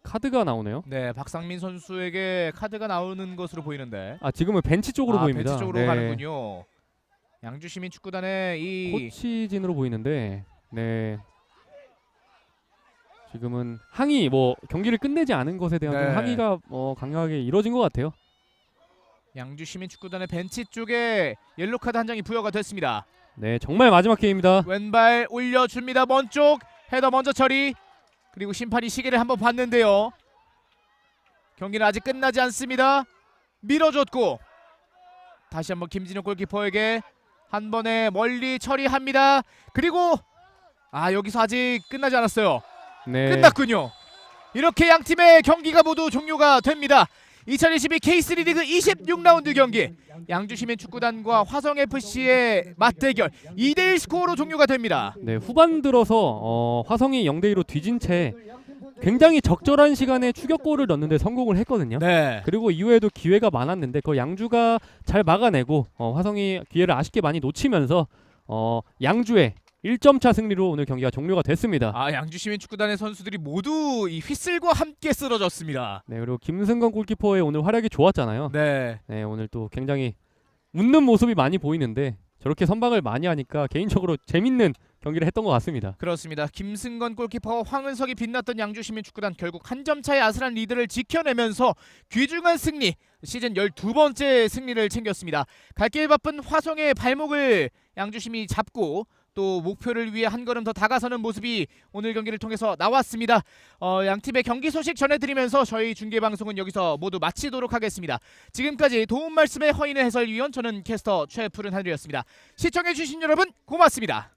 카드가 나오네요.
네, 박상민 선수에게 카드가 나오는 것으로 보이는데
지금은 벤치 쪽으로 보입니다.
벤치 쪽으로
네.
가는군요. 양주시민축구단의 이
코치진으로 보이는데 네. 지금은 항의 경기를 끝내지 않은 것에 대한 좀
네.
항의가 강하게 이루어진 것 같아요.
양주시민축구단의 벤치 쪽에 옐로 카드 한 장이 부여가 됐습니다.
네, 정말 마지막 기회입니다.
왼발 올려줍니다. 먼 쪽 헤더 먼저 처리. 그리고 심판이 시계를 한번 봤는데요. 경기는 아직 끝나지 않습니다. 밀어줬고 다시 한번 김진영 골키퍼에게 한 번에 멀리 처리합니다. 그리고 여기서 아직 끝나지 않았어요.
네.
끝났군요. 이렇게 양 팀의 경기가 모두 종료가 됩니다. 2022 K3 리그 26라운드 경기 양주시민축구단과 화성FC의 맞대결 2대1 스코어로 종료가 됩니다.
네, 후반 들어서 화성이 0대2로 뒤진 채 굉장히 적절한 시간에 추격골을 넣는데 성공을 했거든요.
네.
그리고 이후에도 기회가 많았는데 그 양주가 잘 막아내고 화성이 기회를 아쉽게 많이 놓치면서 양주의 1점차 승리로 오늘 경기가 종료가 됐습니다.
양주시민축구단의 선수들이 모두 이 휘슬과 함께 쓰러졌습니다.
네, 그리고 김승건 골키퍼의 오늘 활약이 좋았잖아요.
네.
네, 오늘 또 굉장히 웃는 모습이 많이 보이는데 저렇게 선방을 많이 하니까 개인적으로 재밌는 경기를 했던 것 같습니다.
그렇습니다. 김승건 골키퍼와 황은석이 빛났던 양주시민축구단 결국 한 점 차의 아슬한 리드를 지켜내면서 귀중한 승리, 시즌 12번째 승리를 챙겼습니다. 갈 길 바쁜 화성의 발목을 양주시민이 잡고 또 목표를 위해 한 걸음 더 다가서는 모습이 오늘 경기를 통해서 나왔습니다. 양 팀의 경기 소식 전해드리면서 저희 중계방송은 여기서 모두 마치도록 하겠습니다. 지금까지 도움 말씀의 허인의 해설위원 저는 캐스터 최푸른 하늘이었습니다. 시청해주신 여러분 고맙습니다.